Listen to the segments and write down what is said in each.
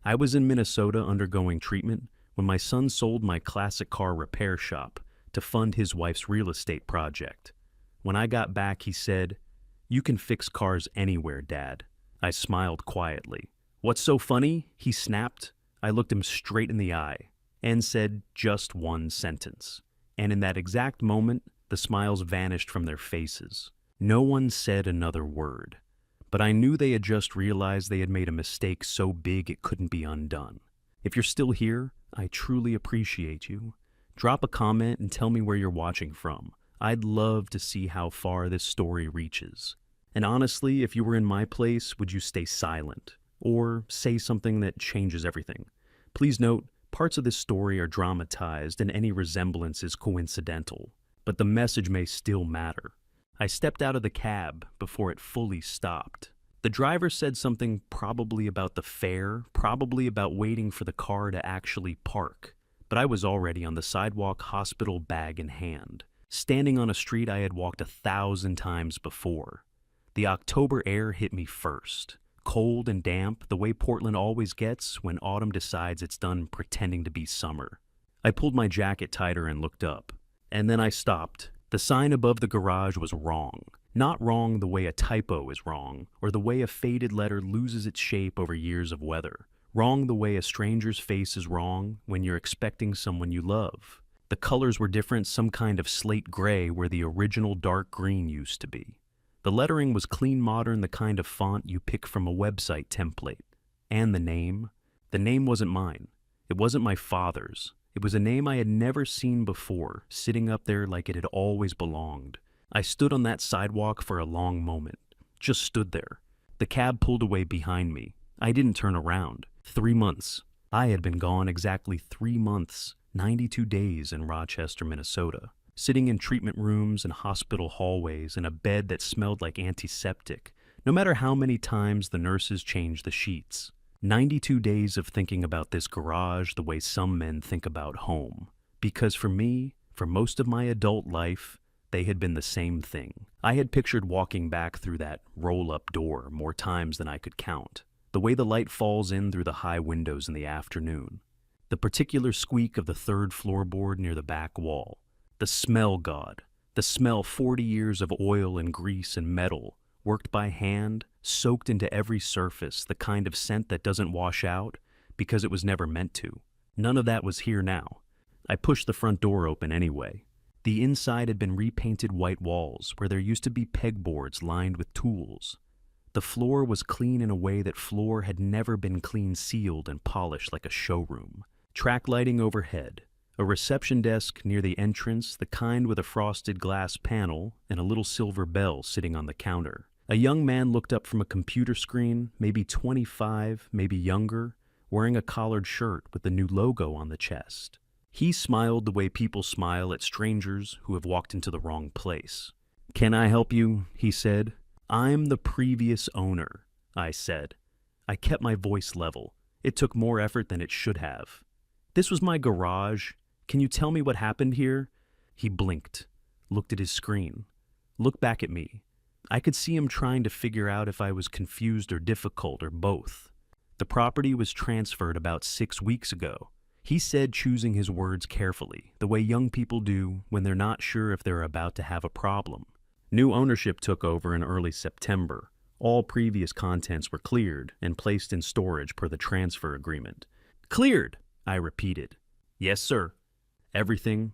I was in Minnesota undergoing treatment when my son sold my classic car repair shop to fund his wife's real estate project. When I got back, he said, "You can fix cars anywhere, Dad." I smiled quietly. "What's so funny?" he snapped. I looked him straight in the eye and said just one sentence. And in that exact moment, the smiles vanished from their faces. No one said another word. But I knew they had just realized they had made a mistake so big it couldn't be undone. If you're still here, I truly appreciate you. Drop a comment and tell me where you're watching from. I'd love to see how far this story reaches. And honestly, if you were in my place, would you stay silent? Or say something that changes everything? Please note, parts of this story are dramatized and any resemblance is coincidental. But the message may still matter. I stepped out of the cab before it fully stopped. The driver said something probably about the fare, probably about waiting for the car to actually park. But I was already on the sidewalk, hospital bag in hand, standing on a street I had walked 1,000 times before. The October air hit me first. Cold and damp, the way Portland always gets when autumn decides it's done pretending to be summer. I pulled my jacket tighter and looked up. And then I stopped. The sign above the garage was wrong. Not wrong the way a typo is wrong, or the way a faded letter loses its shape over years of weather. Wrong the way a stranger's face is wrong when you're expecting someone you love. The colors were different, some kind of slate gray where the original dark green used to be. The lettering was clean modern, the kind of font you pick from a website template. And the name wasn't mine. It wasn't my father's. It was a name I had never seen before, sitting up there like it had always belonged. I stood on that sidewalk for a long moment. Just stood there. The cab pulled away behind me. I didn't turn around. 3 months. I had been gone exactly 3 months, 92 days in Rochester, Minnesota, sitting in treatment rooms and hospital hallways in a bed that smelled like antiseptic, no matter how many times the nurses changed the sheets. 92 days of thinking about this garage the way some men think about home. Because for me, for most of my adult life, they had been the same thing. I had pictured walking back through that roll-up door more times than I could count. The way the light falls in through the high windows in the afternoon. The particular squeak of the third floorboard near the back wall. The smell god. The smell 40 years of oil and grease and metal, worked by hand, soaked into every surface, the kind of scent that doesn't wash out because it was never meant to. None of that was here now. I pushed the front door open anyway. The inside had been repainted white walls where there used to be pegboards lined with tools. The floor was clean in a way that floor had never been clean sealed and polished like a showroom. Track lighting overhead. A reception desk near the entrance, the kind with a frosted glass panel and a little silver bell sitting on the counter. A young man looked up from a computer screen, maybe 25, maybe younger, wearing a collared shirt with the new logo on the chest. He smiled the way people smile at strangers who have walked into the wrong place. "Can I help you?" he said. "I'm the previous owner," I said. I kept my voice level. It took more effort than it should have. "This was my garage. Can you tell me what happened here?" He blinked, looked at his screen, looked back at me. I could see him trying to figure out if I was confused or difficult or both. The property was transferred about 6 weeks ago. He said, choosing his words carefully, the way young people do when they're not sure if they're about to have a problem. New ownership took over in early September. All previous contents were cleared and placed in storage per the transfer agreement. "Cleared," I repeated. "Yes, sir." "Everything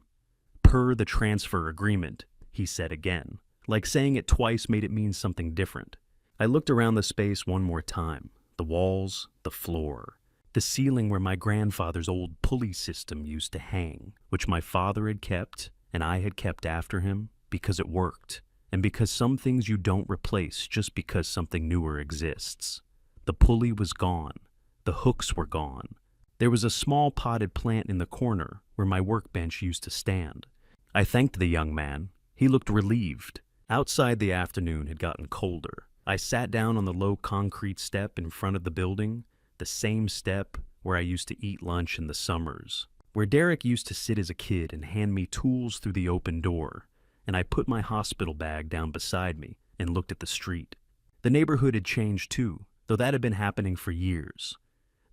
per the transfer agreement," he said again. Like saying it twice made it mean something different. I looked around the space one more time. The walls, the floor, the ceiling where my grandfather's old pulley system used to hang, which my father had kept and I had kept after him because it worked, and because some things you don't replace just because something newer exists. The pulley was gone. The hooks were gone. There was a small potted plant in the corner where my workbench used to stand. I thanked the young man. He looked relieved. Outside, the afternoon had gotten colder. I sat down on the low concrete step in front of the building, the same step where I used to eat lunch in the summers, where Derek used to sit as a kid and hand me tools through the open door, and I put my hospital bag down beside me and looked at the street. The neighborhood had changed too, though that had been happening for years.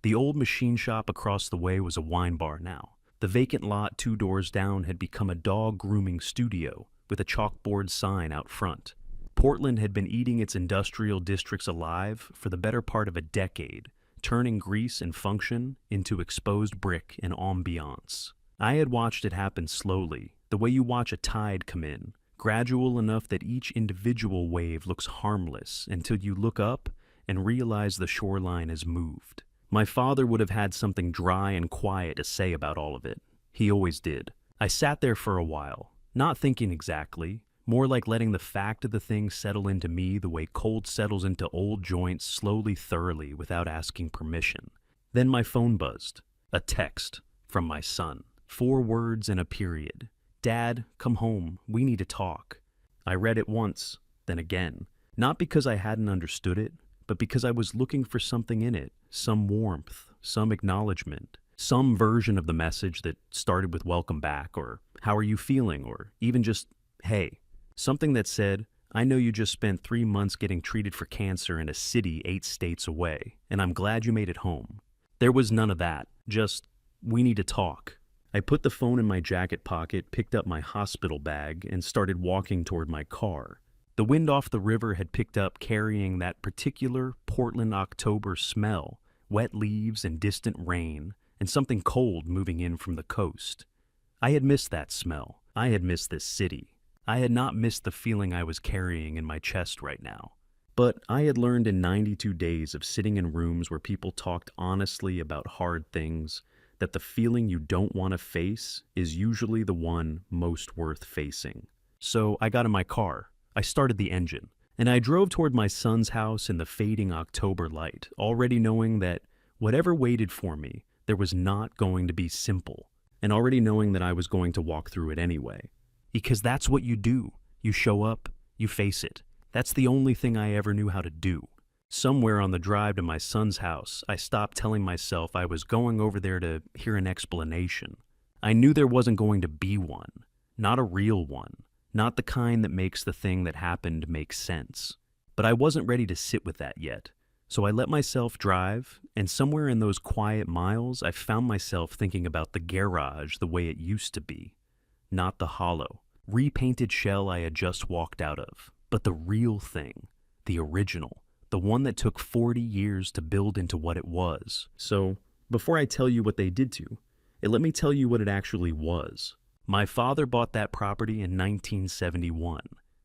The old machine shop across the way was a wine bar now. The vacant lot 2 doors down had become a dog grooming studio with a chalkboard sign out front. Portland had been eating its industrial districts alive for the better part of a decade, turning grease and function into exposed brick and ambiance. I had watched it happen slowly, the way you watch a tide come in, gradual enough that each individual wave looks harmless until you look up and realize the shoreline has moved. My father would have had something dry and quiet to say about all of it. He always did. I sat there for a while, not thinking exactly, more like letting the fact of the thing settle into me the way cold settles into old joints slowly, thoroughly, without asking permission. Then my phone buzzed. A text from my son. 4 words and a period. "Dad, come home. We need to talk." I read it once, then again. Not because I hadn't understood it, but because I was looking for something in it. Some warmth, some acknowledgement, some version of the message that started with "welcome back," or "how are you feeling," or even just "hey." Something that said, "I know you just spent 3 months getting treated for cancer in a city 8 states away, and I'm glad you made it home." There was none of that, just, "We need to talk." I put the phone in my jacket pocket, picked up my hospital bag, and started walking toward my car. The wind off the river had picked up, carrying that particular Portland October smell, wet leaves and distant rain, and something cold moving in from the coast. I had missed that smell. I had missed this city. I had not missed the feeling I was carrying in my chest right now. But I had learned in 92 days of sitting in rooms where people talked honestly about hard things that the feeling you don't want to face is usually the one most worth facing. So I got in my car. I started the engine, and I drove toward my son's house in the fading October light, already knowing that whatever waited for me, there was not going to be simple, and already knowing that I was going to walk through it anyway. Because that's what you do. You show up, you face it. That's the only thing I ever knew how to do. Somewhere on the drive to my son's house, I stopped telling myself I was going over there to hear an explanation. I knew there wasn't going to be one. Not a real one. Not the kind that makes the thing that happened make sense. But I wasn't ready to sit with that yet. So I let myself drive, and somewhere in those quiet miles, I found myself thinking about the garage the way it used to be. Not the hollow, repainted shell I had just walked out of, but the real thing, the original, the one that took 40 years to build into what it was. So, before I tell you what they did to it, let me tell you what it actually was. My father bought that property in 1971.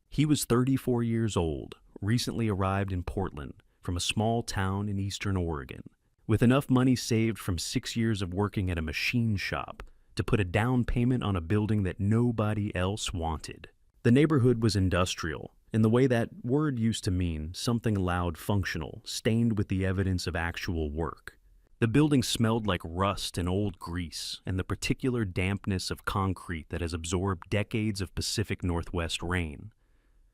He was 34 years old, recently arrived in Portland from a small town in eastern Oregon, with enough money saved from 6 years of working at a machine shop to put a down payment on a building that nobody else wanted. The neighborhood was industrial, in the way that word used to mean, something loud, functional, stained with the evidence of actual work. The building smelled like rust and old grease, and the particular dampness of concrete that has absorbed decades of Pacific Northwest rain.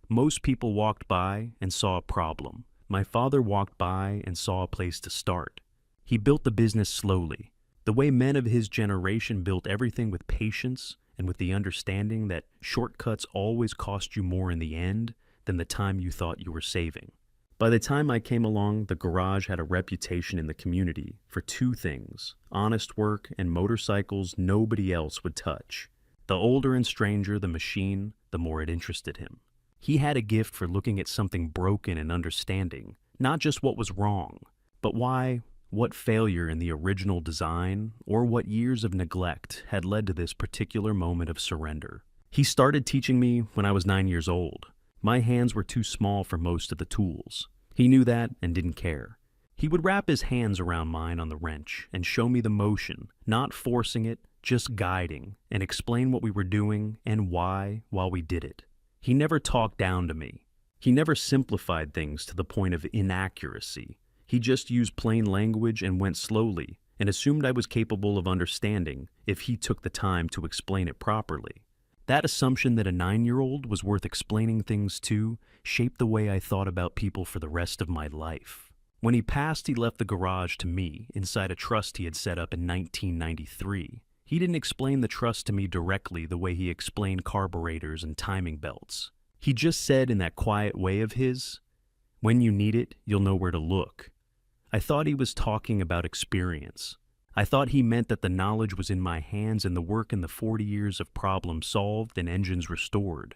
Most people walked by and saw a problem. My father walked by and saw a place to start. He built the business slowly, the way men of his generation built everything, with patience and with the understanding that shortcuts always cost you more in the end than the time you thought you were saving. By the time I came along, the garage had a reputation in the community for 2 things: honest work and motorcycles nobody else would touch. The older and stranger the machine, the more it interested him. He had a gift for looking at something broken and understanding, not just what was wrong, but why, what failure in the original design, or what years of neglect had led to this particular moment of surrender. He started teaching me when I was 9 years old. My hands were too small for most of the tools. He knew that and didn't care. He would wrap his hands around mine on the wrench and show me the motion, not forcing it, just guiding, and explain what we were doing and why while we did it. He never talked down to me. He never simplified things to the point of inaccuracy. He just used plain language and went slowly, and assumed I was capable of understanding if he took the time to explain it properly. That assumption that a 9-year-old was worth explaining things to shaped the way I thought about people for the rest of my life. When he passed, he left the garage to me inside a trust he had set up in 1993. He didn't explain the trust to me directly the way he explained carburetors and timing belts. He just said in that quiet way of his, "When you need it, you'll know where to look." I thought he was talking about experience. I thought he meant that the knowledge was in my hands and the work in the 40 years of problems solved and engines restored.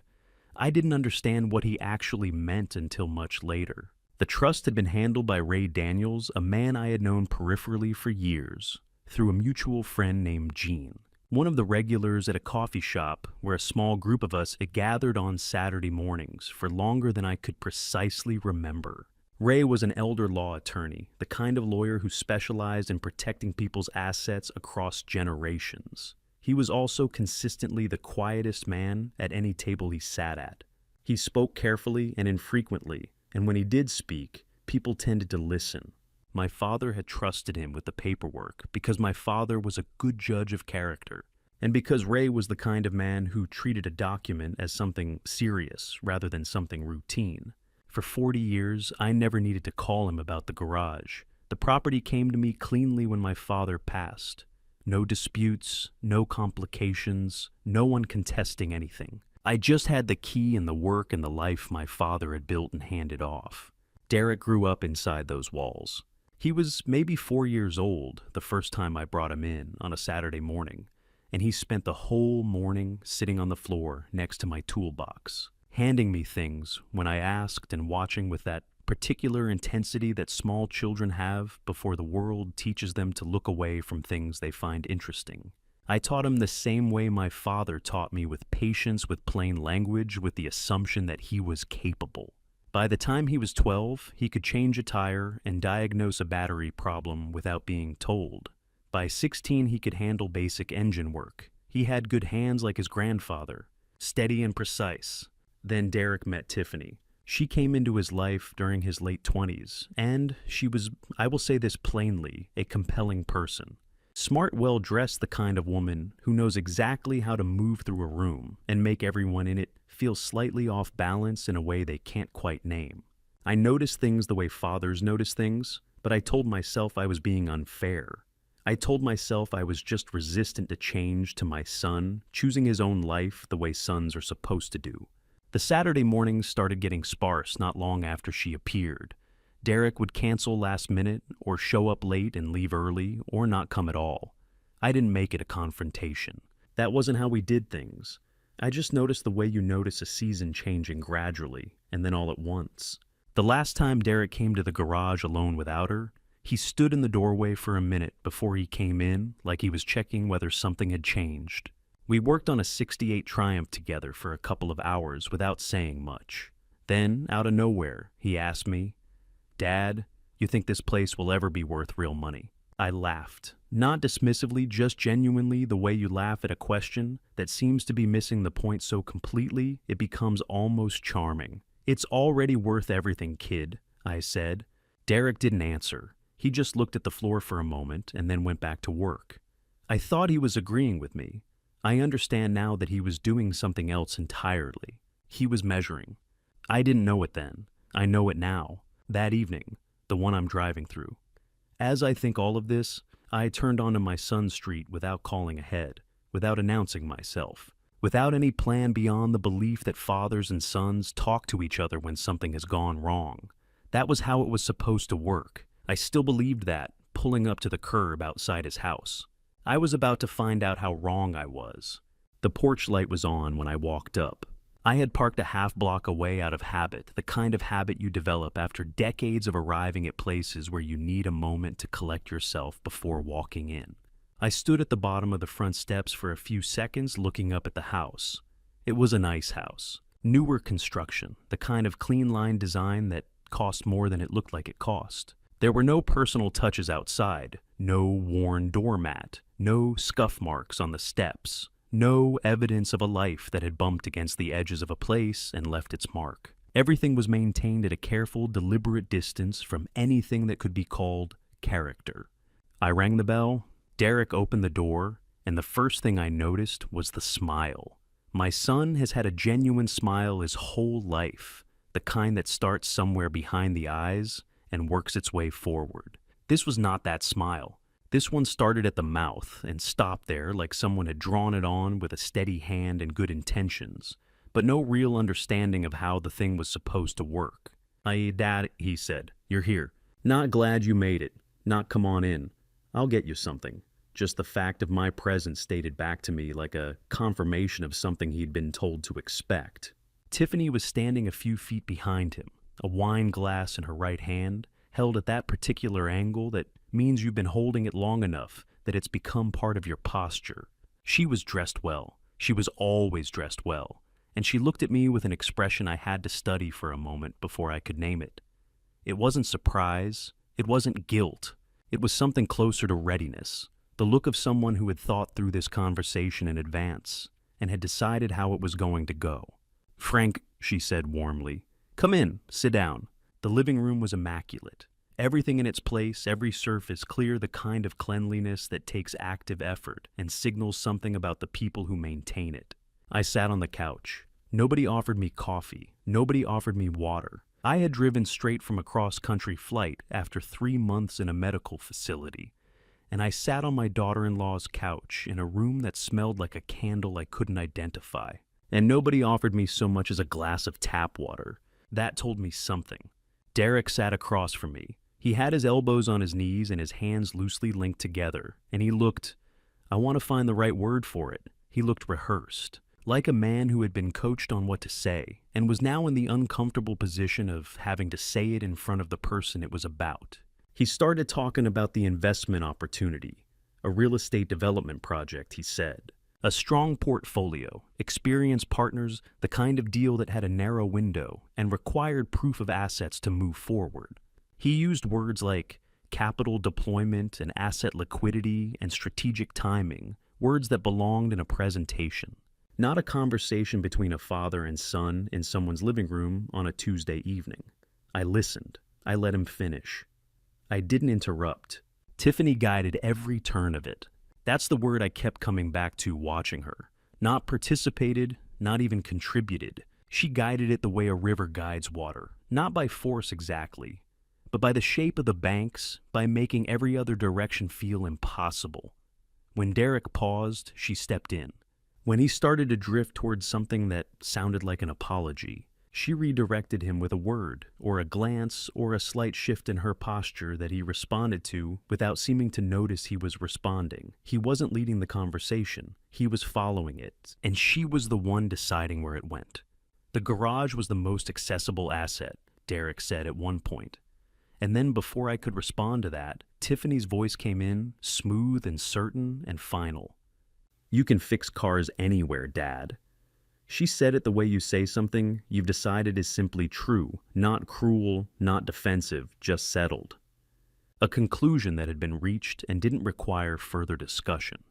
I didn't understand what he actually meant until much later. The trust had been handled by Ray Daniels, a man I had known peripherally for years, through a mutual friend named Gene, one of the regulars at a coffee shop where a small group of us had gathered on Saturday mornings for longer than I could precisely remember. Ray was an elder law attorney, the kind of lawyer who specialized in protecting people's assets across generations. He was also consistently the quietest man at any table he sat at. He spoke carefully and infrequently, and when he did speak, people tended to listen. My father had trusted him with the paperwork because my father was a good judge of character, and because Ray was the kind of man who treated a document as something serious rather than something routine. For 40 years, I never needed to call him about the garage. The property came to me cleanly when my father passed. No disputes, no complications, no one contesting anything. I just had the key and the work and the life my father had built and handed off. Derek grew up inside those walls. He was maybe 4 years old the first time I brought him in on a Saturday morning, and he spent the whole morning sitting on the floor next to my toolbox, handing me things when I asked and watching with that particular intensity that small children have before the world teaches them to look away from things they find interesting. I taught him the same way my father taught me, with patience, with plain language, with the assumption that he was capable. By the time he was 12, he could change a tire and diagnose a battery problem without being told. By 16, he could handle basic engine work. He had good hands like his grandfather, steady and precise. Then Derek met Tiffany. She came into his life during his late 20s, and she was, I will say this plainly, a compelling person. Smart, well-dressed, the kind of woman who knows exactly how to move through a room and make everyone in it feel slightly off balance in a way they can't quite name. I noticed things the way fathers notice things, but I told myself I was being unfair. I told myself I was just resistant to change to my son, choosing his own life the way sons are supposed to do. The Saturday mornings started getting sparse not long after she appeared. Derek would cancel last minute, or show up late and leave early, or not come at all. I didn't make it a confrontation. That wasn't how we did things. I just noticed the way you notice a season changing gradually, and then all at once. The last time Derek came to the garage alone without her, he stood in the doorway for a minute before he came in, like he was checking whether something had changed. We worked on a '68 Triumph together for a couple of hours without saying much. Then, out of nowhere, he asked me, "Dad, you think this place will ever be worth real money?" I laughed, not dismissively, just genuinely, the way you laugh at a question that seems to be missing the point so completely it becomes almost charming. "It's already worth everything, kid," I said. Derek didn't answer. He just looked at the floor for a moment and then went back to work. I thought he was agreeing with me. I understand now that he was doing something else entirely. He was measuring. I didn't know it then. I know it now. That evening, the one I'm driving through. As I think all of this, I turned onto my son's street without calling ahead, without announcing myself, without any plan beyond the belief that fathers and sons talk to each other when something has gone wrong. That was how it was supposed to work. I still believed that, pulling up to the curb outside his house. I was about to find out how wrong I was. The porch light was on when I walked up. I had parked a half block away out of habit, the kind of habit you develop after decades of arriving at places where you need a moment to collect yourself before walking in. I stood at the bottom of the front steps for a few seconds looking up at the house. It was a nice house. Newer construction, the kind of clean-line design that cost more than it looked like it cost. There were no personal touches outside, no worn doormat, no scuff marks on the steps, no evidence of a life that had bumped against the edges of a place and left its mark. Everything was maintained at a careful, deliberate distance from anything that could be called character. I rang the bell, Derek opened the door, and the first thing I noticed was the smile. My son has had a genuine smile his whole life, the kind that starts somewhere behind the eyes and works its way forward. This was not that smile. This one started at the mouth and stopped there like someone had drawn it on with a steady hand and good intentions, but no real understanding of how the thing was supposed to work. Dad," he said, "you're here. Not glad you made it. Not come on in. I'll get you something. Just the fact of my presence stated back to me like a confirmation of something he'd been told to expect. Tiffany was standing a few feet behind him, a wine glass in her right hand, held at that particular angle that means you've been holding it long enough that it's become part of your posture. She was dressed well. She was always dressed well. And she looked at me with an expression I had to study for a moment before I could name it. It wasn't surprise. It wasn't guilt. It was something closer to readiness. The look of someone who had thought through this conversation in advance and had decided how it was going to go. "Frank," she said warmly, "come in, sit down." The living room was immaculate. Everything in its place, every surface clear, the kind of cleanliness that takes active effort and signals something about the people who maintain it. I sat on the couch. Nobody offered me coffee. Nobody offered me water. I had driven straight from a cross-country flight after 3 months in a medical facility, and I sat on my daughter-in-law's couch in a room that smelled like a candle I couldn't identify. And nobody offered me so much as a glass of tap water. That told me something. Derek sat across from me. He had his elbows on his knees and his hands loosely linked together, and he looked, I want to find the right word for it, he looked rehearsed, like a man who had been coached on what to say, and was now in the uncomfortable position of having to say it in front of the person it was about. He started talking about the investment opportunity, a real estate development project, he said. A strong portfolio, experienced partners, the kind of deal that had a narrow window and required proof of assets to move forward. He used words like capital deployment and asset liquidity and strategic timing, words that belonged in a presentation, not a conversation between a father and son in someone's living room on a Tuesday evening. I listened. I let him finish. I didn't interrupt. Tiffany guided every turn of it. That's the word I kept coming back to watching her. Not participated, not even contributed. She guided it the way a river guides water, not by force exactly, but by the shape of the banks, by making every other direction feel impossible. When Derek paused, she stepped in. When he started to drift towards something that sounded like an apology, she redirected him with a word, or a glance, or a slight shift in her posture that he responded to without seeming to notice he was responding. He wasn't leading the conversation. He was following it, and she was the one deciding where it went. The garage was the most accessible asset, Derek said at one point. And then before I could respond to that, Tiffany's voice came in, smooth and certain and final. "You can fix cars anywhere, Dad." She said it the way you say something you've decided is simply true, not cruel, not defensive, just settled. A conclusion that had been reached and didn't require further discussion.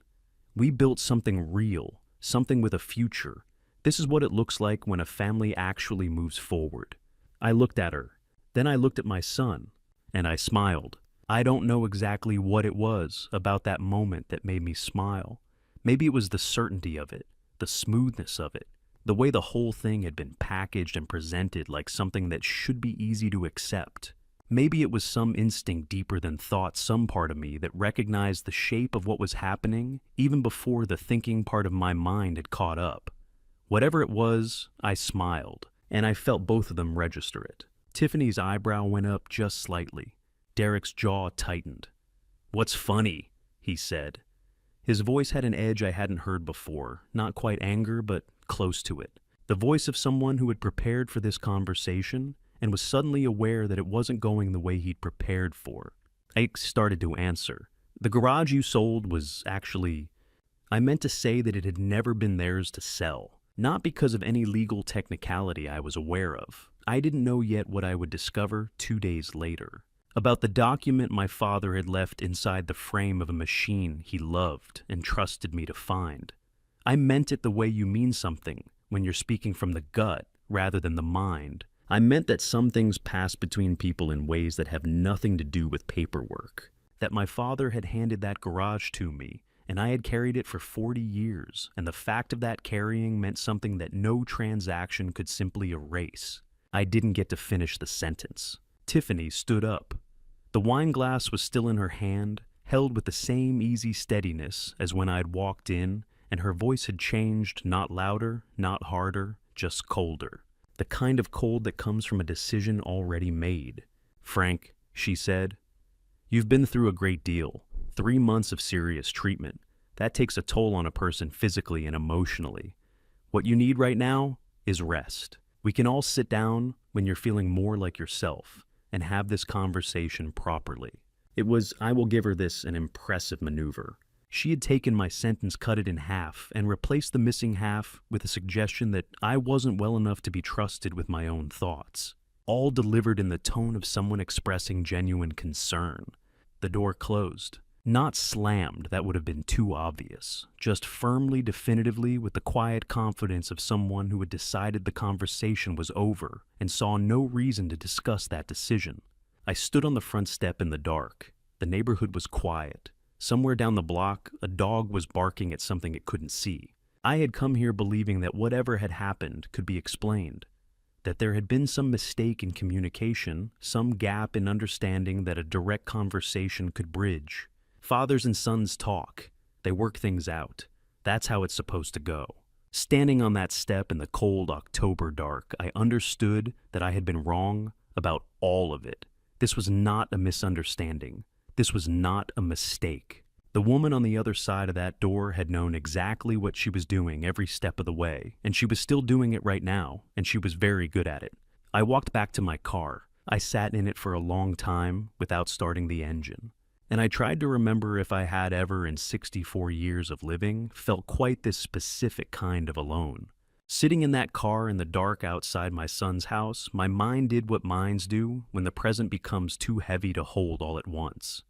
We built something real, something with a future. This is what it looks like when a family actually moves forward. I looked at her. Then I looked at my son, and I smiled. I don't know exactly what it was about that moment that made me smile. Maybe it was the certainty of it, the smoothness of it, the way the whole thing had been packaged and presented like something that should be easy to accept. Maybe it was some instinct deeper than thought, some part of me that recognized the shape of what was happening even before the thinking part of my mind had caught up. Whatever it was, I smiled, and I felt both of them register it. Tiffany's eyebrow went up just slightly. Derek's jaw tightened. "What's funny?" he said. His voice had an edge I hadn't heard before, not quite anger, but close to it. The voice of someone who had prepared for this conversation and was suddenly aware that it wasn't going the way he'd prepared for. I started to answer. "The garage you sold was actually... I meant to say that it had never been theirs to sell. Not because of any legal technicality I was aware of. I didn't know yet what I would discover 2 days later. About the document my father had left inside the frame of a machine he loved and trusted me to find. I meant it the way you mean something when you're speaking from the gut rather than the mind. I meant that some things pass between people in ways that have nothing to do with paperwork. That my father had handed that garage to me, and I had carried it for 40 years, and the fact of that carrying meant something that no transaction could simply erase. I didn't get to finish the sentence. Tiffany stood up. The wine glass was still in her hand, held with the same easy steadiness as when I'd walked in, and her voice had changed, not louder, not harder, just colder. The kind of cold that comes from a decision already made. "Frank, she said. You've been through a great deal. 3 months of serious treatment. That takes a toll on a person physically and emotionally. What you need right now is rest. We can all sit down when you're feeling more like yourself and have this conversation properly. It was, I will give her this, an impressive maneuver. She had taken my sentence, cut it in half, and replaced the missing half with a suggestion that I wasn't well enough to be trusted with my own thoughts. All delivered in the tone of someone expressing genuine concern. The door closed. Not slammed, that would have been too obvious. Just firmly, definitively, with the quiet confidence of someone who had decided the conversation was over and saw no reason to discuss that decision. I stood on the front step in the dark. The neighborhood was quiet. Somewhere down the block, a dog was barking at something it couldn't see. I had come here believing that whatever had happened could be explained. That there had been some mistake in communication, some gap in understanding that a direct conversation could bridge. Fathers and sons talk. They work things out. That's how it's supposed to go. Standing on that step in the cold October dark, I understood that I had been wrong about all of it. This was not a misunderstanding. This was not a mistake. The woman on the other side of that door had known exactly what she was doing every step of the way, and she was still doing it right now, and she was very good at it. I walked back to my car. I sat in it for a long time without starting the engine. And I tried to remember if I had ever, in 64 years of living, felt quite this specific kind of alone. Sitting in that car in the dark outside my son's house, my mind did what minds do when the present becomes too heavy to hold all at once.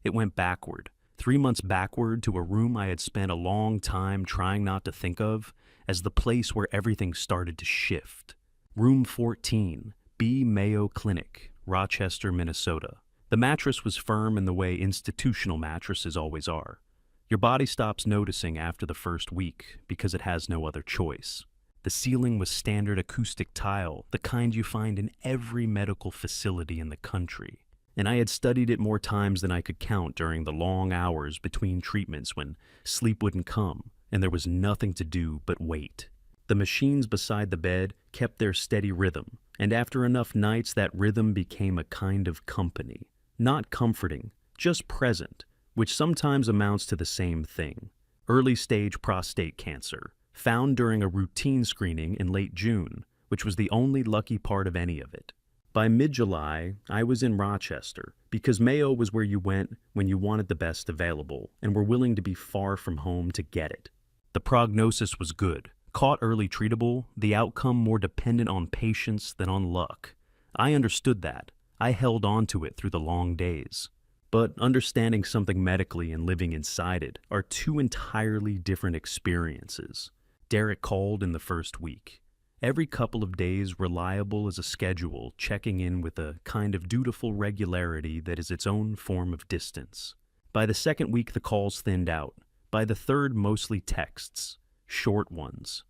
It went backward, 3 months backward to a room I had spent a long time trying not to think of as the place where everything started to shift. Room 14, B. Mayo Clinic, Rochester, Minnesota. The mattress was firm in the way institutional mattresses always are. Your body stops noticing after the first week because it has no other choice. The ceiling was standard acoustic tile, the kind you find in every medical facility in the country. And I had studied it more times than I could count during the long hours between treatments when sleep wouldn't come and there was nothing to do but wait. The machines beside the bed kept their steady rhythm, and after enough nights that rhythm became a kind of company. Not comforting, just present, which sometimes amounts to the same thing. Early-stage prostate cancer, found during a routine screening in late June, which was the only lucky part of any of it. By mid-July, I was in Rochester, because Mayo was where you went when you wanted the best available and were willing to be far from home to get it. The prognosis was good. Caught early treatable, the outcome more dependent on patience than on luck. I understood that. I held on to it through the long days. But understanding something medically and living inside it are two entirely different experiences. Derek called in the first week. Every couple of days, reliable as a schedule, checking in with a kind of dutiful regularity that is its own form of distance. By the second week, the calls thinned out. By the third, mostly texts. Short ones.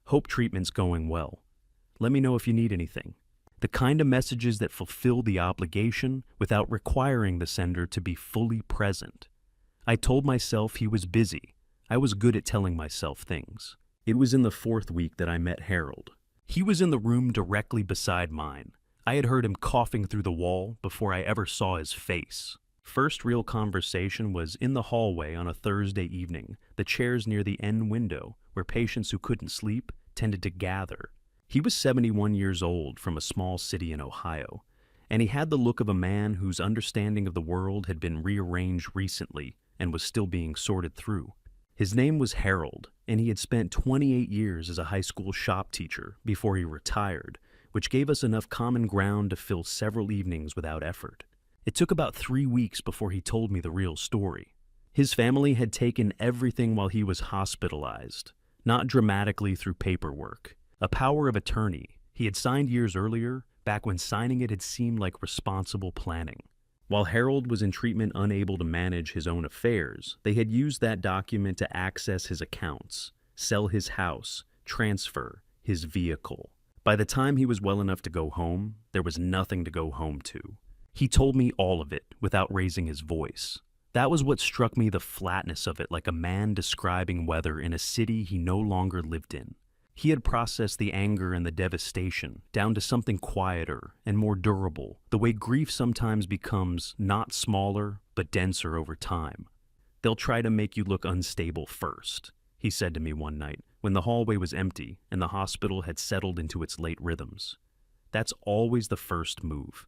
Hope treatment's going well. Let me know if you need anything. The kind of messages that fulfill the obligation without requiring the sender to be fully present. I told myself he was busy. I was good at telling myself things. It was in the 4th week that I met Harold. He was in the room directly beside mine. I had heard him coughing through the wall before I ever saw his face. First real conversation was in the hallway on a Thursday evening, the chairs near the end window where patients who couldn't sleep tended to gather. He was 71 years old from a small city in Ohio, and he had the look of a man whose understanding of the world had been rearranged recently and was still being sorted through. His name was Harold, and he had spent 28 years as a high school shop teacher before he retired, which gave us enough common ground to fill several evenings without effort. It took about 3 weeks before he told me the real story. His family had taken everything while he was hospitalized, not dramatically through paperwork. A power of attorney he had signed years earlier, back when signing it had seemed like responsible planning. While Harold was in treatment unable to manage his own affairs, they had used that document to access his accounts, sell his house, transfer his vehicle. By the time he was well enough to go home, there was nothing to go home to. He told me all of it without raising his voice. That was what struck me, the flatness of it, like a man describing weather in a city he no longer lived in. He had processed the anger and the devastation down to something quieter and more durable, the way grief sometimes becomes not smaller, but denser over time. "They'll try to make you look unstable first," he said to me one night, when the hallway was empty and the hospital had settled into its late rhythms. "That's always the first move.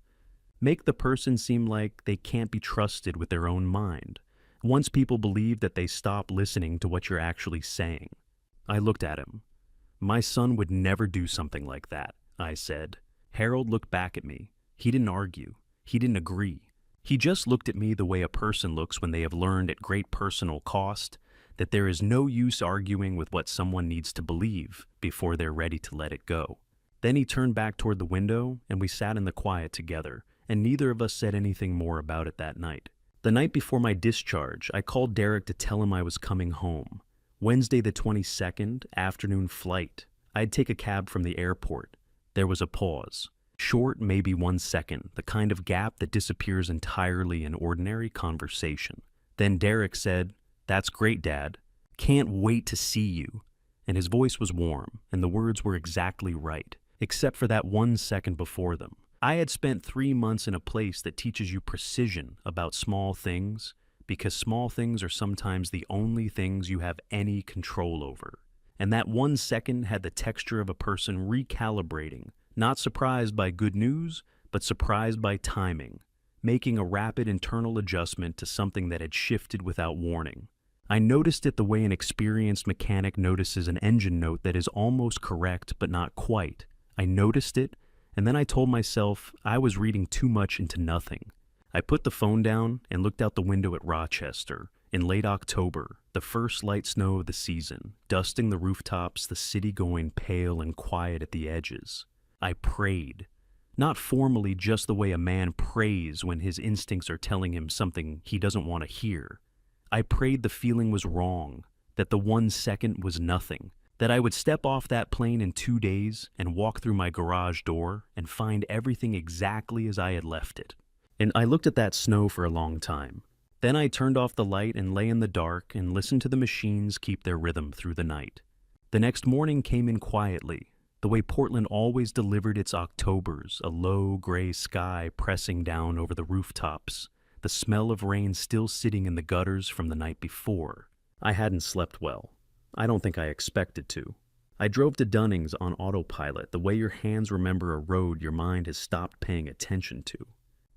Make the person seem like they can't be trusted with their own mind. Once people believe that, they stop listening to what you're actually saying." I looked at him. "My son would never do something like that," I said. Harold looked back at me. He didn't argue. He didn't agree. He just looked at me the way a person looks when they have learned at great personal cost that there is no use arguing with what someone needs to believe before they're ready to let it go. Then he turned back toward the window, and we sat in the quiet together, and neither of us said anything more about it that night. The night before my discharge, I called Derek to tell him I was coming home. Wednesday the 22nd, afternoon flight. I'd take a cab from the airport. There was a pause. Short, maybe 1 second, the kind of gap that disappears entirely in ordinary conversation. Then Derek said, "That's great, Dad. Can't wait to see you." And his voice was warm, and the words were exactly right, except for that 1 second before them. I had spent 3 months in a place that teaches you precision about small things, because small things are sometimes the only things you have any control over. And that 1 second had the texture of a person recalibrating, not surprised by good news, but surprised by timing, making a rapid internal adjustment to something that had shifted without warning. I noticed it the way an experienced mechanic notices an engine note that is almost correct but not quite. I noticed it, and then I told myself I was reading too much into nothing. I put the phone down and looked out the window at Rochester. In late October, the first light snow of the season, dusting the rooftops, the city going pale and quiet at the edges. I prayed. Not formally, just the way a man prays when his instincts are telling him something he doesn't want to hear. I prayed the feeling was wrong, that the 1 second was nothing, that I would step off that plane in 2 days and walk through my garage door and find everything exactly as I had left it. And I looked at that snow for a long time. Then I turned off the light and lay in the dark and listened to the machines keep their rhythm through the night. The next morning came in quietly, the way Portland always delivered its Octobers, a low gray sky pressing down over the rooftops, the smell of rain still sitting in the gutters from the night before. I hadn't slept well. I don't think I expected to. I drove to Dunning's on autopilot, the way your hands remember a road your mind has stopped paying attention to.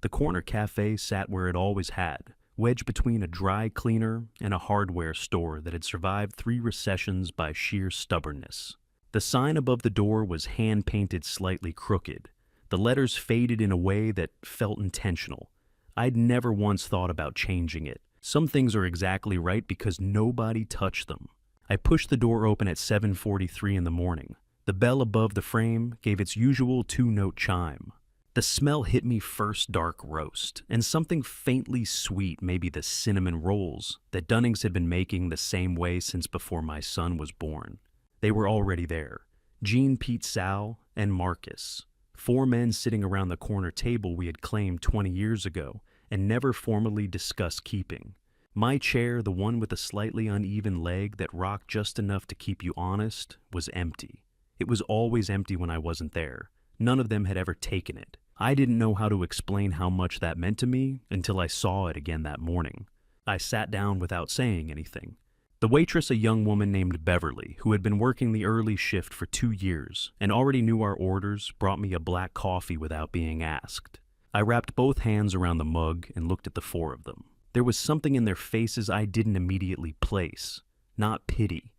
The corner cafe sat where it always had, wedged between a dry cleaner and a hardware store that had survived 3 recessions by sheer stubbornness. The sign above the door was hand-painted slightly crooked. The letters faded in a way that felt intentional. I'd never once thought about changing it. Some things are exactly right because nobody touched them. I pushed the door open at 7:43 in the morning. The bell above the frame gave its usual 2-note chime. The smell hit me first, dark roast, and something faintly sweet, maybe the cinnamon rolls that Dunning's had been making the same way since before my son was born. They were already there. Jean, Pete, Sal, and Marcus. 4 men sitting around the corner table we had claimed 20 years ago and never formally discussed keeping. My chair, the one with the slightly uneven leg that rocked just enough to keep you honest, was empty. It was always empty when I wasn't there. None of them had ever taken it. I didn't know how to explain how much that meant to me until I saw it again that morning. I sat down without saying anything. The waitress, a young woman named Beverly, who had been working the early shift for 2 years and already knew our orders, brought me a black coffee without being asked. I wrapped both hands around the mug and looked at the 4 of them. There was something in their faces I didn't immediately place. Not pity.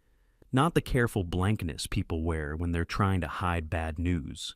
Not the careful blankness people wear when they're trying to hide bad news.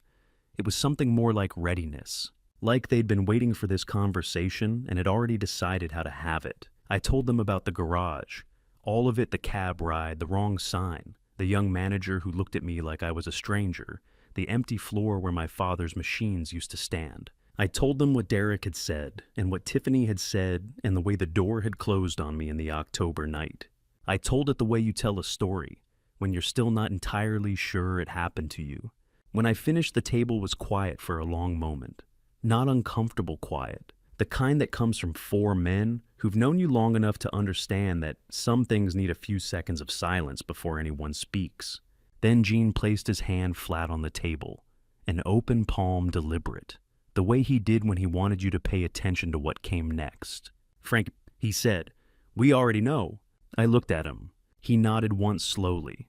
It was something more like readiness. Like they'd been waiting for this conversation and had already decided how to have it. I told them about the garage. All of it, the cab ride, the wrong sign, the young manager who looked at me like I was a stranger, the empty floor where my father's machines used to stand. I told them what Derek had said, and what Tiffany had said, and the way the door had closed on me in the October night. I told it the way you tell a story, when you're still not entirely sure it happened to you. When I finished, the table was quiet for a long moment. Not uncomfortable quiet. The kind that comes from 4 men who've known you long enough to understand that some things need a few seconds of silence before anyone speaks. Then Gene placed his hand flat on the table, an open palm deliberate, the way he did when he wanted you to pay attention to what came next. "Frank," he said, "we already know." I looked at him. He nodded once slowly.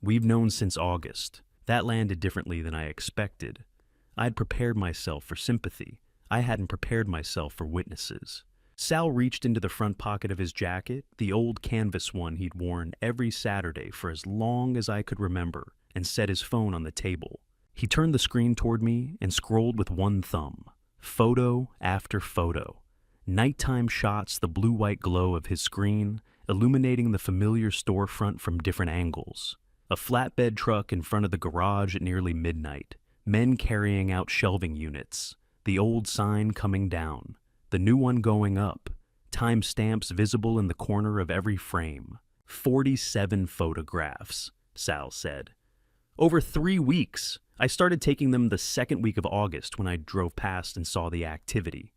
"We've known since August." That landed differently than I expected. I'd prepared myself for sympathy. I hadn't prepared myself for witnesses. Sal reached into the front pocket of his jacket, the old canvas one he'd worn every Saturday for as long as I could remember, and set his phone on the table. He turned the screen toward me and scrolled with one thumb. Photo after photo. Nighttime shots, the blue-white glow of his screen, illuminating the familiar storefront from different angles. A flatbed truck in front of the garage at nearly midnight. Men carrying out shelving units. The old sign coming down. The new one going up. Timestamps visible in the corner of every frame. 47 photographs, Sal said. Over 3 weeks. I started taking them the second week of August when I drove past and saw the activity.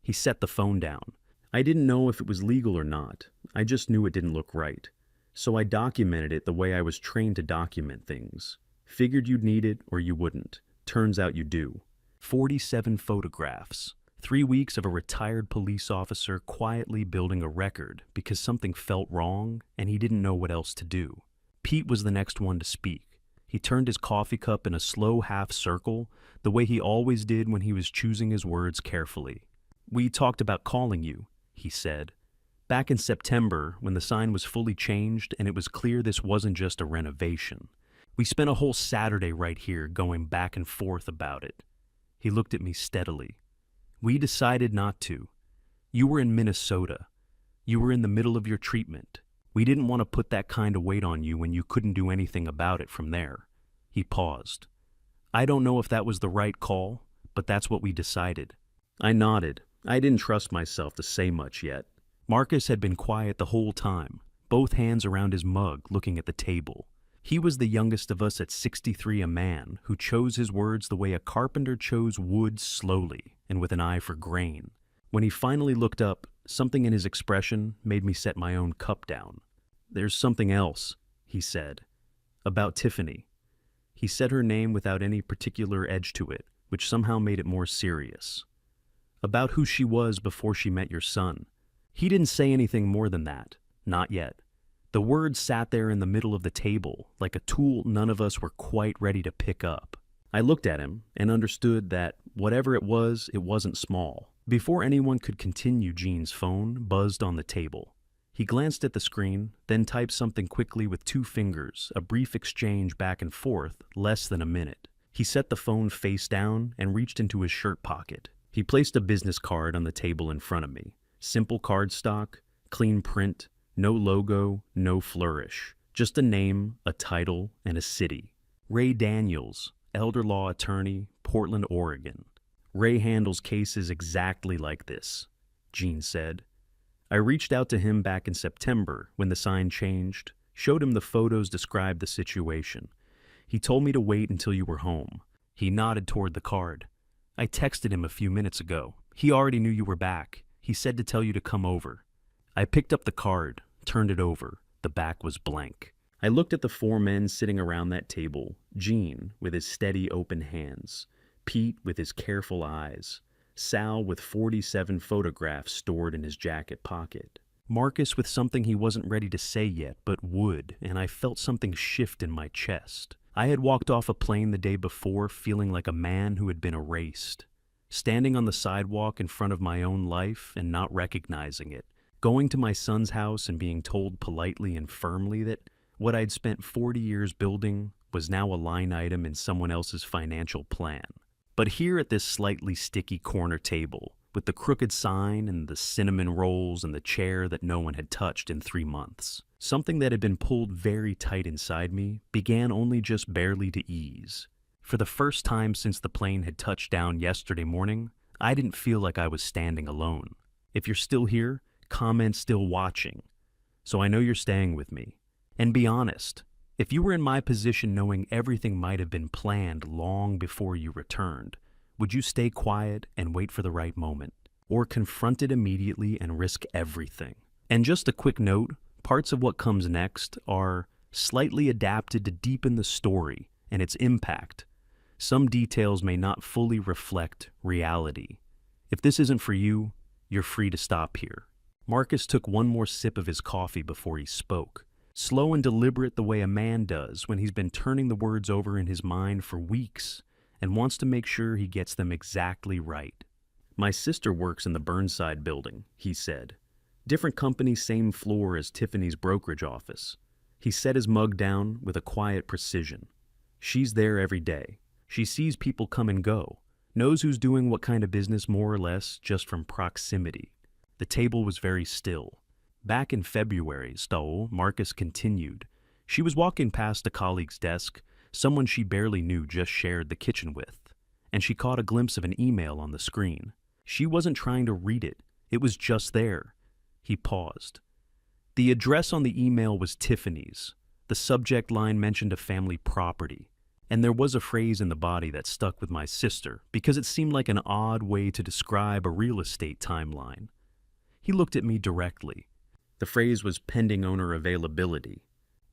He set the phone down. I didn't know if it was legal or not. I just knew it didn't look right. So I documented it the way I was trained to document things. Figured you'd need it or you wouldn't. Turns out you do. 47 photographs. 3 weeks of a retired police officer quietly building a record because something felt wrong and he didn't know what else to do. Pete was the next one to speak. He turned his coffee cup in a slow half circle, the way he always did when he was choosing his words carefully. "We talked about calling you," he said. "Back in September, when the sign was fully changed and it was clear this wasn't just a renovation. We spent a whole Saturday right here going back and forth about it." He looked at me steadily. "We decided not to. You were in Minnesota. You were in the middle of your treatment. We didn't want to put that kind of weight on you when you couldn't do anything about it from there." He paused. "I don't know if that was the right call, but that's what we decided." I nodded. I didn't trust myself to say much yet. Marcus had been quiet the whole time, both hands around his mug looking at the table. He was the youngest of us at 63, a man who chose his words the way a carpenter chose wood, slowly and with an eye for grain. When he finally looked up, something in his expression made me set my own cup down. "There's something else," he said. "About Tiffany." He said her name without any particular edge to it, which somehow made it more serious. "About who she was before she met your son." He didn't say anything more than that. Not yet. The words sat there in the middle of the table, like a tool none of us were quite ready to pick up. I looked at him and understood that, whatever it wasn't small. Before anyone could continue, Gene's phone buzzed on the table. He glanced at the screen, then typed something quickly with 2 fingers, a brief exchange back and forth, less than a minute. He set the phone face down and reached into his shirt pocket. He placed a business card on the table in front of me. Simple cardstock, clean print, no logo, no flourish. Just a name, a title, and a city. Ray Daniels, elder law attorney, Portland, Oregon. "Ray handles cases exactly like this," Gene said. I reached out to him back in September when the sign changed, showed him the photos described the situation. He told me to wait until you were home. He nodded toward the card. "I texted him a few minutes ago. He already knew you were back. He said to tell you to come over." I picked up the card, turned it over. The back was blank. I looked at the 4 men sitting around that table, Gene with his steady open hands, Pete with his careful eyes, Sal with 47 photographs stored in his jacket pocket, Marcus with something he wasn't ready to say yet but would, and I felt something shift in my chest. I had walked off a plane the day before feeling like a man who had been erased, standing on the sidewalk in front of my own life and not recognizing it, going to my son's house and being told politely and firmly that what I'd spent 40 years building was now a line item in someone else's financial plan. But here at this slightly sticky corner table, with the crooked sign and the cinnamon rolls and the chair that no one had touched in 3 months, something that had been pulled very tight inside me began only just barely to ease. For the first time since the plane had touched down yesterday morning, I didn't feel like I was standing alone. If you're still here, comment "still watching," so I know you're staying with me. And be honest, if you were in my position knowing everything might have been planned long before you returned, would you stay quiet and wait for the right moment, or confront it immediately and risk everything? And just a quick note, parts of what comes next are slightly adapted to deepen the story and its impact. Some details may not fully reflect reality. If this isn't for you, you're free to stop here. Marcus took one more sip of his coffee before he spoke, slow and deliberate the way a man does when he's been turning the words over in his mind for weeks and wants to make sure he gets them exactly right. My sister works in the Burnside building, he said. Different company, same floor as Tiffany's brokerage office. He set his mug down with a quiet precision. She's there every day. She sees people come and go, knows who's doing what kind of business more or less just from proximity. The table was very still. Back in February, Stahl, Marcus continued. She was walking past a colleague's desk, someone she barely knew just shared the kitchen with, and she caught a glimpse of an email on the screen. She wasn't trying to read it. It was just there. He paused. The address on the email was Tiffany's. The subject line mentioned a family property, and there was a phrase in the body that stuck with my sister because it seemed like an odd way to describe a real estate timeline. He looked at me directly. The phrase was pending owner availability.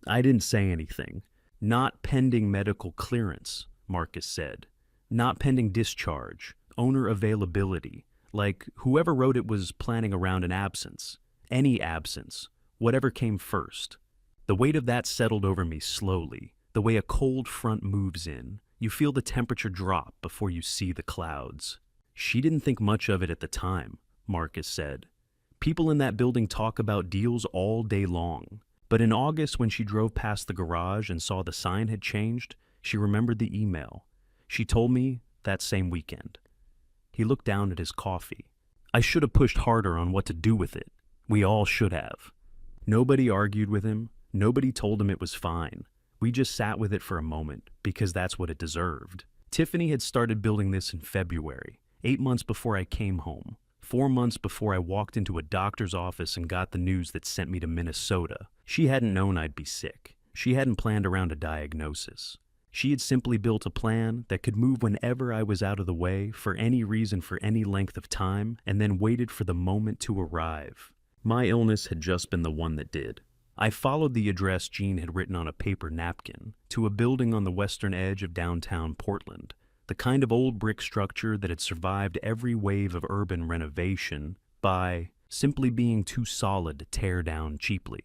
I didn't say anything. Not pending medical clearance, Marcus said. Not pending discharge. Owner availability. Like whoever wrote it was planning around an absence. Any absence. Whatever came first. The weight of that settled over me slowly. The way a cold front moves in. You feel the temperature drop before you see the clouds. She didn't think much of it at the time, Marcus said. People in that building talk about deals all day long. But in August, when she drove past the garage and saw the sign had changed, she remembered the email. She told me that same weekend. He looked down at his coffee. I should have pushed harder on what to do with it. We all should have. Nobody argued with him. Nobody told him it was fine. We just sat with it for a moment, because that's what it deserved. Tiffany had started building this in February, 8 months before I came home, 4 months before I walked into a doctor's office and got the news that sent me to Minnesota. She hadn't known I'd be sick. She hadn't planned around a diagnosis. She had simply built a plan that could move whenever I was out of the way for any reason for any length of time, and then waited for the moment to arrive. My illness had just been the one that did. I followed the address Jean had written on a paper napkin to a building on the western edge of downtown Portland, the kind of old brick structure that had survived every wave of urban renovation by simply being too solid to tear down cheaply.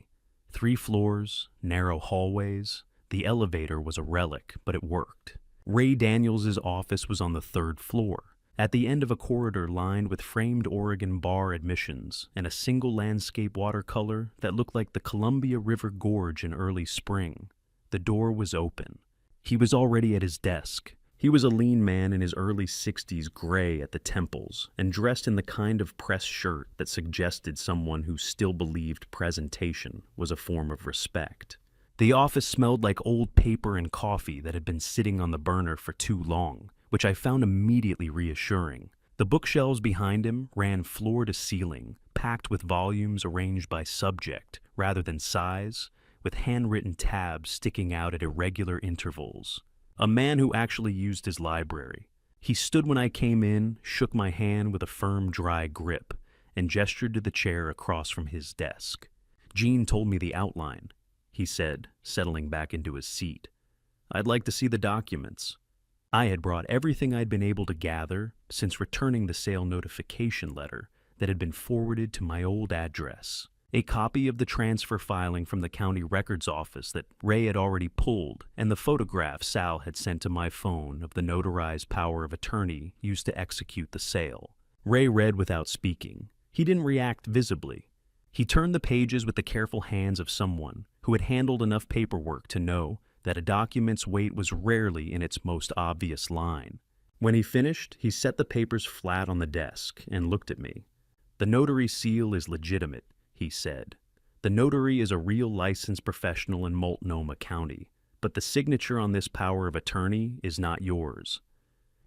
3 floors, narrow hallways. The elevator was a relic, but it worked. Ray Daniels' office was on the 3rd floor, at the end of a corridor lined with framed Oregon bar admissions and a single landscape watercolor that looked like the Columbia River Gorge in early spring. The door was open. He was already at his desk. He was a lean man in his early 60s, gray at the temples, and dressed in the kind of press shirt that suggested someone who still believed presentation was a form of respect. The office smelled like old paper and coffee that had been sitting on the burner for too long, which I found immediately reassuring. The bookshelves behind him ran floor to ceiling, packed with volumes arranged by subject rather than size, with handwritten tabs sticking out at irregular intervals. A man who actually used his library. He stood when I came in, shook my hand with a firm, dry grip, and gestured to the chair across from his desk. Jean told me the outline, he said, settling back into his seat. I'd like to see the documents. I had brought everything I'd been able to gather since returning the sale notification letter that had been forwarded to my old address. A copy of the transfer filing from the county records office that Ray had already pulled, and the photograph Sal had sent to my phone of the notarized power of attorney used to execute the sale. Ray read without speaking. He didn't react visibly. He turned the pages with the careful hands of someone who had handled enough paperwork to know that a document's weight was rarely in its most obvious line. When he finished, he set the papers flat on the desk and looked at me. The notary seal is legitimate, he said. The notary is a real licensed professional in Multnomah County, but the signature on this power of attorney is not yours.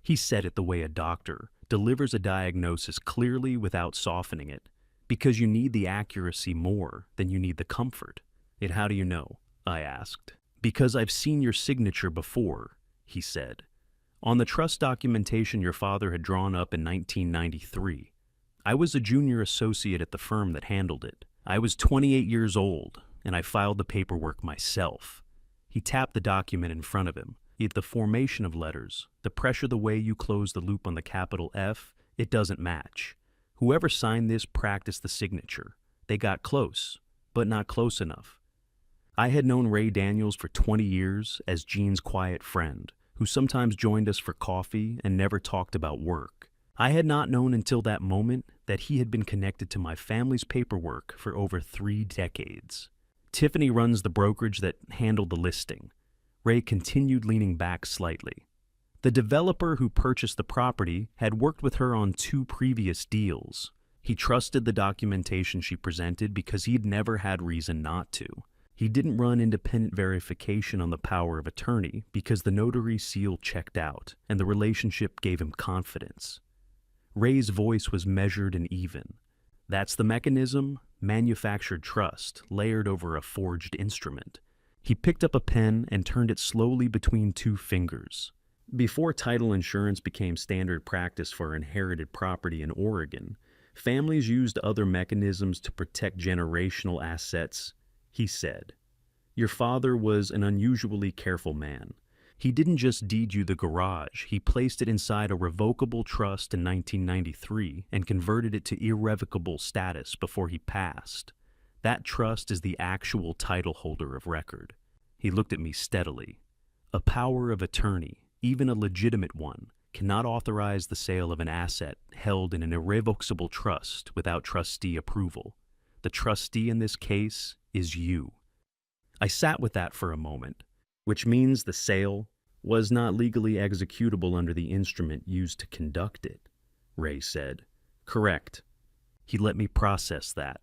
He said it the way a doctor delivers a diagnosis clearly without softening it, because you need the accuracy more than you need the comfort. And how do you know? I asked. Because I've seen your signature before, he said. On the trust documentation your father had drawn up in 1993. I was a junior associate at the firm that handled it. I was 28 years old, and I filed the paperwork myself. He tapped the document in front of him. The formation of letters, the pressure, the way you close the loop on the capital F, it doesn't match. Whoever signed this practiced the signature. They got close, but not close enough. I had known Ray Daniels for 20 years as Gene's quiet friend, who sometimes joined us for coffee and never talked about work. I had not known until that moment that he had been connected to my family's paperwork for over 3 decades. Tiffany runs the brokerage that handled the listing. Ray continued, leaning back slightly. The developer who purchased the property had worked with her on 2 previous deals. He trusted the documentation she presented because he'd never had reason not to. He didn't run independent verification on the power of attorney because the notary seal checked out, and the relationship gave him confidence. Ray's voice was measured and even. That's the mechanism, manufactured trust, layered over a forged instrument. He picked up a pen and turned it slowly between 2 fingers. Before title insurance became standard practice for inherited property in Oregon, families used other mechanisms to protect generational assets. He said, "Your father was an unusually careful man. He didn't just deed you the garage, he placed it inside a revocable trust in 1993 and converted it to irrevocable status before he passed. That trust is the actual title holder of record." He looked at me steadily. "A power of attorney, even a legitimate one, cannot authorize the sale of an asset held in an irrevocable trust without trustee approval. The trustee in this case is you." I sat with that for a moment, which means the sale was not legally executable under the instrument used to conduct it, Ray said. "Correct." He let me process that.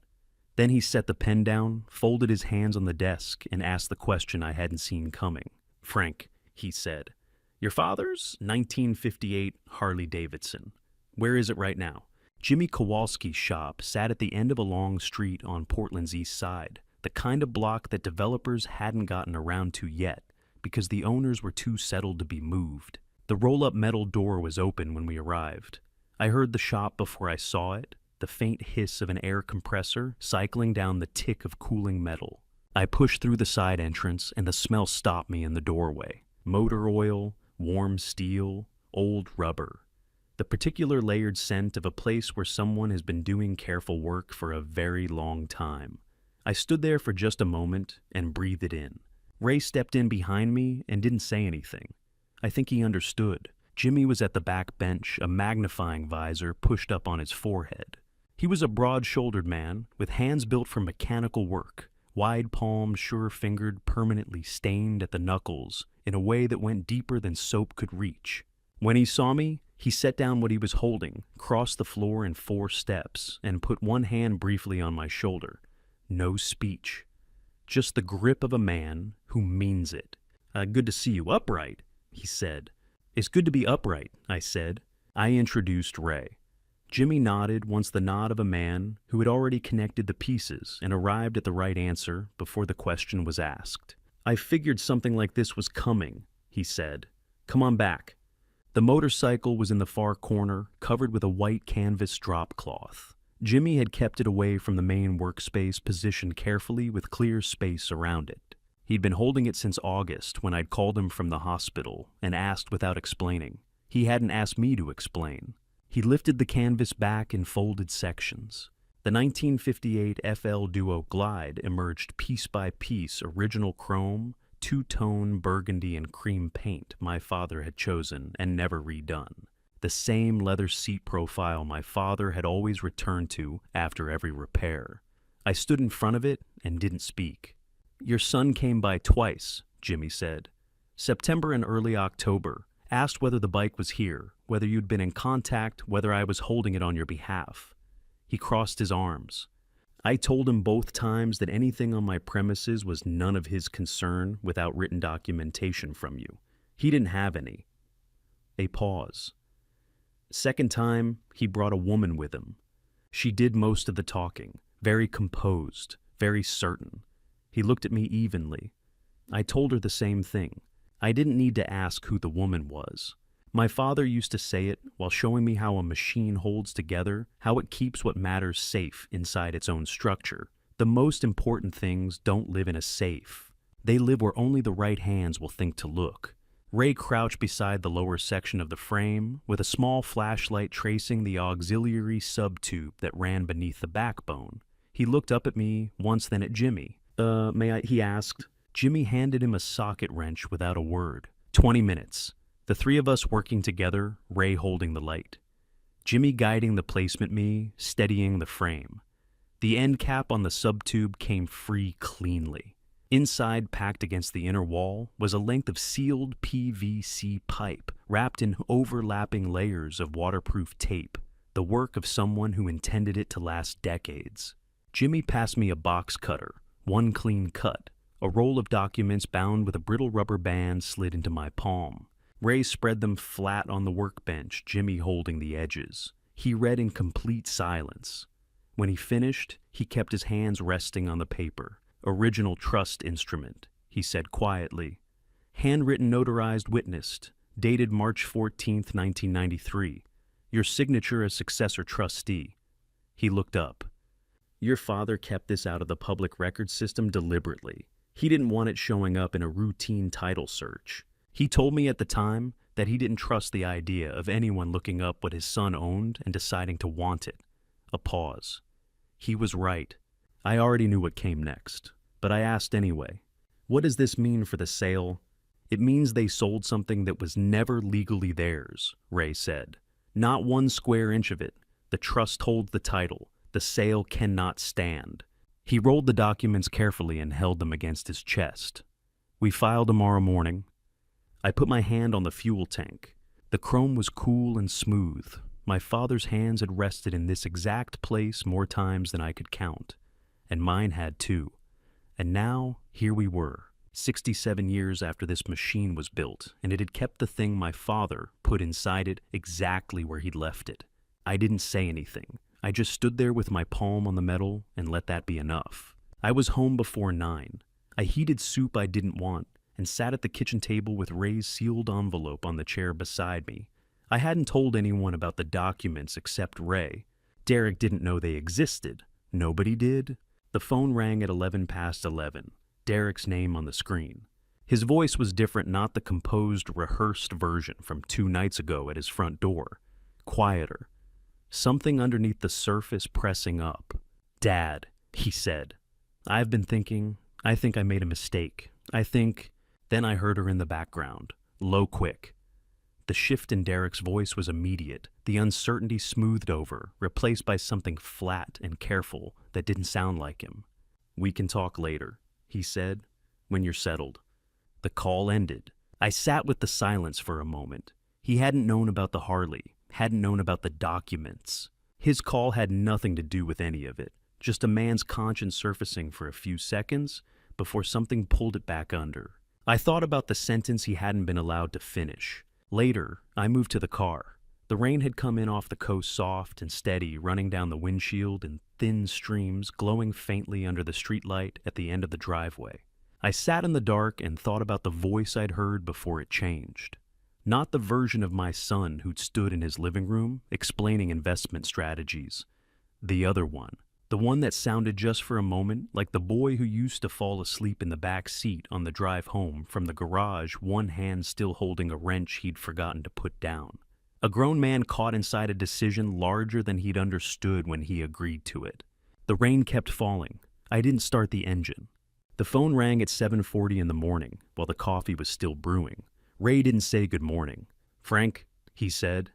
Then he set the pen down, folded his hands on the desk, and asked the question I hadn't seen coming. "Frank," he said, "your father's 1958 Harley Davidson. Where is it right now?" Jimmy Kowalski's shop sat at the end of a long street on Portland's east side, the kind of block that developers hadn't gotten around to yet because the owners were too settled to be moved. The roll-up metal door was open when we arrived. I heard the shop before I saw it, the faint hiss of an air compressor cycling down the tick of cooling metal. I pushed through the side entrance, and the smell stopped me in the doorway. Motor oil, warm steel, old rubber. The particular layered scent of a place where someone has been doing careful work for a very long time. I stood there for just a moment and breathed it in. Ray stepped in behind me and didn't say anything. I think he understood. Jimmy was at the back bench, a magnifying visor pushed up on his forehead. He was a broad-shouldered man with hands built for mechanical work, wide-palmed, sure-fingered, permanently stained at the knuckles in a way that went deeper than soap could reach. When he saw me, he set down what he was holding, crossed the floor in 4 steps, and put one hand briefly on my shoulder. No speech. Just the grip of a man who means it. "Good to see you upright," he said. "It's good to be upright," I said. I introduced Ray. Jimmy nodded once, the nod of a man who had already connected the pieces and arrived at the right answer before the question was asked. "I figured something like this was coming," he said. "Come on back." The motorcycle was in the far corner, covered with a white canvas drop cloth. Jimmy had kept it away from the main workspace, positioned carefully with clear space around it. He'd been holding it since August when I'd called him from the hospital and asked without explaining. He hadn't asked me to explain. He lifted the canvas back in folded sections. The 1958 FL Duo Glide emerged piece by piece, original chrome, 2-tone burgundy and cream paint my father had chosen and never redone. The same leather seat profile my father had always returned to after every repair. I stood in front of it and didn't speak. "Your son came by twice," Jimmy said. "September and early October. Asked whether the bike was here, whether you'd been in contact, whether I was holding it on your behalf." He crossed his arms. I told him both times that anything on my premises was none of his concern without written documentation from you. He didn't have any. A pause. Second time, he brought a woman with him. She did most of the talking, very composed, very certain. He looked at me evenly. I told her the same thing. I didn't need to ask who the woman was. My father used to say it while showing me how a machine holds together, how it keeps what matters safe inside its own structure. The most important things don't live in a safe. They live where only the right hands will think to look. Ray crouched beside the lower section of the frame, with a small flashlight tracing the auxiliary subtube that ran beneath the backbone. He looked up at me, once then at Jimmy. May I?" he asked. Jimmy handed him a socket wrench without a word. 20 minutes. The three of us working together, Ray holding the light. Jimmy guiding the placement, me steadying the frame. The end cap on the subtube came free cleanly. Inside, packed against the inner wall, was a length of sealed PVC pipe wrapped in overlapping layers of waterproof tape, the work of someone who intended it to last decades. Jimmy passed me a box cutter, one clean cut. A roll of documents bound with a brittle rubber band slid into my palm. Ray spread them flat on the workbench, Jimmy holding the edges. He read in complete silence. When he finished, he kept his hands resting on the paper. "Original trust instrument," he said quietly. "Handwritten notarized witnessed, dated March 14th, 1993. Your signature as successor trustee." He looked up. "Your father kept this out of the public record system deliberately. He didn't want it showing up in a routine title search. He told me at the time that he didn't trust the idea of anyone looking up what his son owned and deciding to want it." A pause. He was right. I already knew what came next, but I asked anyway. "What does this mean for the sale?" "It means they sold something that was never legally theirs," Ray said. "Not 1 square inch of it. The trust holds the title. The sale cannot stand." He rolled the documents carefully and held them against his chest. "We file tomorrow morning." I put my hand on the fuel tank. The chrome was cool and smooth. My father's hands had rested in this exact place more times than I could count, and mine had too. And now, here we were, 67 years after this machine was built, and it had kept the thing my father put inside it exactly where he'd left it. I didn't say anything. I just stood there with my palm on the metal and let that be enough. I was home before 9. I heated soup I didn't want and sat at the kitchen table with Ray's sealed envelope on the chair beside me. I hadn't told anyone about the documents except Ray. Derek didn't know they existed. Nobody did. The phone rang at 11 past 11. Derek's name on the screen. His voice was different, not the composed, rehearsed version from 2 nights ago at his front door. Quieter. Something underneath the surface pressing up. "Dad," he said. "I've been thinking. I think I made a mistake. Then I heard her in the background. Low quick. The shift in Derek's voice was immediate, the uncertainty smoothed over, replaced by something flat and careful that didn't sound like him. "We can talk later," he said, "when you're settled." The call ended. I sat with the silence for a moment. He hadn't known about the Harley, hadn't known about the documents. His call had nothing to do with any of it, just a man's conscience surfacing for a few seconds before something pulled it back under. I thought about the sentence he hadn't been allowed to finish. Later, I moved to the car. The rain had come in off the coast soft and steady, running down the windshield in thin streams glowing faintly under the streetlight at the end of the driveway. I sat in the dark and thought about the voice I'd heard before it changed. Not the version of my son who'd stood in his living room explaining investment strategies. The other one. The one that sounded just for a moment like the boy who used to fall asleep in the back seat on the drive home from the garage, one hand still holding a wrench he'd forgotten to put down. A grown man caught inside a decision larger than he'd understood when he agreed to it. The rain kept falling. I didn't start the engine. The phone rang at 7:40 in the morning while the coffee was still brewing. Ray didn't say good morning. "Frank," he said,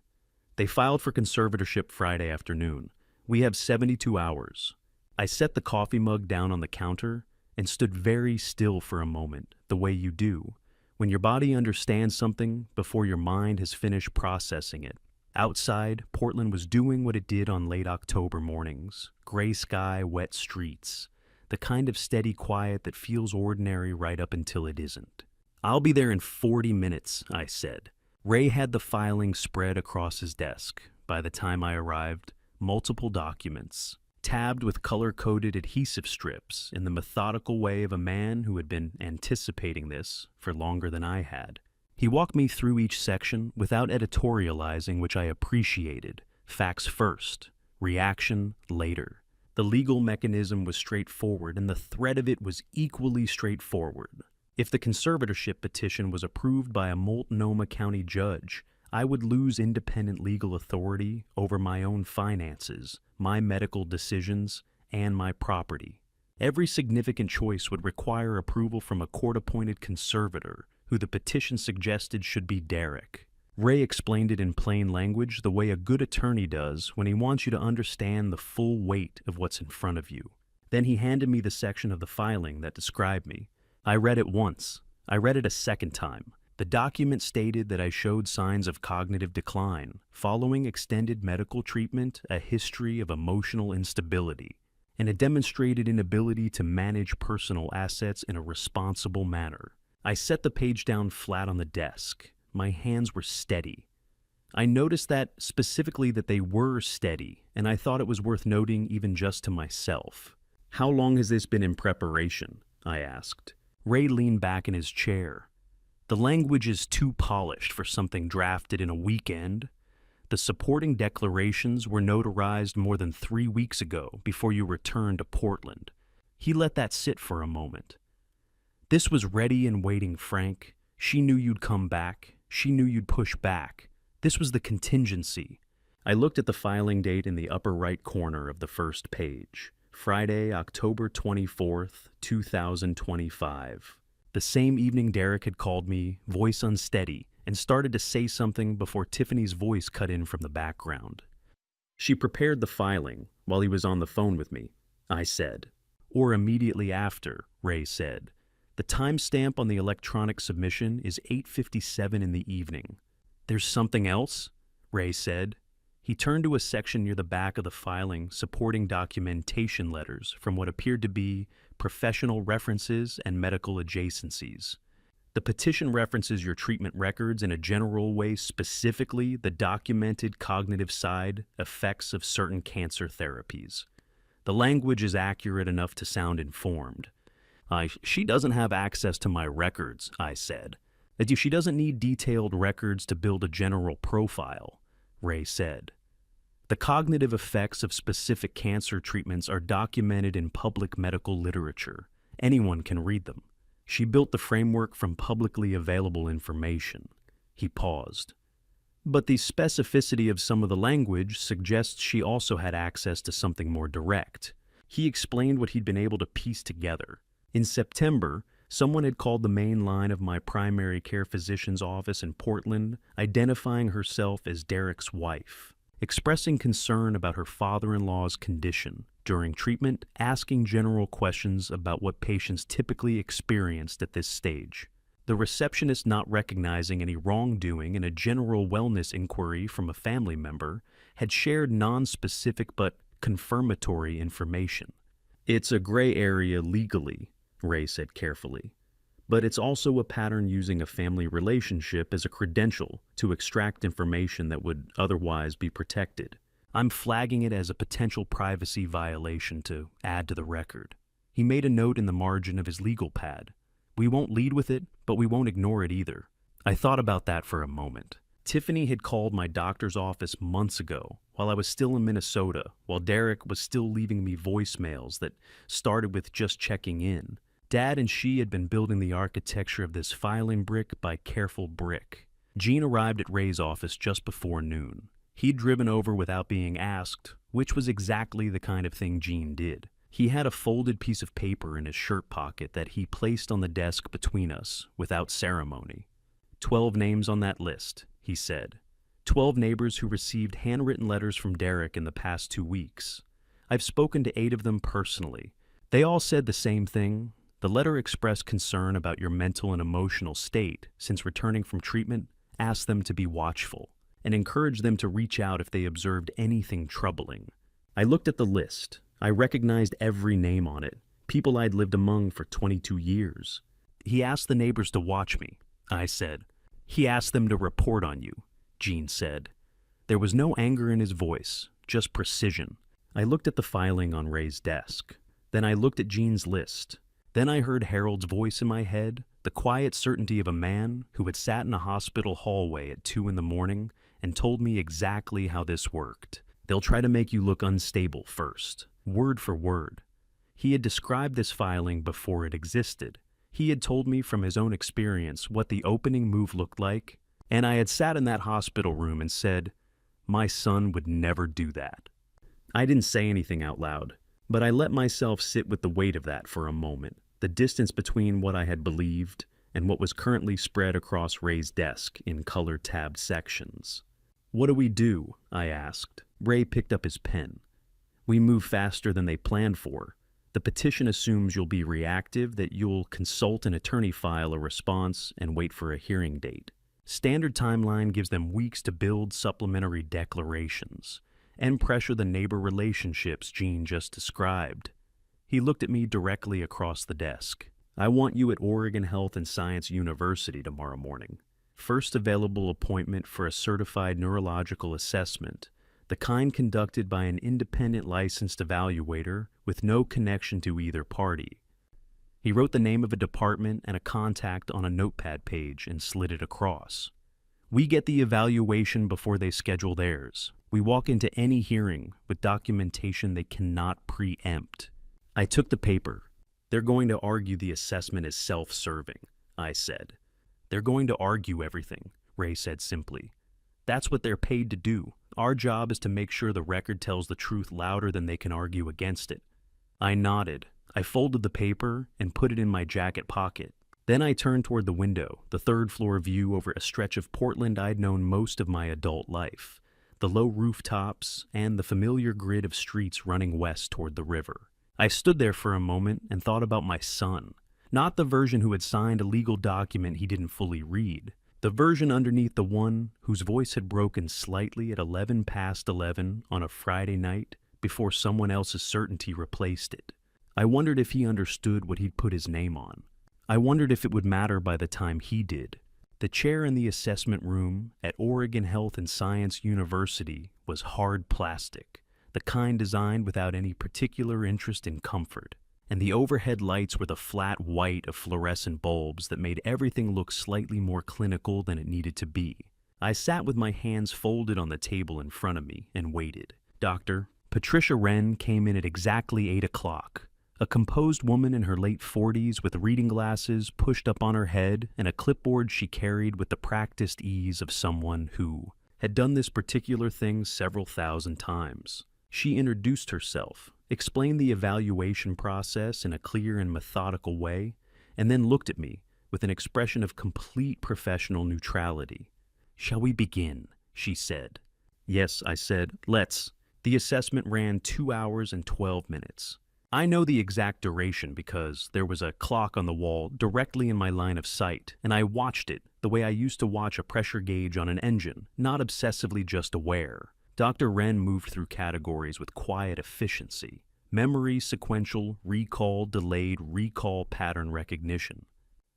"they filed for conservatorship Friday afternoon. We have 72 hours. I set the coffee mug down on the counter and stood very still for a moment, the way you do, when your body understands something before your mind has finished processing it. Outside, Portland was doing what it did on late October mornings. Gray sky, wet streets. The kind of steady quiet that feels ordinary right up until it isn't. "I'll be there in 40 minutes, I said. Ray had the filing spread across his desk. By the time I arrived, multiple documents, tabbed with color-coded adhesive strips in the methodical way of a man who had been anticipating this for longer than I had. He walked me through each section without editorializing, which I appreciated. Facts first, reaction later. The legal mechanism was straightforward, and the threat of it was equally straightforward. If the conservatorship petition was approved by a Multnomah County judge, I would lose independent legal authority over my own finances, my medical decisions, and my property. Every significant choice would require approval from a court-appointed conservator, who the petition suggested should be Derek. Ray explained it in plain language the way a good attorney does when he wants you to understand the full weight of what's in front of you. Then he handed me the section of the filing that described me. I read it once. I read it a second time. The document stated that I showed signs of cognitive decline, following extended medical treatment, a history of emotional instability, and a demonstrated inability to manage personal assets in a responsible manner. I set the page down flat on the desk. My hands were steady. I noticed that specifically that they were steady, and I thought it was worth noting even just to myself. "How long has this been in preparation?" I asked. Ray leaned back in his chair. "The language is too polished for something drafted in a weekend. The supporting declarations were notarized more than 3 weeks ago before you returned to Portland." He let that sit for a moment. "This was ready and waiting, Frank. She knew you'd come back. She knew you'd push back. This was the contingency." I looked at the filing date in the upper right corner of the first page. Friday, October 24th, 2025. The same evening Derek had called me, voice unsteady, and started to say something before Tiffany's voice cut in from the background. "She prepared the filing while he was on the phone with me," I said. "Or immediately after," Ray said. "The timestamp on the electronic submission is 8:57 in the evening." "There's something else?" Ray said. He turned to a section near the back of the filing supporting documentation letters from what appeared to be professional references and medical adjacencies. "The petition references your treatment records in a general way, specifically the documented cognitive side effects of certain cancer therapies. The language is accurate enough to sound informed." She doesn't have access to my records," I said. "She doesn't need detailed records to build a general profile," Ray said. "The cognitive effects of specific cancer treatments are documented in public medical literature. Anyone can read them. She built the framework from publicly available information." He paused. "But the specificity of some of the language suggests she also had access to something more direct." He explained what he'd been able to piece together. In September, someone had called the main line of my primary care physician's office in Portland, identifying herself as Derek's wife, expressing concern about her father-in-law's condition. During treatment, asking general questions about what patients typically experienced at this stage. The receptionist not recognizing any wrongdoing in a general wellness inquiry from a family member had shared non-specific but confirmatory information. "It's a gray area legally," Ray said carefully, "but it's also a pattern using a family relationship as a credential to extract information that would otherwise be protected. I'm flagging it as a potential privacy violation to add to the record." He made a note in the margin of his legal pad. "We won't lead with it, but we won't ignore it either." I thought about that for a moment. Tiffany had called my doctor's office months ago, while I was still in Minnesota, while Derek was still leaving me voicemails that started with just checking in. Dad and she had been building the architecture of this filing brick by careful brick. Jean arrived at Ray's office just before noon. He'd driven over without being asked, which was exactly the kind of thing Jean did. He had a folded piece of paper in his shirt pocket that he placed on the desk between us, without ceremony. 12 names on that list, he said. 12 neighbors who received handwritten letters from Derek in the past 2 weeks. I've spoken to 8 of them personally. They all said the same thing. The letter expressed concern about your mental and emotional state since returning from treatment, asked them to be watchful, and encouraged them to reach out if they observed anything troubling. I looked at the list. I recognized every name on it, people I'd lived among for 22 years. "He asked the neighbors to watch me," I said. "He asked them to report on you," Jean said. There was no anger in his voice, just precision. I looked at the filing on Ray's desk. Then I looked at Jean's list. Then I heard Harold's voice in my head, the quiet certainty of a man who had sat in a hospital hallway at 2 in the morning and told me exactly how this worked. "They'll try to make you look unstable first," word for word. He had described this filing before it existed. He had told me from his own experience what the opening move looked like, and I had sat in that hospital room and said, my son would never do that. I didn't say anything out loud, but I let myself sit with the weight of that for a moment, the distance between what I had believed and what was currently spread across Ray's desk in color-tabbed sections. What do we do? I asked. Ray picked up his pen. We move faster than they planned for. The petition assumes you'll be reactive, that you'll consult an attorney, file a response, and wait for a hearing date. Standard timeline gives them weeks to build supplementary declarations and pressure the neighbor relationships Gene just described. He looked at me directly across the desk. I want you at Oregon Health and Science University tomorrow morning. First available appointment for a certified neurological assessment, the kind conducted by an independent licensed evaluator with no connection to either party. He wrote the name of a department and a contact on a notepad page and slid it across. We get the evaluation before they schedule theirs. We walk into any hearing with documentation they cannot preempt. I took the paper. They're going to argue the assessment is self-serving, I said. They're going to argue everything, Ray said simply. That's what they're paid to do. Our job is to make sure the record tells the truth louder than they can argue against it. I nodded. I folded the paper and put it in my jacket pocket. Then I turned toward the window, the third-floor view over a stretch of Portland I'd known most of my adult life, the low rooftops and the familiar grid of streets running west toward the river. I stood there for a moment and thought about my son, not the version who had signed a legal document he didn't fully read, the version underneath the one whose voice had broken slightly at 11 past 11 on a Friday night before someone else's certainty replaced it. I wondered if he understood what he'd put his name on. I wondered if it would matter by the time he did. The chair in the assessment room at Oregon Health and Science University was hard plastic, the kind designed without any particular interest in comfort, and the overhead lights were the flat white of fluorescent bulbs that made everything look slightly more clinical than it needed to be. I sat with my hands folded on the table in front of me and waited. Dr. Patricia Wren came in at exactly 8 o'clock. A composed woman in her late 40s with reading glasses pushed up on her head and a clipboard she carried with the practiced ease of someone who had done this particular thing several thousand times. She introduced herself, explained the evaluation process in a clear and methodical way, and then looked at me with an expression of complete professional neutrality. "Shall we begin?" she said. "Yes," I said. "Let's." The assessment ran 2 hours and 12 minutes. I know the exact duration because there was a clock on the wall directly in my line of sight, and I watched it the way I used to watch a pressure gauge on an engine, not obsessively just aware. Dr. Wren moved through categories with quiet efficiency: memory, sequential, recall, delayed, recall, pattern recognition.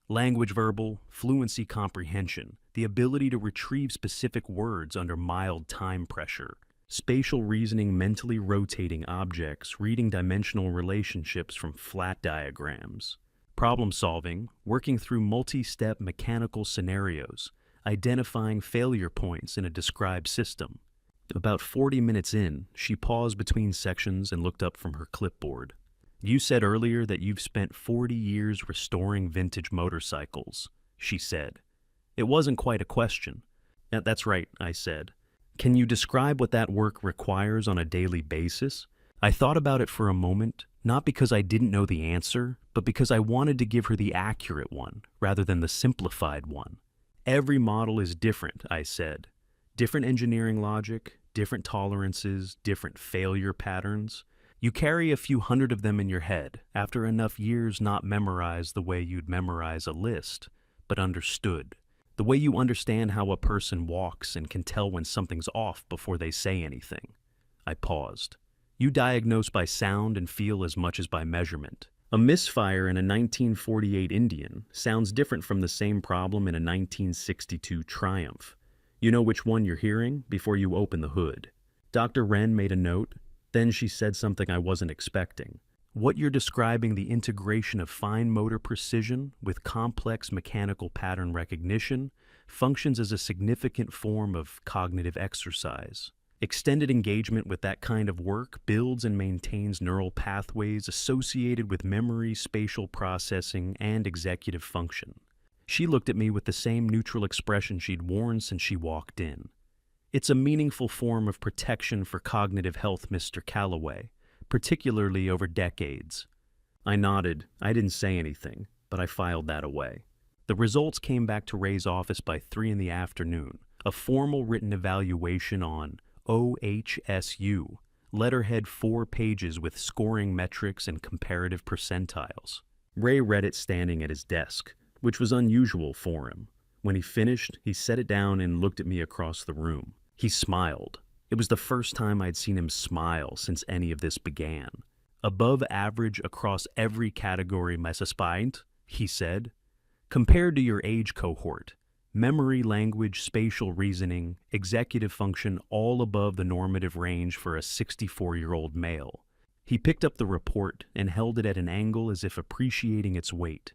Language verbal, fluency comprehension, the ability to retrieve specific words under mild time pressure. Spatial reasoning, mentally rotating objects, reading dimensional relationships from flat diagrams. Problem solving, working through multi-step mechanical scenarios, identifying failure points in a described system. About 40 minutes in, she paused between sections and looked up from her clipboard. "You said earlier that you've spent 40 years restoring vintage motorcycles," she said. It wasn't quite a question. "That's right," I said. "Can you describe what that work requires on a daily basis?" I thought about it for a moment, not because I didn't know the answer, but because I wanted to give her the accurate one, rather than the simplified one. "Every model is different," I said. "Different engineering logic, different tolerances, different failure patterns. You carry a few hundred of them in your head, after enough years not memorized the way you'd memorize a list, but understood. The way you understand how a person walks and can tell when something's off before they say anything." I paused. "You diagnose by sound and feel as much as by measurement. A misfire in a 1948 Indian sounds different from the same problem in a 1962 Triumph. You know which one you're hearing before you open the hood." Dr. Wren made a note. Then she said something I wasn't expecting. "What you're describing, the integration of fine motor precision with complex mechanical pattern recognition, functions as a significant form of cognitive exercise. Extended engagement with that kind of work builds and maintains neural pathways associated with memory, spatial processing, and executive function. She looked at me with the same neutral expression she'd worn since she walked in. It's a meaningful form of protection for cognitive health, Mr. Calloway, particularly over decades. I nodded. I didn't say anything, but I filed that away. The results came back to Ray's office by 3 in the afternoon, a formal written evaluation on OHSU, letterhead 4 pages with scoring metrics and comparative percentiles. Ray read it standing at his desk, which was unusual for him. When he finished, he set it down and looked at me across the room. He smiled. It was the first time I'd seen him smile since any of this began. Above average across every category, Mrs. Pint, he said. Compared to your age cohort, memory, language, spatial reasoning, executive function, all above the normative range for a 64-year-old male. He picked up the report and held it at an angle as if appreciating its weight.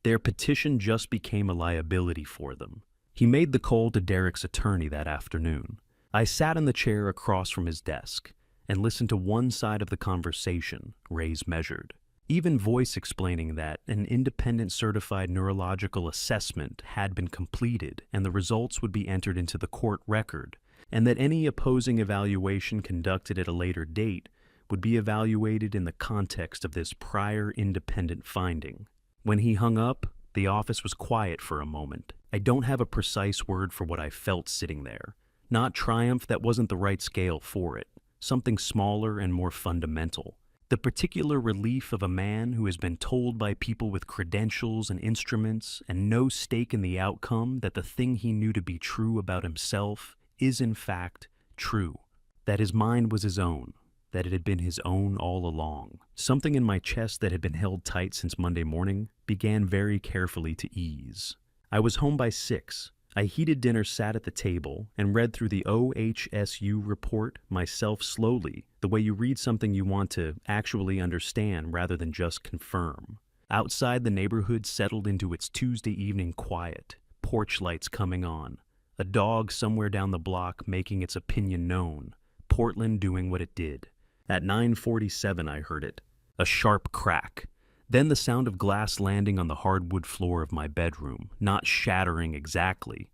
Their petition just became a liability for them. He made the call to Derek's attorney that afternoon. I sat in the chair across from his desk and listened to one side of the conversation Ray's measured. Even voice explaining that an independent certified neurological assessment had been completed and the results would be entered into the court record, and that any opposing evaluation conducted at a later date would be evaluated in the context of this prior independent finding. When he hung up, the office was quiet for a moment. I don't have a precise word for what I felt sitting there. Not triumph, that wasn't the right scale for it. Something smaller and more fundamental. The particular relief of a man who has been told by people with credentials and instruments and no stake in the outcome that the thing he knew to be true about himself is in fact true. That his mind was his own. That it had been his own all along. Something in my chest that had been held tight since Monday morning began very carefully to ease. I was home by 6. I heated dinner, sat at the table, and read through the OHSU report myself slowly, the way you read something you want to actually understand rather than just confirm. Outside, the neighborhood settled into its Tuesday evening quiet, porch lights coming on, a dog somewhere down the block making its opinion known, Portland doing what it did. At 9:47 I heard it, a sharp crack. Then the sound of glass landing on the hardwood floor of my bedroom, not shattering exactly,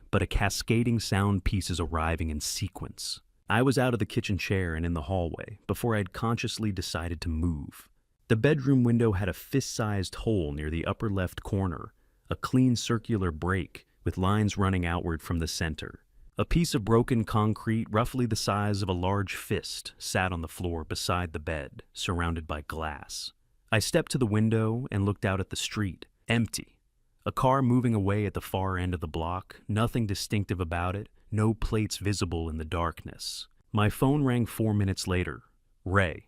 but a cascading sound pieces arriving in sequence. I was out of the kitchen chair and in the hallway before I'd consciously decided to move. The bedroom window had a fist-sized hole near the upper left corner, a clean circular break with lines running outward from the center. A piece of broken concrete, roughly the size of a large fist, sat on the floor beside the bed, surrounded by glass. I stepped to the window and looked out at the street, empty. A car moving away at the far end of the block, nothing distinctive about it, no plates visible in the darkness. My phone rang 4 minutes later. Ray.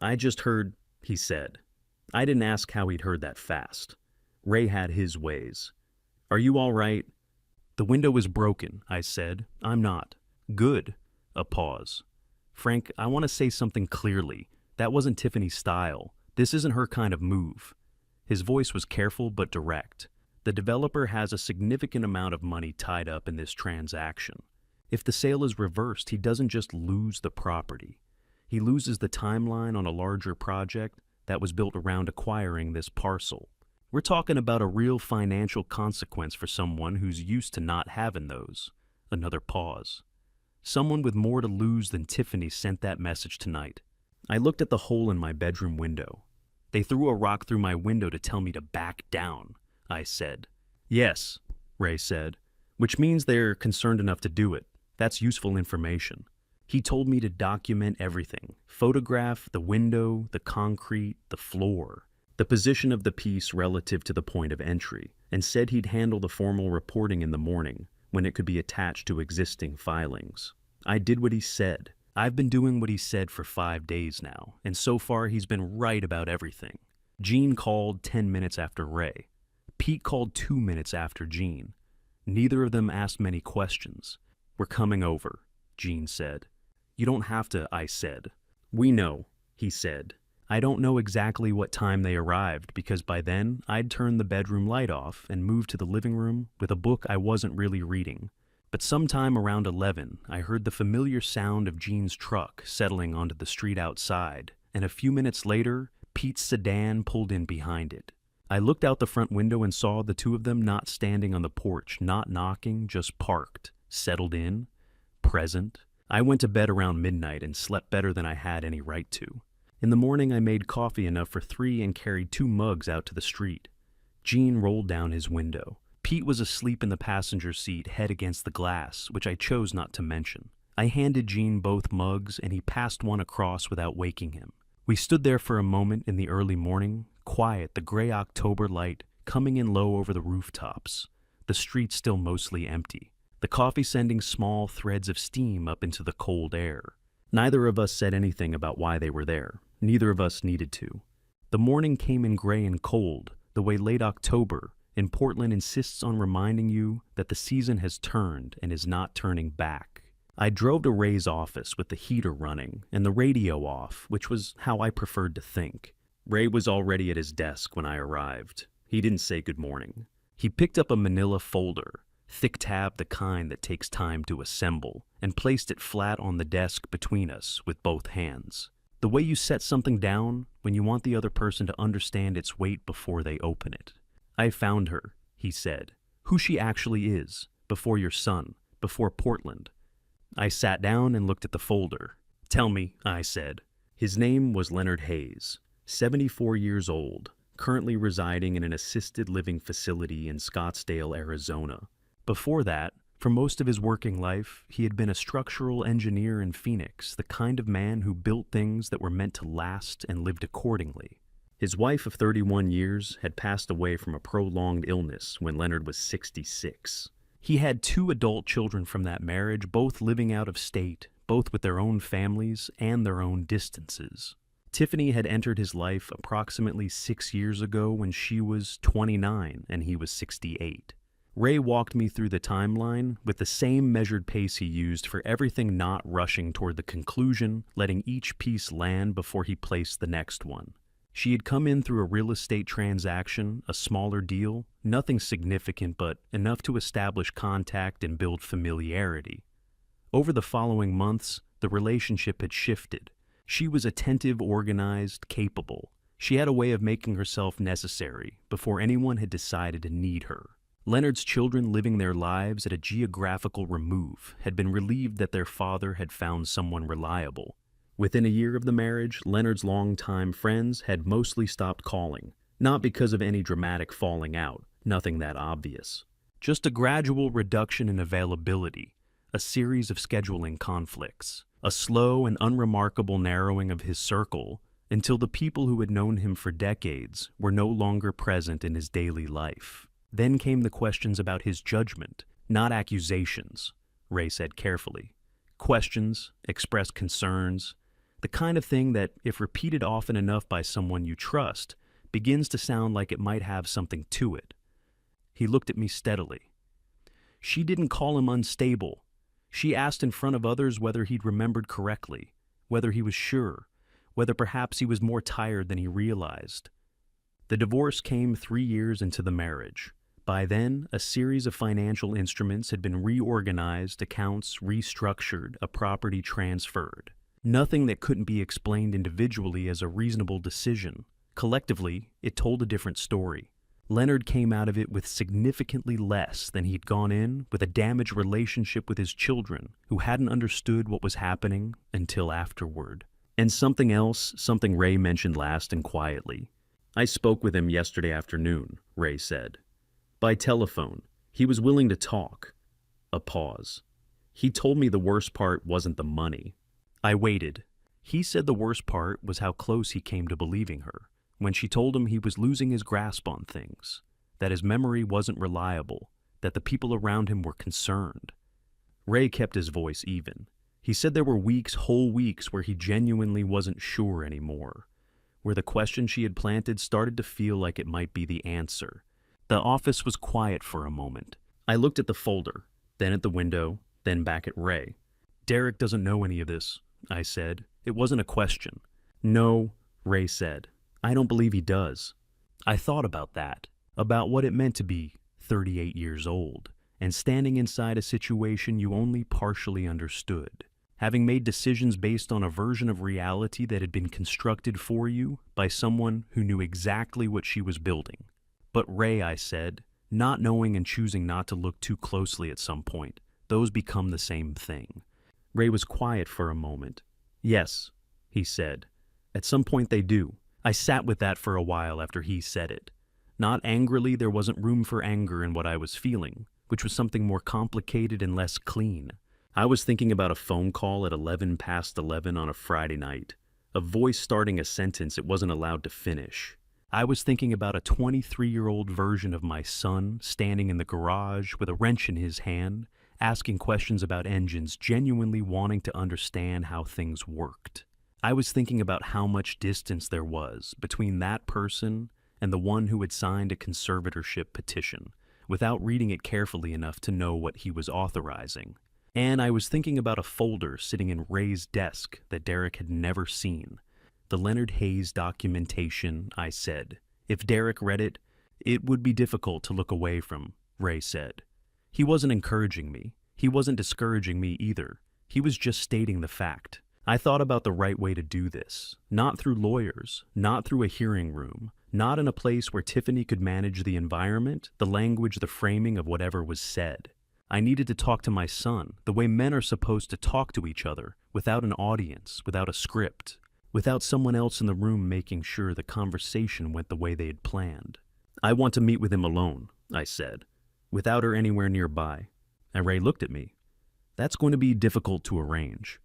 I just heard, he said. I didn't ask how he'd heard that fast. Ray had his ways. Are you all right? The window is broken, I said. I'm not. Good. A pause. Frank, I want to say something clearly. That wasn't Tiffany's style. This isn't her kind of move. His voice was careful but direct. The developer has a significant amount of money tied up in this transaction. If the sale is reversed, he doesn't just lose the property. He loses the timeline on a larger project that was built around acquiring this parcel. We're talking about a real financial consequence for someone who's used to not having those. Another pause. Someone with more to lose than Tiffany sent that message tonight. I looked at the hole in my bedroom window. They threw a rock through my window to tell me to back down, I said. Yes, Ray said, which means they're concerned enough to do it. That's useful information. He told me to document everything. Photograph the window, the concrete, the floor, the position of the piece relative to the point of entry, and said he'd handle the formal reporting in the morning when it could be attached to existing filings. I did what he said. I've been doing what he said for 5 days now, and so far he's been right about everything. Gene called 10 minutes after Ray. Pete called 2 minutes after Gene. Neither of them asked many questions. We're coming over, Gene said. You don't have to, I said. We know, he said. I don't know exactly what time they arrived because by then I'd turned the bedroom light off and moved to the living room with a book I wasn't really reading. But sometime around 11, I heard the familiar sound of Jean's truck settling onto the street outside, and a few minutes later, Pete's sedan pulled in behind it. I looked out the front window and saw the two of them not standing on the porch, not knocking, just parked, settled in, present. I went to bed around midnight and slept better than I had any right to. In the morning, I made coffee enough for 3 and carried 2 mugs out to the street. Jean rolled down his window. Pete was asleep in the passenger seat, head against the glass, which I chose not to mention. I handed Jean both mugs, and he passed one across without waking him. We stood there for a moment in the early morning, quiet, the gray October light coming in low over the rooftops, the street still mostly empty, the coffee sending small threads of steam up into the cold air. Neither of us said anything about why they were there. Neither of us needed to. The morning came in gray and cold, the way late October in Portland insists on reminding you that the season has turned and is not turning back. I drove to Ray's office with the heater running and the radio off, which was how I preferred to think. Ray was already at his desk when I arrived. He didn't say good morning. He picked up a manila folder, thick tab the kind that takes time to assemble, and placed it flat on the desk between us with both hands. The way you set something down when you want the other person to understand its weight before they open it. I found her, he said, who she actually is, before your son, before Portland. I sat down and looked at the folder. Tell me, I said. His name was Leonard Hayes, 74 years old, currently residing in an assisted living facility in Scottsdale, Arizona. Before that, for most of his working life, he had been a structural engineer in Phoenix, the kind of man who built things that were meant to last and lived accordingly. His wife of 31 years had passed away from a prolonged illness when Leonard was 66. He had 2 adult children from that marriage, both living out of state, both with their own families and their own distances. Tiffany had entered his life approximately 6 years ago when she was 29 and he was 68. Ray walked me through the timeline with the same measured pace he used for everything, not rushing toward the conclusion, letting each piece land before he placed the next one. She had come in through a real estate transaction, a smaller deal, nothing significant but enough to establish contact and build familiarity. Over the following months, the relationship had shifted. She was attentive, organized, capable. She had a way of making herself necessary before anyone had decided to need her. Leonard's children, living their lives at a geographical remove, had been relieved that their father had found someone reliable. Within a year of the marriage, Leonard's longtime friends had mostly stopped calling, not because of any dramatic falling out, nothing that obvious. Just a gradual reduction in availability, a series of scheduling conflicts, a slow and unremarkable narrowing of his circle until the people who had known him for decades were no longer present in his daily life. Then came the questions about his judgment, not accusations, Ray said carefully. Questions, expressed concerns, the kind of thing that, if repeated often enough by someone you trust, begins to sound like it might have something to it. He looked at me steadily. She didn't call him unstable. She asked in front of others whether he'd remembered correctly, whether he was sure, whether perhaps he was more tired than he realized. The divorce came 3 years into the marriage. By then, a series of financial instruments had been reorganized, accounts restructured, a property transferred. Nothing that couldn't be explained individually as a reasonable decision. Collectively, it told a different story. Leonard came out of it with significantly less than he'd gone in, with a damaged relationship with his children, who hadn't understood what was happening until afterward. And something else, something Ray mentioned last and quietly. I spoke with him yesterday afternoon, Ray said. By telephone. He was willing to talk. A pause. He told me the worst part wasn't the money. I waited. He said the worst part was how close he came to believing her, when she told him he was losing his grasp on things, that his memory wasn't reliable, that the people around him were concerned. Ray kept his voice even. He said there were weeks, whole weeks, where he genuinely wasn't sure anymore, where the question she had planted started to feel like it might be the answer. The office was quiet for a moment. I looked at the folder, then at the window, then back at Ray. Derek doesn't know any of this, I said. It wasn't a question. No, Ray said. I don't believe he does. I thought about that, about what it meant to be 38 years old, and standing inside a situation you only partially understood, having made decisions based on a version of reality that had been constructed for you by someone who knew exactly what she was building. But Ray, I said, not knowing and choosing not to look too closely at some point, those become the same thing. Ray was quiet for a moment. Yes, he said. At some point they do. I sat with that for a while after he said it. Not angrily, there wasn't room for anger in what I was feeling, which was something more complicated and less clean. I was thinking about a phone call at 11 past 11 on a Friday night, a voice starting a sentence it wasn't allowed to finish. I was thinking about a 23-year-old version of my son standing in the garage with a wrench in his hand, asking questions about engines, genuinely wanting to understand how things worked. I was thinking about how much distance there was between that person and the one who had signed a conservatorship petition, without reading it carefully enough to know what he was authorizing. And I was thinking about a folder sitting in Ray's desk that Derek had never seen. The Leonard Hayes documentation, I said. If Derek read it, it would be difficult to look away from, Ray said. He wasn't encouraging me. He wasn't discouraging me either. He was just stating the fact. I thought about the right way to do this. Not through lawyers, not through a hearing room, not in a place where Tiffany could manage the environment, the language, the framing of whatever was said. I needed to talk to my son, the way men are supposed to talk to each other, without an audience, without a script, without someone else in the room making sure the conversation went the way they had planned. I want to meet with him alone, I said, without her anywhere nearby. And Ray looked at me. That's going to be difficult to arrange.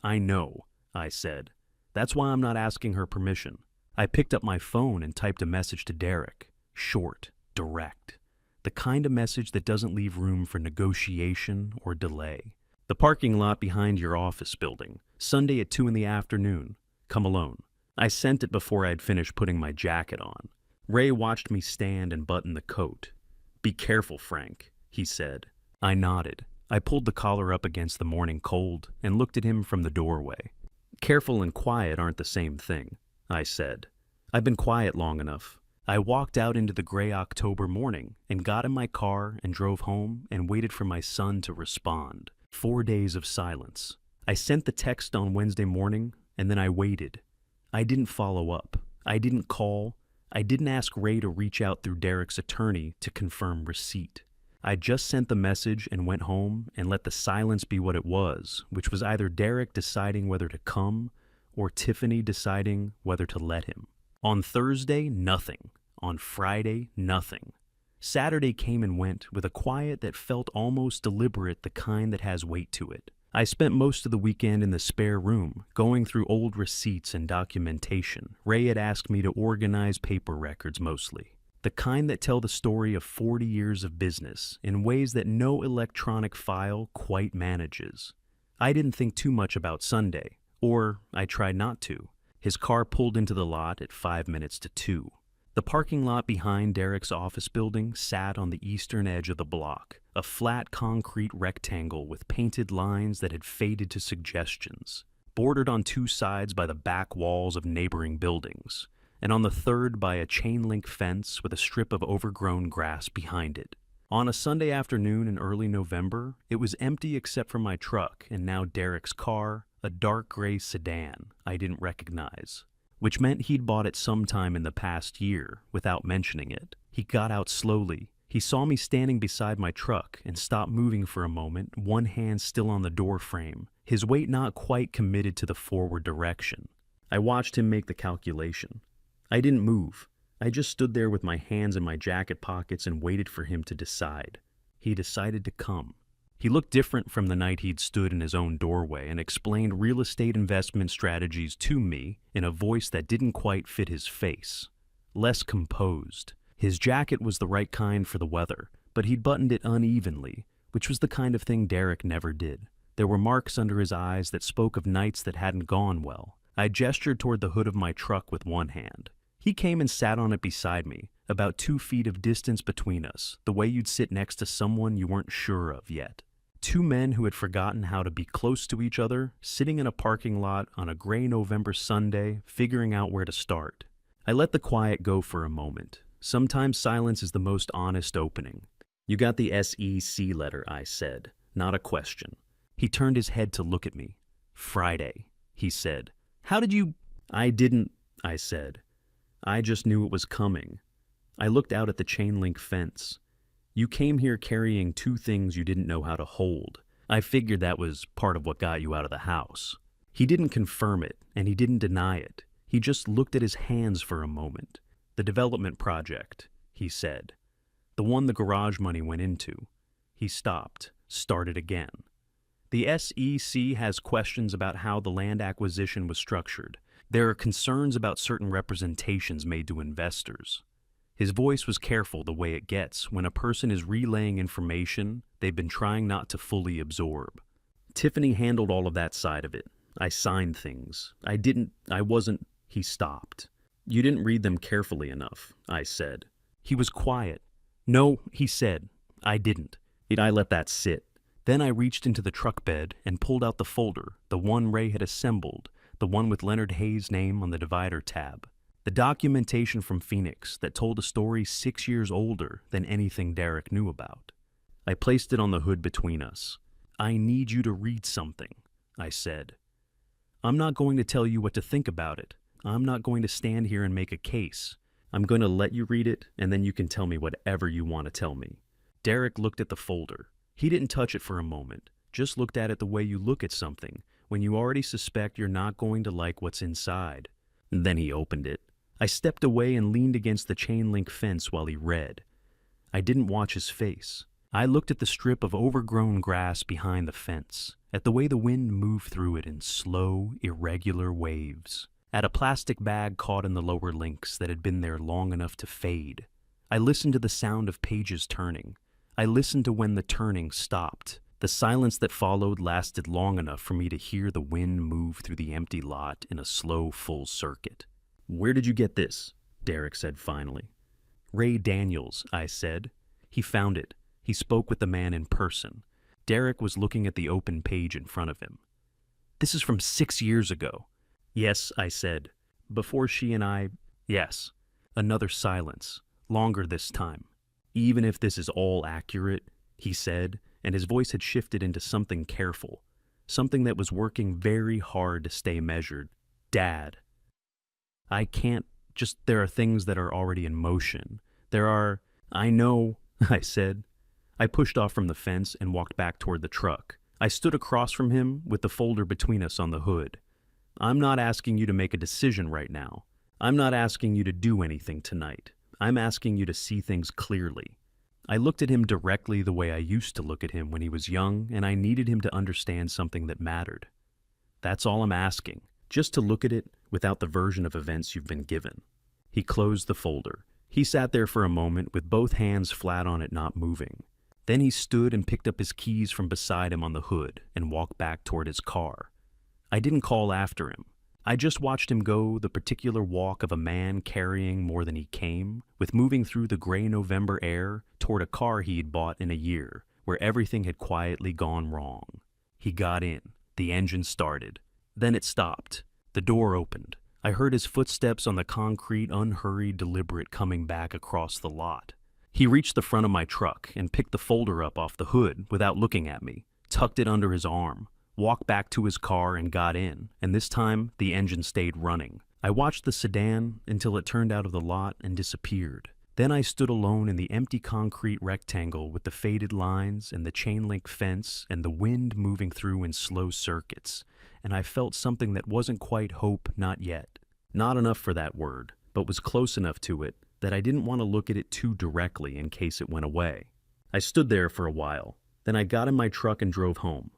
I know, I said. That's why I'm not asking her permission. I picked up my phone and typed a message to Derek. Short, direct. The kind of message that doesn't leave room for negotiation or delay. The parking lot behind your office building. Sunday at 2 in the afternoon. Come alone. I sent it before I had finished putting my jacket on. Ray watched me stand and button the coat. Be careful, Frank, he said. I nodded. I pulled the collar up against the morning cold and looked at him from the doorway. Careful and quiet aren't the same thing, I said. I've been quiet long enough. I walked out into the gray October morning and got in my car and drove home and waited for my son to respond. 4 days of silence. I sent the text on Wednesday morning and then I waited. I didn't follow up. I didn't call. I didn't ask Ray to reach out through Derek's attorney to confirm receipt. I just sent the message and went home and let the silence be what it was, which was either Derek deciding whether to come or Tiffany deciding whether to let him. On Thursday, nothing. On Friday, nothing. Saturday came and went with a quiet that felt almost deliberate, the kind that has weight to it. I spent most of the weekend in the spare room, going through old receipts and documentation. Ray had asked me to organize paper records mostly. The kind that tell the story of 40 years of business in ways that no electronic file quite manages. I didn't think too much about Sunday, or I tried not to. His car pulled into the lot at 5 minutes to 2. The parking lot behind Derek's office building sat on the eastern edge of the block, a flat concrete rectangle with painted lines that had faded to suggestions, bordered on 2 sides by the back walls of neighboring buildings, and on the third by a chain-link fence with a strip of overgrown grass behind it. On a Sunday afternoon in early November, it was empty except for my truck and now Derek's car, a dark gray sedan I didn't recognize, which meant he'd bought it sometime in the past year without mentioning it. He got out slowly. He saw me standing beside my truck and stopped moving for a moment, one hand still on the door frame, his weight not quite committed to the forward direction. I watched him make the calculation. I didn't move. I just stood there with my hands in my jacket pockets and waited for him to decide. He decided to come. He looked different from the night he'd stood in his own doorway and explained real estate investment strategies to me in a voice that didn't quite fit his face. Less composed. His jacket was the right kind for the weather, but he'd buttoned it unevenly, which was the kind of thing Derek never did. There were marks under his eyes that spoke of nights that hadn't gone well. I gestured toward the hood of my truck with one hand. He came and sat on it beside me, about 2 feet of distance between us, the way you'd sit next to someone you weren't sure of yet. 2 men who had forgotten how to be close to each other, sitting in a parking lot on a gray November Sunday, figuring out where to start. I let the quiet go for a moment. Sometimes silence is the most honest opening. You got the SEC letter, I said, not a question. He turned his head to look at me. Friday, he said. How did you... I didn't, I said. I just knew it was coming. I looked out at the chain link fence. You came here carrying two things you didn't know how to hold. I figured that was part of what got you out of the house. He didn't confirm it, and he didn't deny it. He just looked at his hands for a moment. The development project, he said. The one the garage money went into. He stopped, started again. The SEC has questions about how the land acquisition was structured. There are concerns about certain representations made to investors. His voice was careful the way it gets when a person is relaying information they've been trying not to fully absorb. Tiffany handled all of that side of it. I signed things. I wasn't... He stopped. You didn't read them carefully enough, I said. He was quiet. No, he said. I didn't. I let that sit. Then I reached into the truck bed and pulled out the folder, the one Ray had assembled, the one with Leonard Hayes' name on the divider tab. The documentation from Phoenix that told a story 6 years older than anything Derek knew about. I placed it on the hood between us. I need you to read something, I said. I'm not going to tell you what to think about it. I'm not going to stand here and make a case. I'm going to let you read it, and then you can tell me whatever you want to tell me. Derek looked at the folder. He didn't touch it for a moment, just looked at it the way you look at something when you already suspect you're not going to like what's inside. Then he opened it. I stepped away and leaned against the chain link fence while he read. I didn't watch his face. I looked at the strip of overgrown grass behind the fence, at the way the wind moved through it in slow, irregular waves, at a plastic bag caught in the lower links that had been there long enough to fade. I listened to the sound of pages turning. I listened to when the turning stopped. The silence that followed lasted long enough for me to hear the wind move through the empty lot in a slow, full circuit. Where did you get this? Derek said finally. Ray Daniels, I said. He found it. He spoke with the man in person. Derek was looking at the open page in front of him. This is from 6 years ago. Yes, I said. Before she and I... Yes. Another silence. Longer this time. Even if this is all accurate, he said, and his voice had shifted into something careful, something that was working very hard to stay measured. Dad. I can't... there are things that are already in motion. I know, I said. I pushed off from the fence and walked back toward the truck. I stood across from him with the folder between us on the hood. I'm not asking you to make a decision right now. I'm not asking you to do anything tonight. I'm asking you to see things clearly. I looked at him directly the way I used to look at him when he was young, and I needed him to understand something that mattered. That's all I'm asking, just to look at it without the version of events you've been given. He closed the folder. He sat there for a moment with both hands flat on it, not moving. Then he stood and picked up his keys from beside him on the hood and walked back toward his car. I didn't call after him. I just watched him go the particular walk of a man carrying more than he came, with moving through the gray November air toward a car he'd bought in a year, where everything had quietly gone wrong. He got in. The engine started. Then it stopped. The door opened. I heard his footsteps on the concrete, unhurried, deliberate coming back across the lot. He reached the front of my truck and picked the folder up off the hood without looking at me, tucked it under his arm, walked back to his car and got in, and this time the engine stayed running. I watched the sedan until it turned out of the lot and disappeared. Then I stood alone in the empty concrete rectangle with the faded lines and the chain link fence and the wind moving through in slow circuits, and I felt something that wasn't quite hope, not yet. Not enough for that word, but was close enough to it that I didn't want to look at it too directly in case it went away. I stood there for a while. Then I got in my truck and drove home.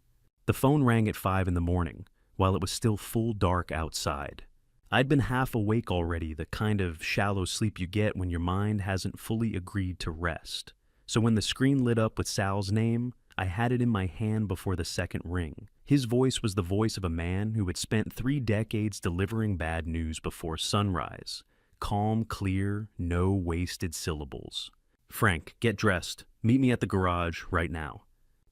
The phone rang at 5 in the morning, while it was still full dark outside. I'd been half awake already, the kind of shallow sleep you get when your mind hasn't fully agreed to rest. So when the screen lit up with Sal's name, I had it in my hand before the second ring. His voice was the voice of a man who had spent 3 decades delivering bad news before sunrise. Calm, clear, no wasted syllables. Frank, get dressed. Meet me at the garage right now.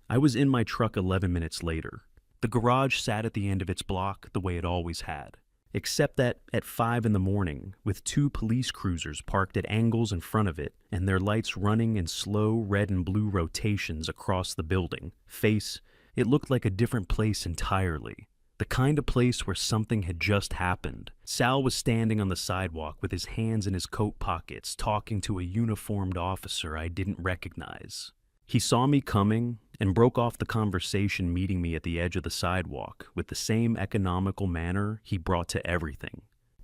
I was in my truck 11 minutes later. The garage sat at the end of its block the way it always had. except that at 5 in the morning, with 2 police cruisers parked at angles in front of it and their lights running in slow red and blue rotations across the building, it looked like a different place entirely. The kind of place where something had just happened. Sal was standing on the sidewalk with his hands in his coat pockets, talking to a uniformed officer I didn't recognize. He saw me coming and broke off the conversation, meeting me at the edge of the sidewalk with the same economical manner he brought to everything.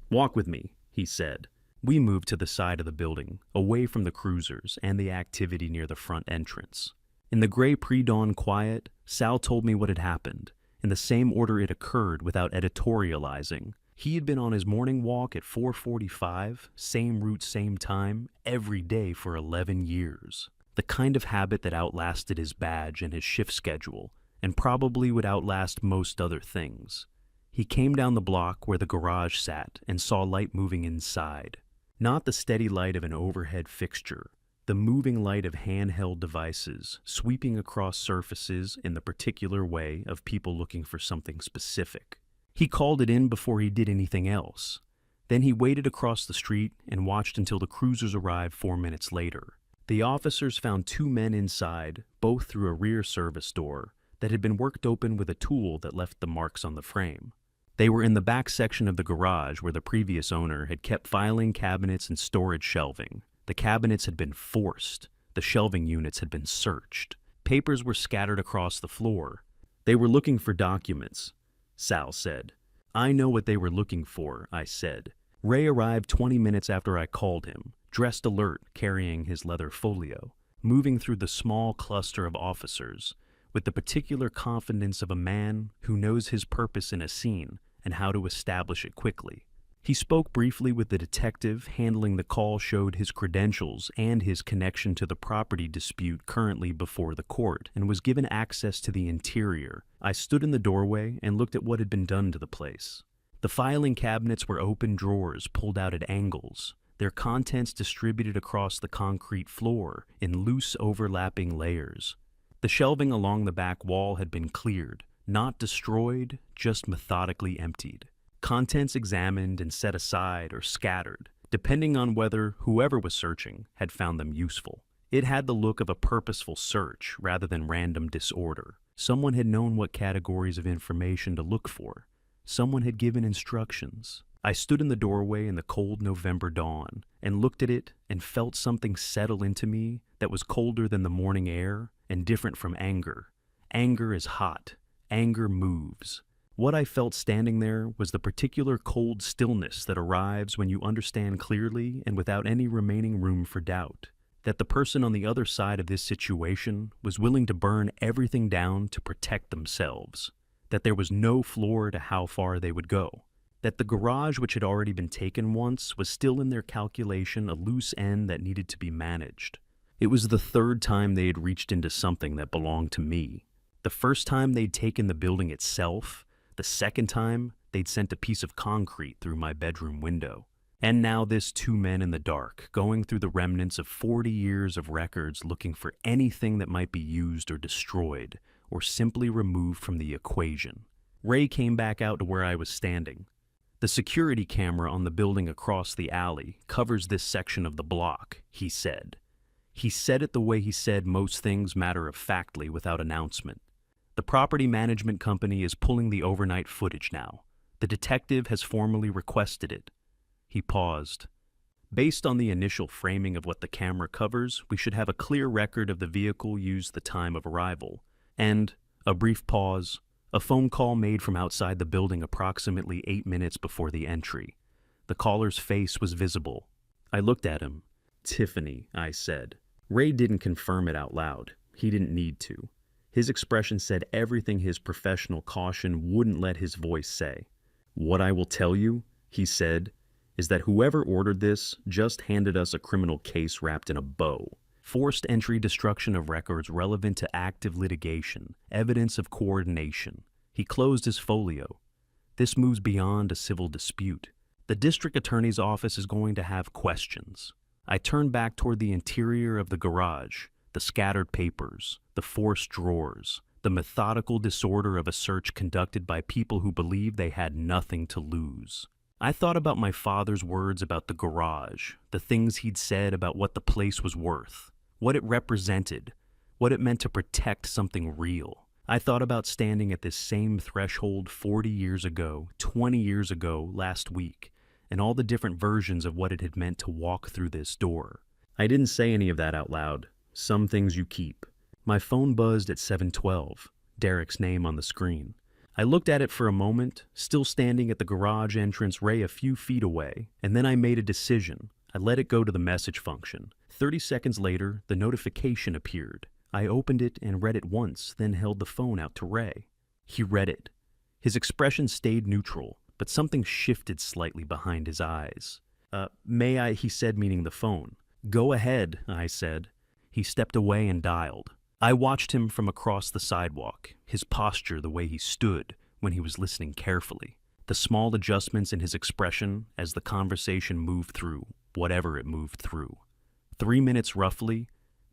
"Walk with me," he said. We moved to the side of the building, away from the cruisers and the activity near the front entrance. In the gray pre-dawn quiet, Sal told me what had happened, in the same order it occurred without editorializing. He had been on his morning walk at 4:45, same route, same time, every day for 11 years. The kind of habit that outlasted his badge and his shift schedule, and probably would outlast most other things. He came down the block where the garage sat and saw light moving inside. Not the steady light of an overhead fixture, the moving light of handheld devices sweeping across surfaces in the particular way of people looking for something specific. He called it in before he did anything else. Then he waited across the street and watched until the cruisers arrived 4 minutes later. The officers found 2 men inside, both through a rear service door that had been worked open with a tool that left the marks on the frame. They were in the back section of the garage where the previous owner had kept filing cabinets and storage shelving. The cabinets had been forced. The shelving units had been searched. Papers were scattered across the floor. "They were looking for documents," Sal said. "I know what they were looking for," I said. Ray arrived 20 minutes after I called him, dressed alert, carrying his leather folio, moving through the small cluster of officers with the particular confidence of a man who knows his purpose in a scene and how to establish it quickly. He spoke briefly with the detective handling the call, showed his credentials and his connection to the property dispute currently before the court, and was given access to the interior. I stood in the doorway and looked at what had been done to the place. The filing cabinets were open drawers pulled out at angles, their contents distributed across the concrete floor in loose overlapping layers. The shelving along the back wall had been cleared, not destroyed, just methodically emptied. Contents examined and set aside or scattered, depending on whether whoever was searching had found them useful. It had the look of a purposeful search rather than random disorder. Someone had known what categories of information to look for. Someone had given instructions. I stood in the doorway in the cold November dawn and looked at it and felt something settle into me that was colder than the morning air and different from anger. Anger is hot. Anger moves. What I felt standing there was the particular cold stillness that arrives when you understand clearly and without any remaining room for doubt, that the person on the other side of this situation was willing to burn everything down to protect themselves, that there was no floor to how far they would go, that the garage, which had already been taken once, was still in their calculation a loose end that needed to be managed. It was the 3rd time they had reached into something that belonged to me. The first time they'd taken the building itself. The second time, they'd sent a piece of concrete through my bedroom window. And now this 2 men in the dark, going through the remnants of 40 years of records looking for anything that might be used or destroyed, or simply removed from the equation. Ray came back out to where I was standing. "The security camera on the building across the alley covers this section of the block," he said. He said it the way he said most things matter-of-factly without announcement. "The property management company is pulling the overnight footage now. The detective has formally requested it." He paused. "Based on the initial framing of what the camera covers, we should have a clear record of the vehicle used the time of arrival." And, a brief pause, a phone call made from outside the building approximately 8 minutes before the entry. The caller's face was visible. I looked at him. "Tiffany," I said. Ray didn't confirm it out loud. He didn't need to. His expression said everything his professional caution wouldn't let his voice say. "What I will tell you," he said, "is that whoever ordered this just handed us a criminal case wrapped in a bow. Forced entry, destruction of records relevant to active litigation, evidence of coordination." He closed his folio. "This moves beyond a civil dispute. The district attorney's office is going to have questions." I turned back toward the interior of the garage, the scattered papers, the forced drawers, the methodical disorder of a search conducted by people who believed they had nothing to lose. I thought about my father's words about the garage, the things he'd said about what the place was worth, what it represented, what it meant to protect something real. I thought about standing at this same threshold 40 years ago, 20 years ago, last week, and all the different versions of what it had meant to walk through this door. I didn't say any of that out loud. Some things you keep. My phone buzzed at 7:12, Derek's name on the screen. I looked at it for a moment, still standing at the garage entrance Ray a few feet away, and then I made a decision. I let it go to the message function. 30 seconds later, the notification appeared. I opened it and read it once, then held the phone out to Ray. He read it. His expression stayed neutral, but something shifted slightly behind his eyes. May I, he said, meaning the phone. Go ahead, I said. He stepped away and dialed. I watched him from across the sidewalk, his posture the way he stood when he was listening carefully, the small adjustments in his expression as the conversation moved through, whatever it moved through. 3 minutes roughly,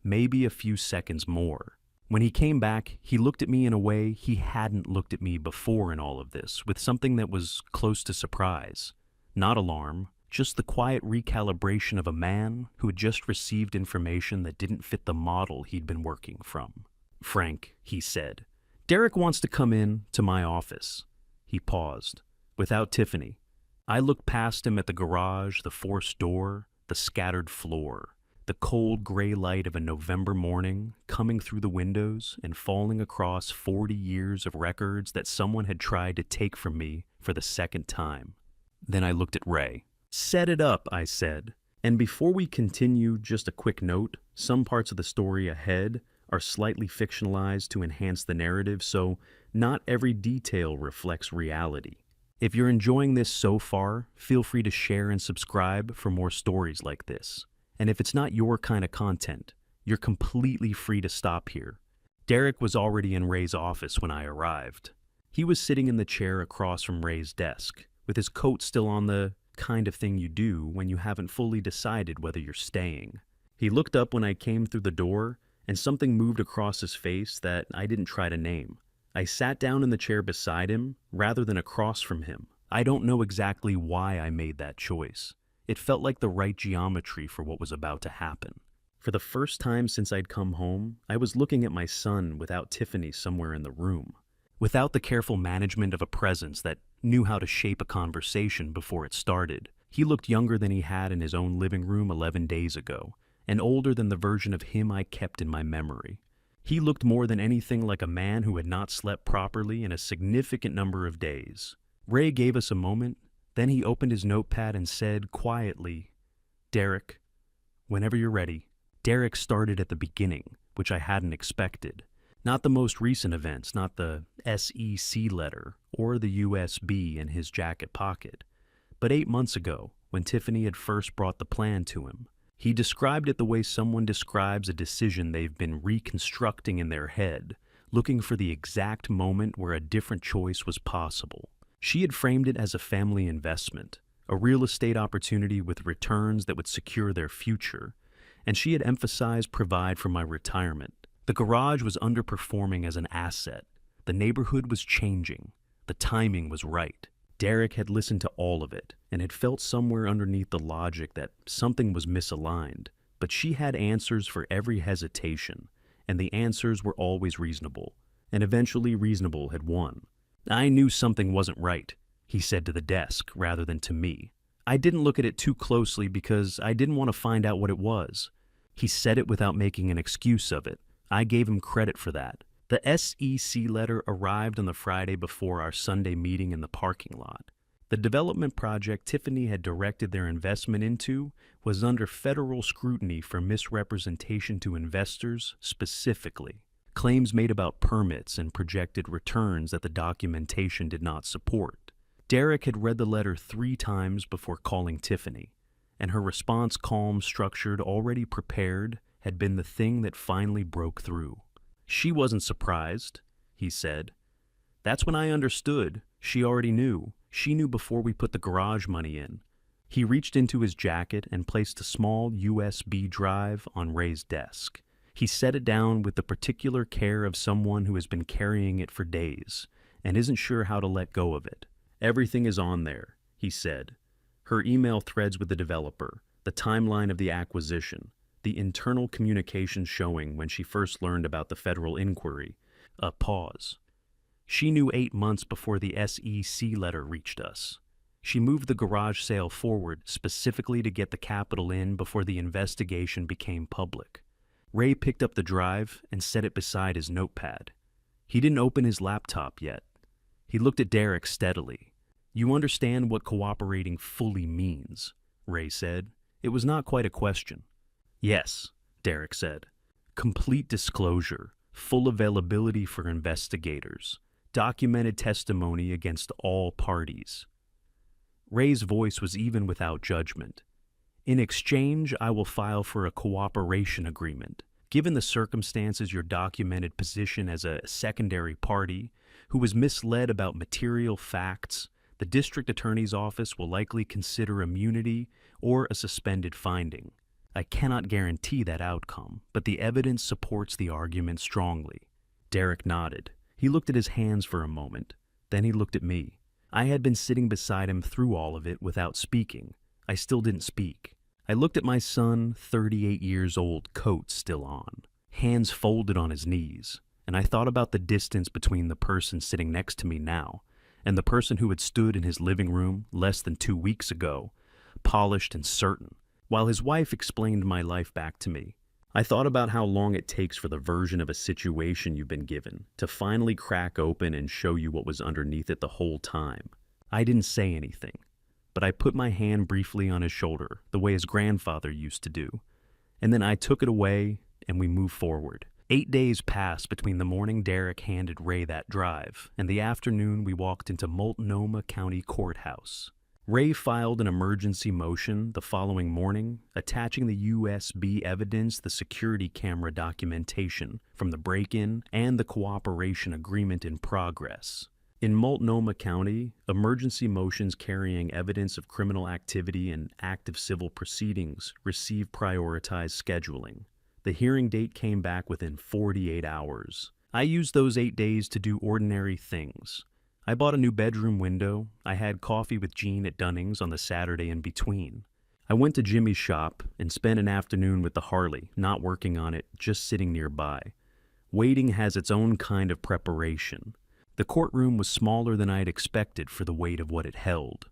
maybe a few seconds more. When he came back, he looked at me in a way he hadn't looked at me before in all of this, with something that was close to surprise. Not alarm, just the quiet recalibration of a man who had just received information that didn't fit the model he'd been working from. Frank, he said, Derek wants to come in to my office. He paused. Without Tiffany. I looked past him at the garage, the forced door, the scattered floor, the cold gray light of a November morning coming through the windows and falling across 40 years of records that someone had tried to take from me for the second time. Then I looked at Ray. Set it up, I said. And before we continue, just a quick note, some parts of the story ahead are slightly fictionalized to enhance the narrative, so not every detail reflects reality. If you're enjoying this so far, feel free to share and subscribe for more stories like this. And if it's not your kind of content, you're completely free to stop here. Derek was already in Ray's office when I arrived. He was sitting in the chair across from Ray's desk, with his coat still on, the kind of thing you do when you haven't fully decided whether you're staying. He looked up when I came through the door, and something moved across his face that I didn't try to name. I sat down in the chair beside him rather than across from him. I don't know exactly why I made that choice. It felt like the right geometry for what was about to happen. For the first time since I'd come home, I was looking at my son without Tiffany somewhere in the room. Without the careful management of a presence that knew how to shape a conversation before it started. He looked younger than he had in his own living room 11 days ago, and older than the version of him I kept in my memory. He looked more than anything like a man who had not slept properly in a significant number of days. Ray gave us a moment, then he opened his notepad and said quietly, Derek, whenever you're ready. Derek started at the beginning, which I hadn't expected. Not the most recent events, not the SEC letter or the USB in his jacket pocket, but 8 months ago, when Tiffany had first brought the plan to him. He described it the way someone describes a decision they've been reconstructing in their head, looking for the exact moment where a different choice was possible. She had framed it as a family investment, a real estate opportunity with returns that would secure their future, and she had emphasized provide for my retirement. The garage was underperforming as an asset. The neighborhood was changing. The timing was right. Derek had listened to all of it and had felt somewhere underneath the logic that something was misaligned. But she had answers for every hesitation, and the answers were always reasonable. And eventually reasonable had won. I knew something wasn't right, he said to the desk rather than to me. I didn't look at it too closely because I didn't want to find out what it was. He said it without making an excuse of it. I gave him credit for that. The SEC letter arrived on the Friday before our Sunday meeting in the parking lot. The development project Tiffany had directed their investment into was under federal scrutiny for misrepresentation to investors specifically. Claims made about permits and projected returns that the documentation did not support. Derek had read the letter 3 times before calling Tiffany, and her response, calm, structured, already prepared, had been the thing that finally broke through. She wasn't surprised, he said. That's when I understood. She already knew. She knew before we put the garage money in. He reached into his jacket and placed a small USB drive on Ray's desk. He set it down with the particular care of someone who has been carrying it for days and isn't sure how to let go of it. Everything is on there. he said. Her email threads with the developer, the timeline of the acquisition, the internal communications showing when she first learned about the federal inquiry. A pause. She knew 8 months before the SEC letter reached us. She moved the garage sale forward specifically to get the capital in before the investigation became public. Ray picked up the drive and set it beside his notepad. He didn't open his laptop yet. He looked at Derek steadily. "You understand what cooperating fully means," Ray said. It was not quite a question. "Yes," Derek said. "Complete disclosure, full availability for investigators, documented testimony against all parties." Ray's voice was even without judgment. "In exchange, I will file for a cooperation agreement. Given the circumstances, your documented position as a secondary party who was misled about material facts, the district attorney's office will likely consider immunity or a suspended finding. I cannot guarantee that outcome, but the evidence supports the argument strongly." Derek nodded. He looked at his hands for a moment. Then he looked at me. I had been sitting beside him through all of it without speaking. I still didn't speak. I looked at my son, 38 years old, coat still on, hands folded on his knees, and I thought about the distance between the person sitting next to me now and the person who had stood in his living room less than 2 weeks ago, polished and certain, while his wife explained my life back to me. I thought about how long it takes for the version of a situation you've been given to finally crack open and show you what was underneath it the whole time. I didn't say anything, but I put my hand briefly on his shoulder, the way his grandfather used to do, and then I took it away and we moved forward. 8 days passed between the morning Derek handed Ray that drive and the afternoon we walked into Multnomah County Courthouse. Ray filed an emergency motion the following morning, attaching the USB evidence, the security camera documentation from the break-in, and the cooperation agreement in progress. In Multnomah County, emergency motions carrying evidence of criminal activity and active civil proceedings receive prioritized scheduling. The hearing date came back within 48 hours. I used those 8 days to do ordinary things. I bought a new bedroom window. I had coffee with Jean at Dunning's on the Saturday in between. I went to Jimmy's shop and spent an afternoon with the Harley, not working on it, just sitting nearby. Waiting has its own kind of preparation. The courtroom was smaller than I had expected for the weight of what it held.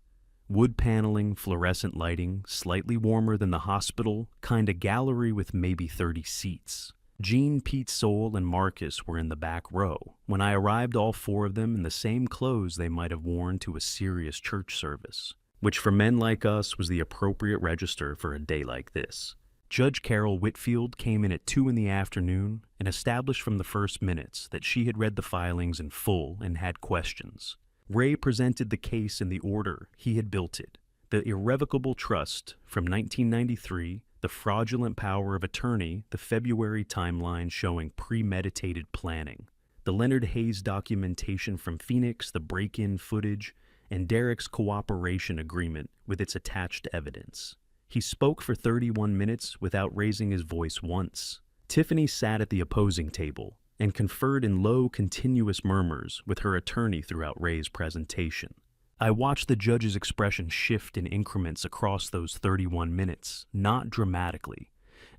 Wood paneling, fluorescent lighting, slightly warmer than the hospital, kinda gallery with maybe 30 seats. Jean, Pete, Soul, and Marcus were in the back row. When I arrived, all 4 of them in the same clothes they might have worn to a serious church service, which for men like us was the appropriate register for a day like this. Judge Carol Whitfield came in at 2 in the afternoon and established from the first minutes that she had read the filings in full and had questions. Ray presented the case in the order he had built it: the irrevocable trust from 1993, the fraudulent power of attorney, the February timeline showing premeditated planning, the Leonard Hayes documentation from Phoenix, the break-in footage, and Derek's cooperation agreement with its attached evidence. He spoke for 31 minutes without raising his voice once. Tiffany sat at the opposing table and conferred in low, continuous murmurs with her attorney throughout Ray's presentation. I watched the judge's expression shift in increments across those 31 minutes, not dramatically,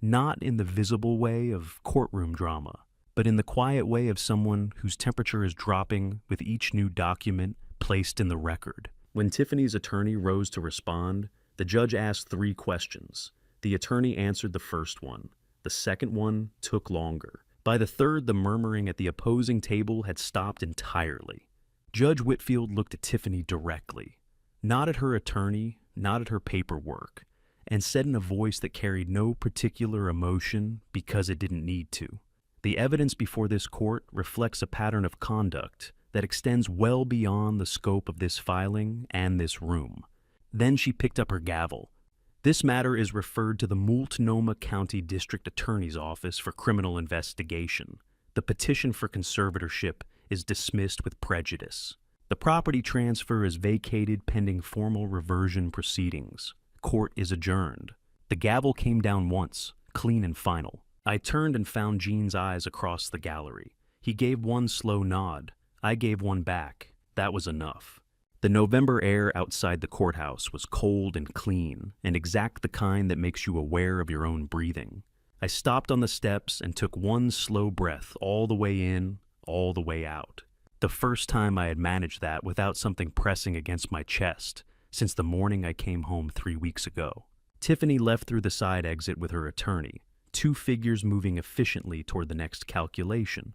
not in the visible way of courtroom drama, but in the quiet way of someone whose temperature is dropping with each new document placed in the record. When Tiffany's attorney rose to respond, the judge asked 3 questions. The attorney answered the first one. The second one took longer. By the third, the murmuring at the opposing table had stopped entirely. Judge Whitfield looked at Tiffany directly, not at her attorney, not at her paperwork, and said in a voice that carried no particular emotion because it didn't need to, "The evidence before this court reflects a pattern of conduct that extends well beyond the scope of this filing and this room." Then she picked up her gavel. "This matter is referred to the Multnomah County District Attorney's Office for criminal investigation. The petition for conservatorship is dismissed with prejudice. The property transfer is vacated pending formal reversion proceedings. Court is adjourned." The gavel came down once, clean and final. I turned and found Gene's eyes across the gallery. He gave one slow nod. I gave one back. That was enough. The November air outside the courthouse was cold and clean, and exact the kind that makes you aware of your own breathing. I stopped on the steps and took one slow breath all the way in, all the way out. The first time I had managed that without something pressing against my chest since the morning I came home 3 weeks ago. Tiffany left through the side exit with her attorney, two figures moving efficiently toward the next calculation.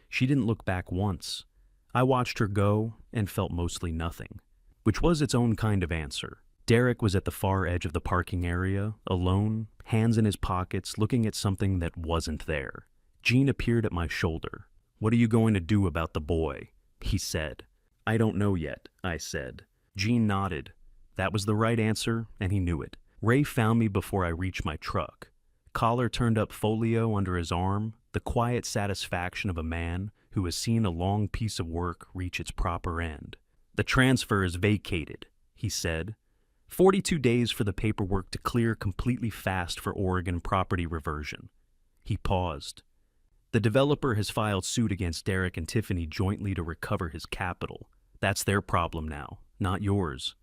She didn't look back once. I watched her go and felt mostly nothing, which was its own kind of answer. Derek was at the far edge of the parking area, alone, hands in his pockets, looking at something that wasn't there. Jean appeared at my shoulder. "What are you going to do about the boy?" he said. "I don't know yet," I said. Jean nodded. That was the right answer, and he knew it. Ray found me before I reached my truck. Collar turned up, folio under his arm, the quiet satisfaction of a man who has seen a long piece of work reach its proper end. "The transfer is vacated," he said. 42 days for the paperwork to clear completely fast for Oregon property reversion. He paused. "The developer has filed suit against Derek and Tiffany jointly to recover his capital. That's their problem now, not yours."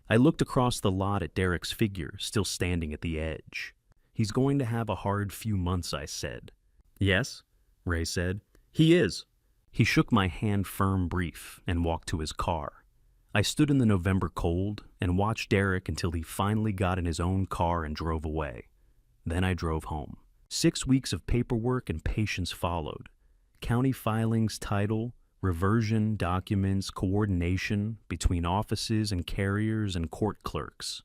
I looked across the lot at Derek's figure, still standing at the edge. "He's going to have a hard few months," I said. "Yes," Ray said. "He is." He shook my hand firm brief and walked to his car. I stood in the November cold and watched Derek until he finally got in his own car and drove away. Then I drove home. 6 weeks of paperwork and patience followed. County filings, title, reversion, documents, coordination between offices and carriers and court clerks.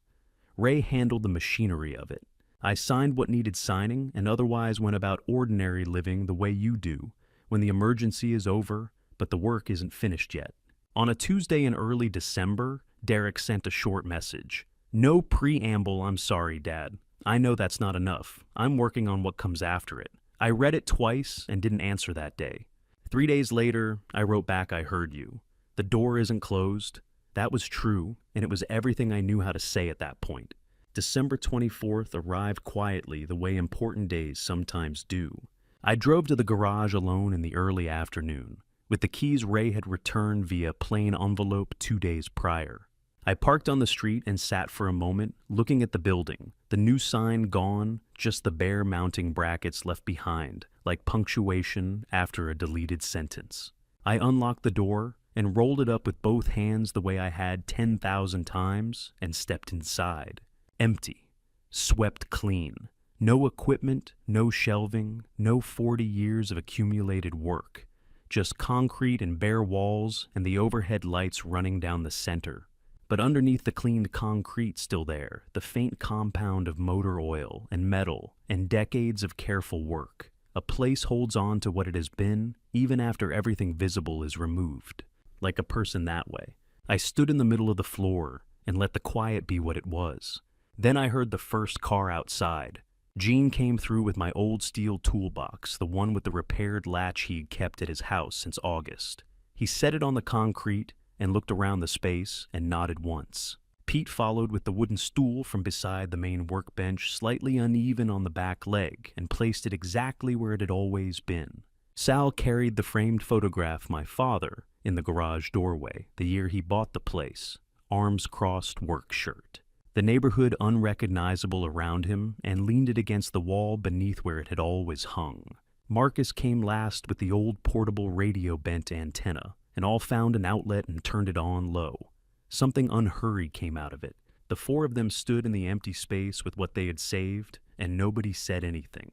Ray handled the machinery of it. I signed what needed signing and otherwise went about ordinary living the way you do, when the emergency is over, but the work isn't finished yet. On a Tuesday in early December, Derek sent a short message. "No preamble, I'm sorry, Dad. I know that's not enough. I'm working on what comes after it. I read it twice and didn't answer that day. 3 days later, I wrote back, I heard you. The door isn't closed." That was true, and it was everything I knew how to say at that point. December 24th arrived quietly the way important days sometimes do. I drove to the garage alone in the early afternoon, with the keys Ray had returned via plain envelope 2 days prior. I parked on the street and sat for a moment, looking at the building, the new sign gone, just the bare mounting brackets left behind, like punctuation after a deleted sentence. I unlocked the door and rolled it up with both hands the way I had 10,000 times and stepped inside. Empty, swept clean. No equipment, no shelving, no 40 years of accumulated work. Just concrete and bare walls and the overhead lights running down the center. But underneath the cleaned concrete still there, the faint compound of motor oil and metal and decades of careful work. A place holds on to what it has been, even after everything visible is removed. Like a person that way. I stood in the middle of the floor and let the quiet be what it was. Then I heard the first car outside. Jean came through with my old steel toolbox, the one with the repaired latch he'd kept at his house since August. He set it on the concrete and looked around the space and nodded once. Pete followed with the wooden stool from beside the main workbench, slightly uneven on the back leg, and placed it exactly where it had always been. Sal carried the framed photograph of my father in the garage doorway the year he bought the place, arms crossed work shirt. The neighborhood unrecognizable around him, and leaned it against the wall beneath where it had always hung. Marcus came last with the old portable radio bent antenna, and all found an outlet and turned it on low. Something unhurried came out of it. The four of them stood in the empty space with what they had saved, and nobody said anything.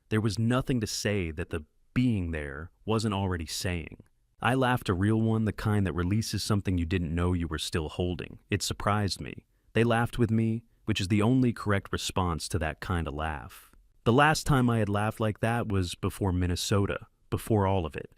There was nothing to say that the being there wasn't already saying. I laughed, a real one, the kind that releases something you didn't know you were still holding. It surprised me. They laughed with me, which is the only correct response to that kind of laugh. The last time I had laughed like that was before Minnesota, before all of it.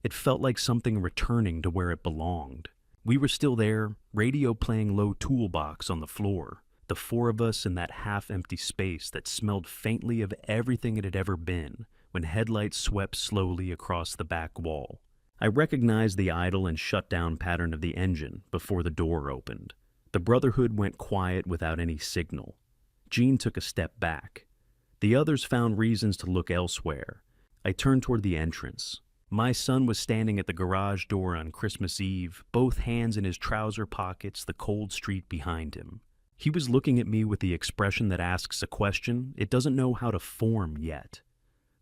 It felt like something returning to where it belonged. We were still there, radio playing low toolbox on the floor, the four of us in that half-empty space that smelled faintly of everything it had ever been, when headlights swept slowly across the back wall. I recognized the idle and shut-down pattern of the engine before the door opened. The Brotherhood went quiet without any signal. Jean took a step back. The others found reasons to look elsewhere. I turned toward the entrance. My son was standing at the garage door on Christmas Eve, both hands in his trouser pockets, the cold street behind him. He was looking at me with the expression that asks a question it doesn't know how to form yet.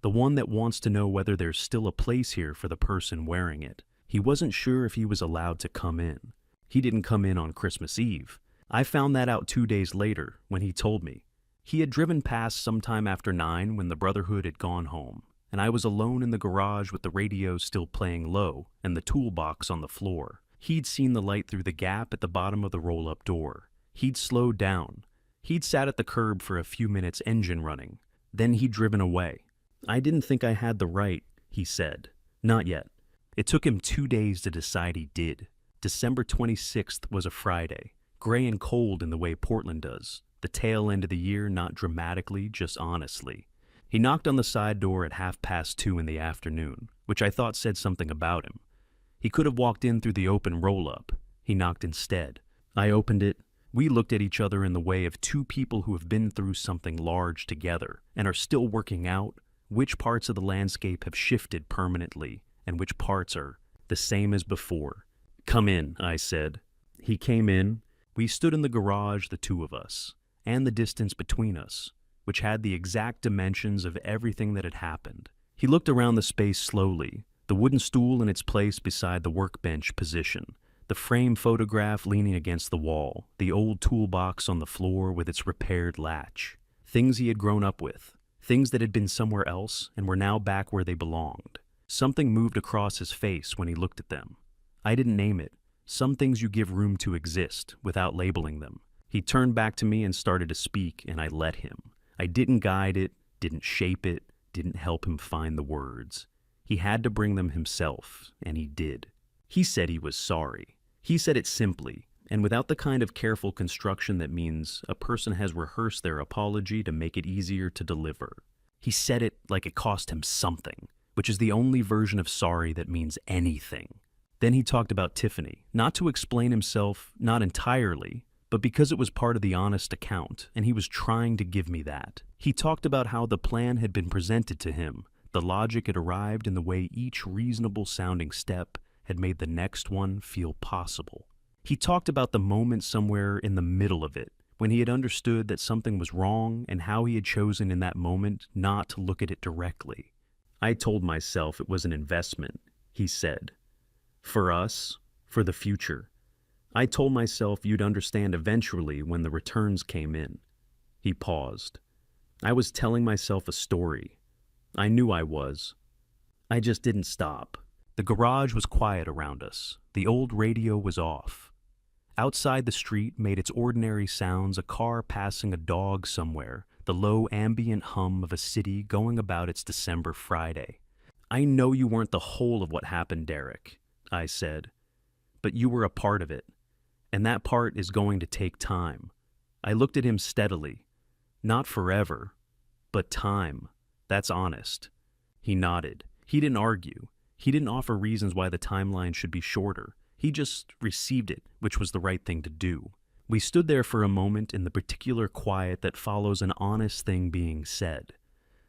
The one that wants to know whether there's still a place here for the person wearing it. He wasn't sure if he was allowed to come in. He didn't come in on Christmas Eve. I found that out 2 days later when he told me. He had driven past sometime after 9 when the Brotherhood had gone home, and I was alone in the garage with the radio still playing low and the toolbox on the floor. He'd seen the light through the gap at the bottom of the roll-up door. He'd slowed down. He'd sat at the curb for a few minutes, engine running. Then he'd driven away. I didn't think I had the right, he said. Not yet. It took him 2 days to decide he did. December 26th was a Friday. Gray and cold in the way Portland does. The tail end of the year, not dramatically, just honestly. He knocked on the side door at 2:30 in the afternoon, which I thought said something about him. He could have walked in through the open roll-up. He knocked instead. I opened it. We looked at each other in the way of two people who have been through something large together and are still working out which parts of the landscape have shifted permanently and which parts are the same as before. "Come in," I said. He came in. We stood in the garage, the two of us, and the distance between us, which had the exact dimensions of everything that had happened. He looked around the space slowly, the wooden stool in its place beside the workbench position, the frame photograph leaning against the wall, the old toolbox on the floor with its repaired latch. Things he had grown up with, things that had been somewhere else and were now back where they belonged. Something moved across his face when he looked at them. I didn't name it. Some things you give room to exist without labeling them. He turned back to me and started to speak, and I let him. I didn't guide it, didn't shape it, didn't help him find the words. He had to bring them himself, and he did. He said he was sorry. He said it simply, and without the kind of careful construction that means a person has rehearsed their apology to make it easier to deliver. He said it like it cost him something, which is the only version of sorry that means anything. Then he talked about Tiffany, not to explain himself, not entirely, but because it was part of the honest account, and he was trying to give me that. He talked about how the plan had been presented to him, the logic had arrived in the way each reasonable-sounding step had made the next one feel possible. He talked about the moment somewhere in the middle of it, when he had understood that something was wrong and how he had chosen in that moment not to look at it directly. I told myself it was an investment, he said. For us, for the future. I told myself you'd understand eventually when the returns came in. He paused. I was telling myself a story. I knew I was. I just didn't stop. The garage was quiet around us. The old radio was off. Outside the street made its ordinary sounds, a car passing a dog somewhere, the low ambient hum of a city going about its December Friday. I know you weren't the whole of what happened, Derek, I said, but you were a part of it, and that part is going to take time. I looked at him steadily. Not forever, but time. That's honest. He nodded. He didn't argue. He didn't offer reasons why the timeline should be shorter. He just received it, which was the right thing to do. We stood there for a moment in the particular quiet that follows an honest thing being said.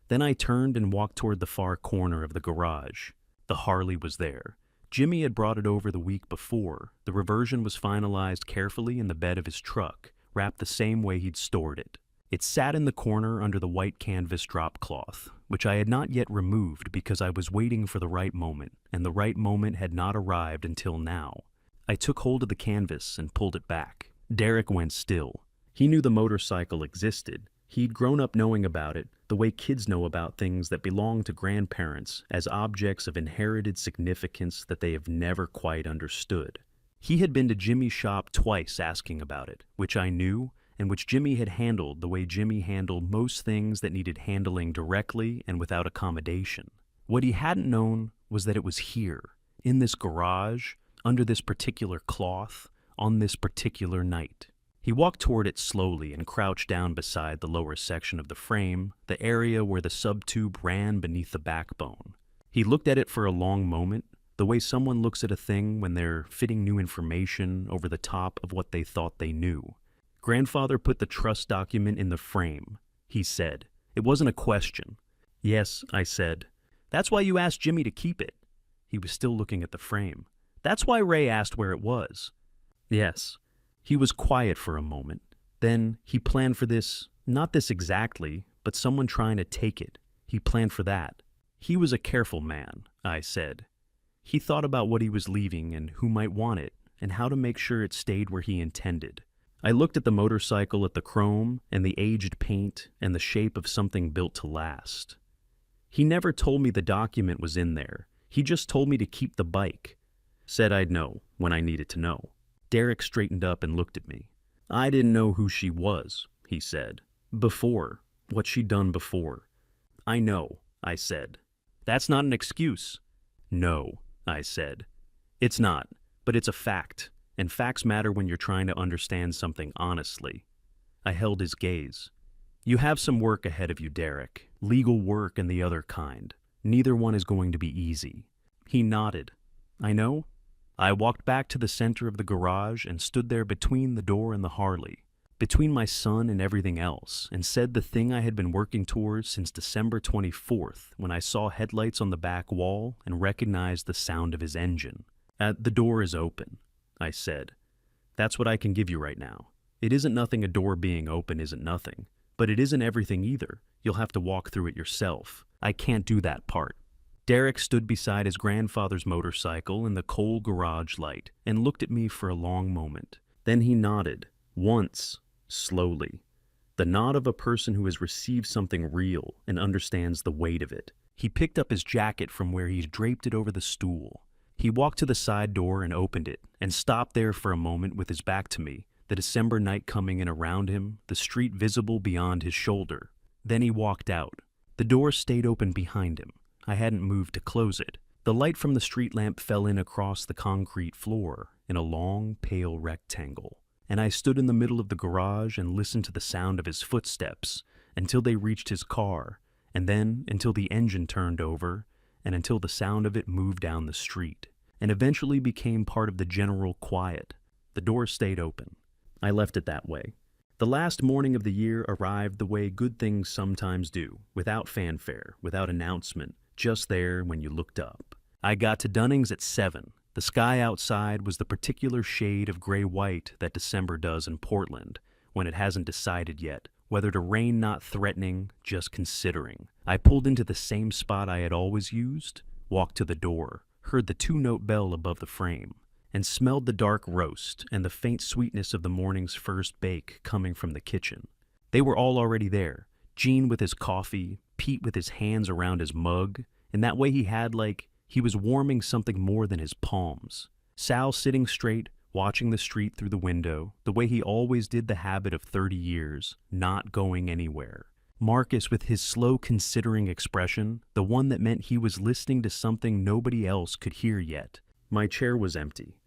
Then I turned and walked toward the far corner of the garage. The Harley was there. Jimmy had brought it over the week before. The reversion was finalized carefully in the bed of his truck, wrapped the same way he'd stored it. It sat in the corner under the white canvas drop cloth, which I had not yet removed because I was waiting for the right moment, and the right moment had not arrived until now. I took hold of the canvas and pulled it back. Derek went still. He knew the motorcycle existed. He'd grown up knowing about it, the way kids know about things that belong to grandparents as objects of inherited significance that they have never quite understood. He had been to Jimmy's shop twice asking about it, which I knew, and which Jimmy had handled the way Jimmy handled most things that needed handling directly and without accommodation. What he hadn't known was that it was here, in this garage, under this particular cloth, on this particular night. He walked toward it slowly and crouched down beside the lower section of the frame, the area where the subtube ran beneath the backbone. He looked at it for a long moment, the way someone looks at a thing when they're fitting new information over the top of what they thought they knew. Grandfather put the trust document in the frame, he said. It wasn't a question. Yes, I said. That's why you asked Jimmy to keep it. He was still looking at the frame. That's why Ray asked where it was. Yes. He was quiet for a moment. Then he planned for this, not this exactly, but someone trying to take it. He planned for that. He was a careful man, I said. He thought about what he was leaving and who might want it, and how to make sure it stayed where he intended. I looked at the motorcycle, at the chrome and the aged paint and the shape of something built to last. He never told me the document was in there. He just told me to keep the bike. Said I'd know when I needed to know. Derek straightened up and looked at me. I didn't know who she was, he said. Before. What she'd done before. I know, I said. That's not an excuse. No, I said. It's not, but it's a fact, and facts matter when you're trying to understand something honestly. I held his gaze. You have some work ahead of you, Derek. Legal work and the other kind. Neither one is going to be easy. He nodded. I know. I walked back to the center of the garage and stood there between the door and the Harley, between my son and everything else, and said the thing I had been working towards since December 24th when I saw headlights on the back wall and recognized the sound of his engine. The door is open, I said. That's what I can give you right now. It isn't nothing. A door being open isn't nothing, but it isn't everything either. You'll have to walk through it yourself. I can't do that part. Derek stood beside his grandfather's motorcycle in the cold garage light and looked at me for a long moment. Then he nodded, once, slowly. The nod of a person who has received something real and understands the weight of it. He picked up his jacket from where he'd draped it over the stool. He walked to the side door and opened it, and stopped there for a moment with his back to me, the December night coming in around him, the street visible beyond his shoulder. Then he walked out. The door stayed open behind him. I hadn't moved to close it. The light from the street lamp fell in across the concrete floor in a long, pale rectangle, and I stood in the middle of the garage and listened to the sound of his footsteps until they reached his car, and then until the engine turned over, and until the sound of it moved down the street, and eventually became part of the general quiet. The door stayed open. I left it that way. The last morning of the year arrived the way good things sometimes do, without fanfare, without announcement, just there when you looked up. I got to Dunning's at 7. The sky outside was the particular shade of gray-white that December does in Portland, when it hasn't decided yet, whether to rain. Not threatening, just considering. I pulled into the same spot I had always used, walked to the door, heard the 2-note bell above the frame, and smelled the dark roast and the faint sweetness of the morning's first bake coming from the kitchen. They were all already there, Gene with his coffee, Pete with his hands around his mug, and that way he had like he was warming something more than his palms. Sal sitting straight, watching the street through the window, the way he always did, the habit of 30 years, not going anywhere. Marcus with his slow considering expression, the one that meant he was listening to something nobody else could hear yet. My chair was empty.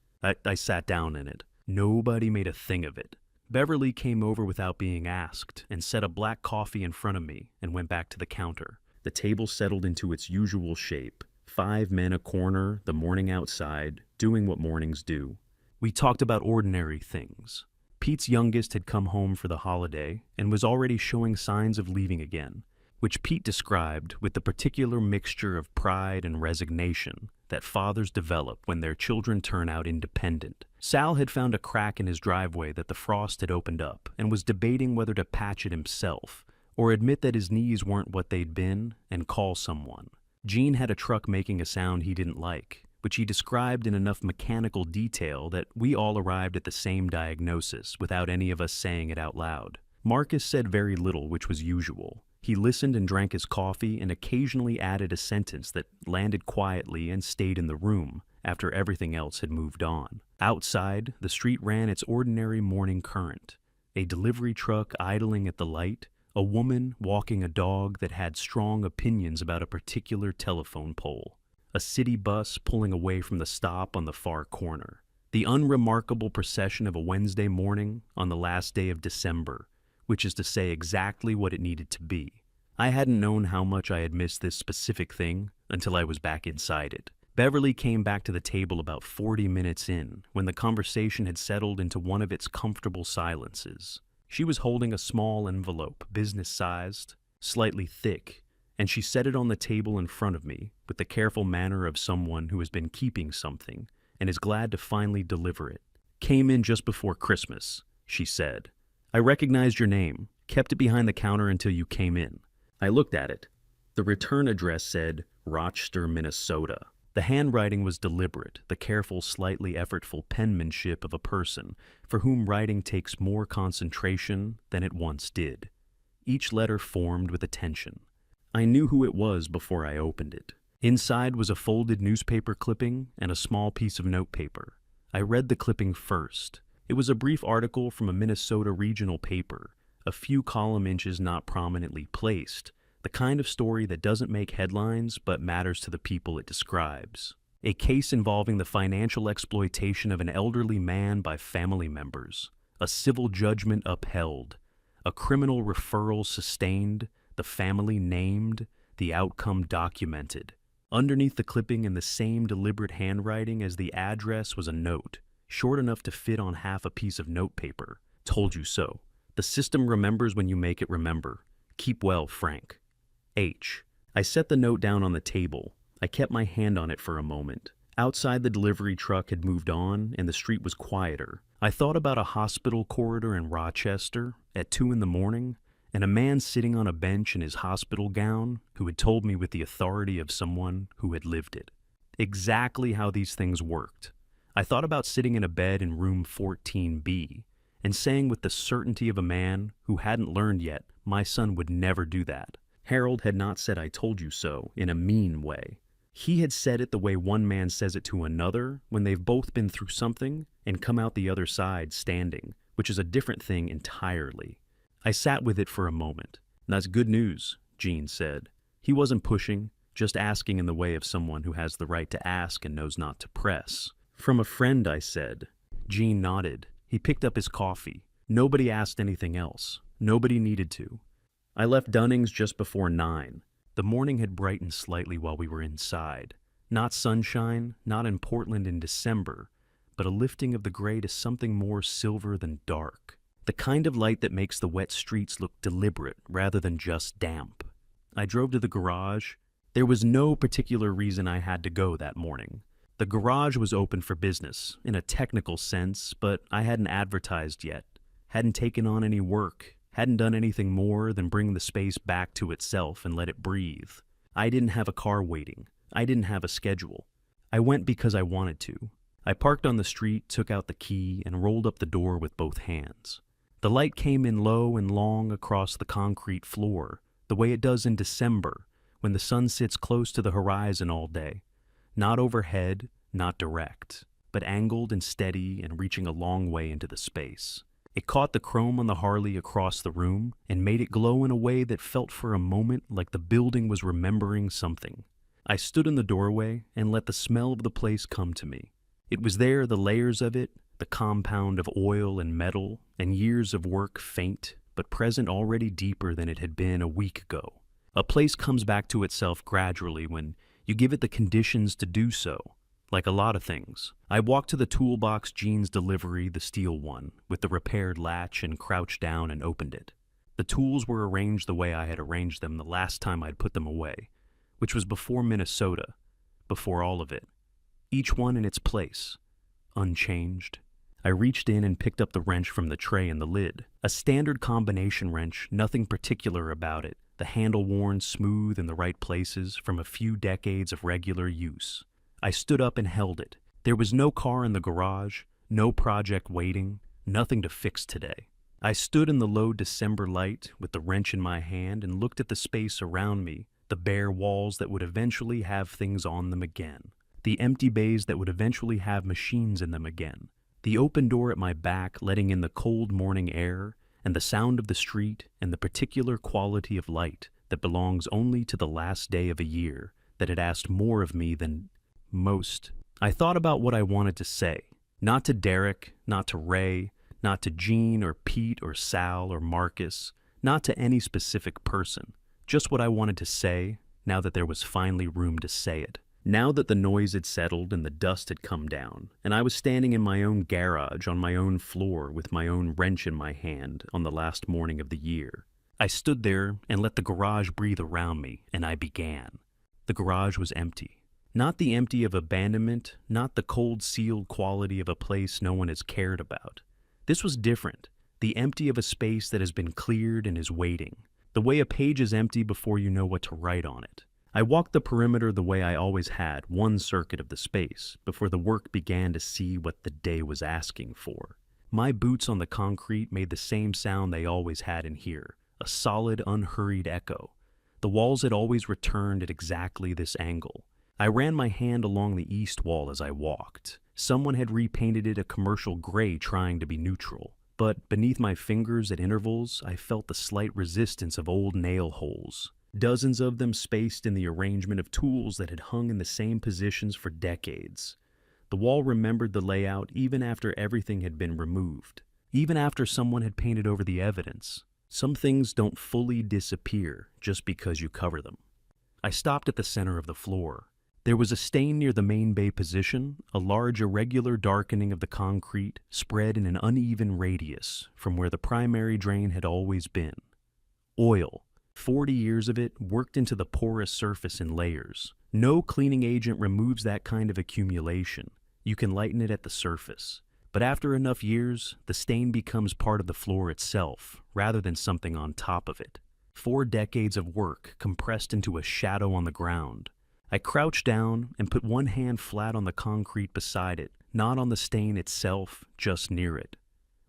I sat down in it. Nobody made a thing of it. Beverly came over without being asked and set a black coffee in front of me and went back to the counter. The table settled into its usual shape. 5 men a corner, the morning outside, doing what mornings do. We talked about ordinary things. Pete's youngest had come home for the holiday and was already showing signs of leaving again, which Pete described with the particular mixture of pride and resignation that fathers develop when their children turn out independent. Sal had found a crack in his driveway that the frost had opened up and was debating whether to patch it himself or admit that his knees weren't what they'd been and call someone. Gene had a truck making a sound he didn't like, which he described in enough mechanical detail that we all arrived at the same diagnosis without any of us saying it out loud. Marcus said very little, which was usual. He listened and drank his coffee and occasionally added a sentence that landed quietly and stayed in the room after everything else had moved on. Outside, the street ran its ordinary morning current. A delivery truck idling at the light, a woman walking a dog that had strong opinions about a particular telephone pole, a city bus pulling away from the stop on the far corner. The unremarkable procession of a Wednesday morning on the last day of December, which is to say exactly what it needed to be. I hadn't known how much I had missed this specific thing until I was back inside it. Beverly came back to the table about 40 minutes in, when the conversation had settled into one of its comfortable silences. She was holding a small envelope, business-sized, slightly thick, and she set it on the table in front of me, with with the careful manner of someone who has been keeping something and is glad to finally deliver it. "Came in just before Christmas," she said. "I recognized your name, kept it behind the counter until you came in." I looked at it. The return address said Rochester, Minnesota. The handwriting was deliberate, the careful, slightly effortful penmanship of a person for whom writing takes more concentration than it once did. Each letter formed with attention. I knew who it was before I opened it. Inside was a folded newspaper clipping and a small piece of notepaper. I read the clipping first. It was a brief article from a Minnesota regional paper, a few column inches not prominently placed, the kind of story that doesn't make headlines but matters to the people it describes. A case involving the financial exploitation of an elderly man by family members, a civil judgment upheld, a criminal referral sustained, the family named, the outcome documented. Underneath the clipping in the same deliberate handwriting as the address was a note, short enough to fit on half a piece of notepaper. "Told you so. The system remembers when you make it remember. Keep well, Frank. H." I set the note down on the table. I kept my hand on it for a moment. Outside, the delivery truck had moved on, and the street was quieter. I thought about a hospital corridor in Rochester at 2 in the morning, and a man sitting on a bench in his hospital gown who had told me with the authority of someone who had lived it. Exactly how these things worked. I thought about sitting in a bed in room 14B and saying with the certainty of a man who hadn't learned yet, my son would never do that. Harold had not said "I told you so" in a mean way. He had said it the way one man says it to another when they've both been through something and come out the other side standing, which is a different thing entirely. I sat with it for a moment. "That's good news," Gene said. He wasn't pushing, just asking in the way of someone who has the right to ask and knows not to press. "From a friend," I said. Gene nodded. He picked up his coffee. Nobody asked anything else. Nobody needed to. I left Dunning's just before 9. The morning had brightened slightly while we were inside. Not sunshine, not in Portland in December, but a lifting of the gray to something more silver than dark. The kind of light that makes the wet streets look deliberate rather than just damp. I drove to the garage. There was no particular reason I had to go that morning. The garage was open for business, in a technical sense, but I hadn't advertised yet, hadn't taken on any work, hadn't done anything more than bring the space back to itself and let it breathe. I didn't have a car waiting. I didn't have a schedule. I went because I wanted to. I parked on the street, took out the key, and rolled up the door with both hands. The light came in low and long across the concrete floor, the way it does in December, when the sun sits close to the horizon all day. Not overhead, not direct, but angled and steady and reaching a long way into the space. It caught the chrome on the Harley across the room and made it glow in a way that felt for a moment like the building was remembering something. I stood in the doorway and let the smell of the place come to me. It was there, the layers of it, the compound of oil and metal, and years of work faint, but present already deeper than it had been a week ago. A place comes back to itself gradually when you give it the conditions to do so. Like a lot of things. I walked to the toolbox Gene's delivery, the steel one, with the repaired latch, and crouched down and opened it. The tools were arranged the way I had arranged them the last time I'd put them away, which was before Minnesota, before all of it. Each one in its place, unchanged. I reached in and picked up the wrench from the tray in the lid. A standard combination wrench, nothing particular about it, the handle worn smooth in the right places from a few decades of regular use. I stood up and held it. There was no car in the garage, no project waiting, nothing to fix today. I stood in the low December light with the wrench in my hand and looked at the space around me, the bare walls that would eventually have things on them again, the empty bays that would eventually have machines in them again, the open door at my back letting in the cold morning air and the sound of the street and the particular quality of light that belongs only to the last day of a year that had asked more of me than most. I thought about what I wanted to say, not to Derek, not to Ray, not to Gene or Pete or Sal or Marcus, not to any specific person, just what I wanted to say now that there was finally room to say it. Now that the noise had settled and the dust had come down, and I was standing in my own garage on my own floor with my own wrench in my hand on the last morning of the year. I stood there and let the garage breathe around me, and I began. The garage was empty. Not the empty of abandonment, not the cold, sealed quality of a place no one has cared about. This was different, the empty of a space that has been cleared and is waiting. The way a page is empty before you know what to write on it. I walked the perimeter the way I always had, one circuit of the space, before the work began to see what the day was asking for. My boots on the concrete made the same sound they always had in here, a solid, unhurried echo. The walls had always returned at exactly this angle. I ran my hand along the east wall as I walked. Someone had repainted it a commercial gray trying to be neutral. But beneath my fingers at intervals, I felt the slight resistance of old nail holes. Dozens of them spaced in the arrangement of tools that had hung in the same positions for decades. The wall remembered the layout even after everything had been removed. Even after someone had painted over the evidence. Some things don't fully disappear just because you cover them. I stopped at the center of the floor. There was a stain near the main bay position, a large irregular darkening of the concrete spread in an uneven radius from where the primary drain had always been. Oil, 40 years of it worked into the porous surface in layers. No cleaning agent removes that kind of accumulation. You can lighten it at the surface. But after enough years, the stain becomes part of the floor itself, rather than something on top of it. 4 decades of work compressed into a shadow on the ground. I crouched down and put one hand flat on the concrete beside it, not on the stain itself, just near it.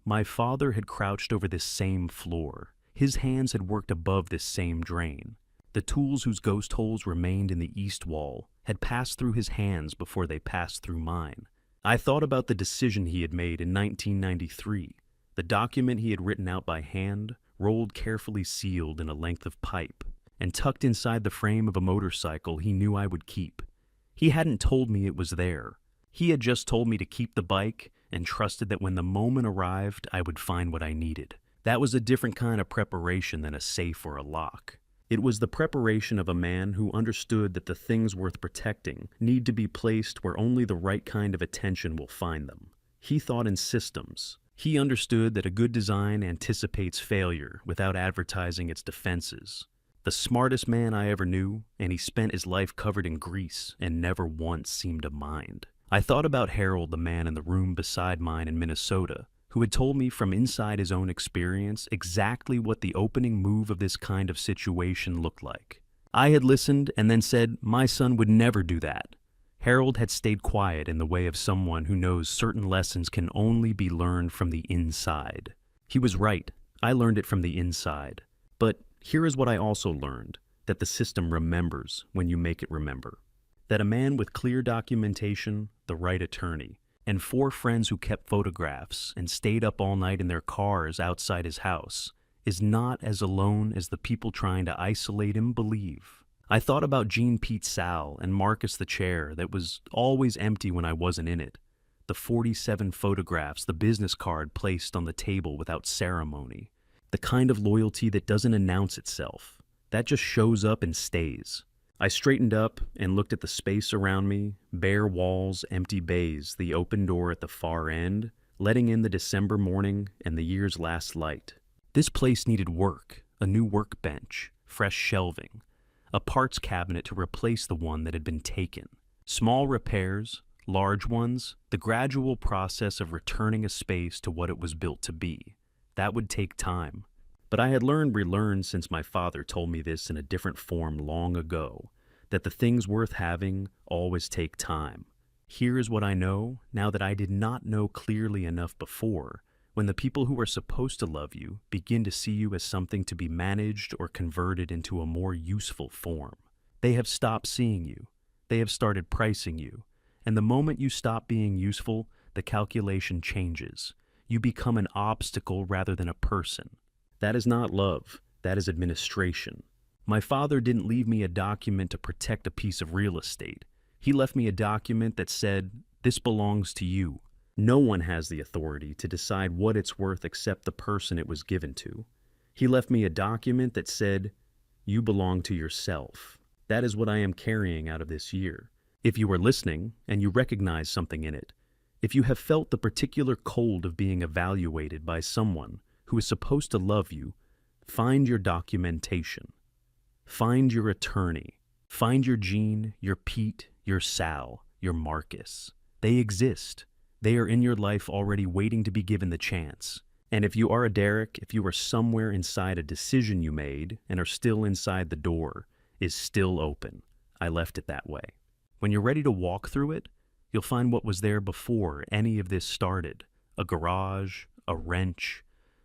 My father had crouched over this same floor. His hands had worked above this same drain. The tools whose ghost holes remained in the east wall had passed through his hands before they passed through mine. I thought about the decision he had made in 1993, the document he had written out by hand, rolled carefully sealed in a length of pipe, and tucked inside the frame of a motorcycle he knew I would keep. He hadn't told me it was there. He had just told me to keep the bike and trusted that when the moment arrived, I would find what I needed. That was a different kind of preparation than a safe or a lock. It was the preparation of a man who understood that the things worth protecting need to be placed where only the right kind of attention will find them. He thought in systems. He understood that a good design anticipates failure without advertising its defenses. The smartest man I ever knew, and he spent his life covered in grease and never once seemed to mind. I thought about Harold, the man in the room beside mine in Minnesota, who had told me from inside his own experience exactly what the opening move of this kind of situation looked like. I had listened and then said my son would never do that. Harold had stayed quiet in the way of someone who knows certain lessons can only be learned from the inside. He was right. I learned it from the inside. But here is what I also learned, that the system remembers when you make it remember. That a man with clear documentation, the right attorney, and 4 friends who kept photographs and stayed up all night in their cars outside his house is not as alone as the people trying to isolate him believe. I thought about Jean Pete Sal and Marcus the chair that was always empty when I wasn't in it. The 47 photographs, the business card placed on the table without ceremony. The kind of loyalty that doesn't announce itself, that just shows up and stays. I straightened up and looked at the space around me, bare walls, empty bays, the open door at the far end, letting in the December morning and the year's last light. This place needed work, a new workbench, fresh shelving, a parts cabinet to replace the one that had been taken. Small repairs, large ones, the gradual process of returning a space to what it was built to be. That would take time. But I had relearned since my father told me this in a different form long ago, that the things worth having always take time. Here is what I know now that I did not know clearly enough before. When the people who are supposed to love you begin to see you as something to be managed or converted into a more useful form, they have stopped seeing you. They have started pricing you. And the moment you stop being useful, the calculation changes. You become an obstacle rather than a person. That is not love. That is administration. My father didn't leave me a document to protect a piece of real estate. He left me a document that said, "This belongs to you." No one has the authority to decide what it's worth except the person it was given to. He left me a document that said, "You belong to yourself." That is what I am carrying out of this year. If you are listening and you recognize something in it, if you have felt the particular cold of being evaluated by someone who is supposed to love you, find your documentation. Find your attorney. Find your Gene, your Pete, your Sal, your Marcus. They exist. They are in your life already waiting to be given the chance. And if you are a Derek, if you are somewhere inside a decision you made and are still inside the door, is still open. I left it that way. When you're ready to walk through it, you'll find what was there before any of this started. A garage, a wrench,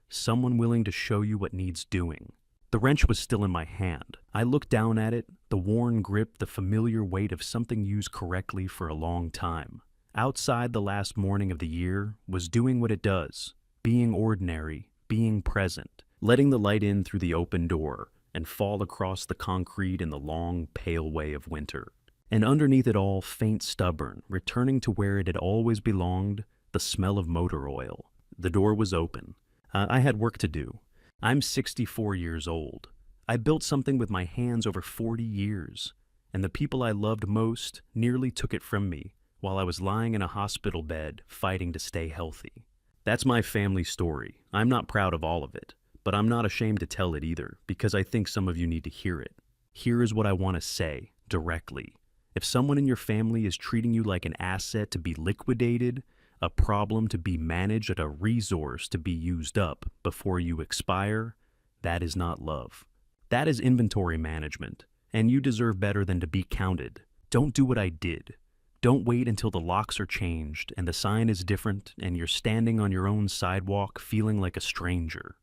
someone willing to show you what needs doing. The wrench was still in my hand. I looked down at it, the worn grip, the familiar weight of something used correctly for a long time. Outside the last morning of the year was doing what it does, being ordinary, being present, letting the light in through the open door and fall across the concrete in the long, pale way of winter. And underneath it all, faint stubborn, returning to where it had always belonged, the smell of motor oil. The door was open. I had work to do. I'm 64 years old. I built something with my hands over 40 years, and the people I loved most nearly took it from me while I was lying in a hospital bed fighting to stay healthy. That's my family story. I'm not proud of all of it, but I'm not ashamed to tell it either, because I think some of you need to hear it. Here is what I want to say, directly. If someone in your family is treating you like an asset to be liquidated, a problem to be managed, and a resource to be used up before you expire, that is not love. That is inventory management, and you deserve better than to be counted. Don't do what I did. Don't wait until the locks are changed and the sign is different and you're standing on your own sidewalk feeling like a stranger.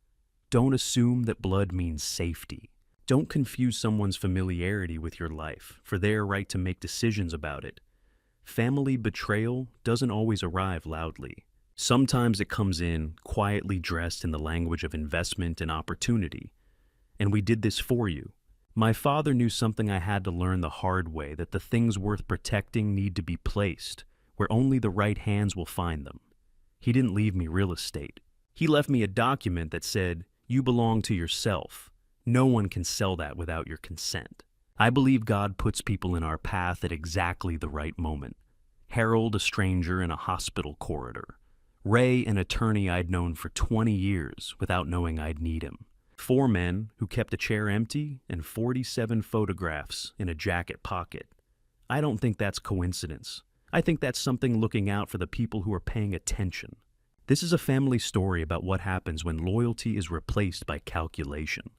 Don't assume that blood means safety. Don't confuse someone's familiarity with your life for their right to make decisions about it. Family betrayal doesn't always arrive loudly. Sometimes it comes in quietly dressed in the language of investment and opportunity. And we did this for you. My father knew something I had to learn the hard way, that the things worth protecting need to be placed where only the right hands will find them. He didn't leave me real estate. He left me a document that said, "You belong to yourself. No one can sell that without your consent." I believe God puts people in our path at exactly the right moment. Harold, a stranger in a hospital corridor. Ray, an attorney I'd known for 20 years without knowing I'd need him. 4 men who kept a chair empty and 47 photographs in a jacket pocket. I don't think that's coincidence. I think that's something looking out for the people who are paying attention. This is a family story about what happens when loyalty is replaced by calculation.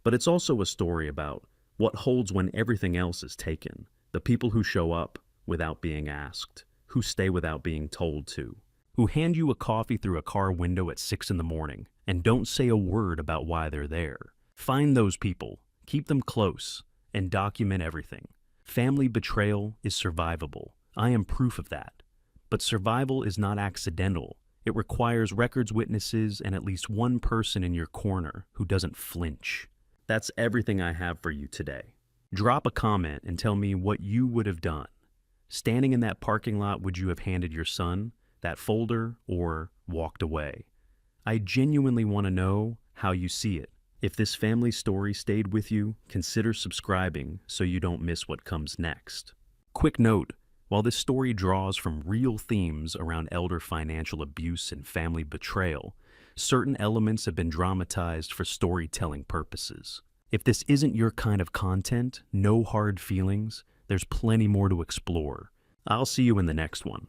But it's also a story about what holds when everything else is taken. The people who show up without being asked, who stay without being told to, who hand you a coffee through a car window at 6 in the morning and don't say a word about why they're there. Find those people, keep them close, and document everything. Family betrayal is survivable. I am proof of that. But survival is not accidental. It requires records, witnesses, and at least one person in your corner who doesn't flinch. That's everything I have for you today. Drop a comment and tell me what you would have done. Standing in that parking lot, would you have handed your son that folder or walked away? I genuinely want to know how you see it. If this family story stayed with you, consider subscribing so you don't miss what comes next. Quick note, while this story draws from real themes around elder financial abuse and family betrayal, certain elements have been dramatized for storytelling purposes. If this isn't your kind of content, no hard feelings, there's plenty more to explore. I'll see you in the next one.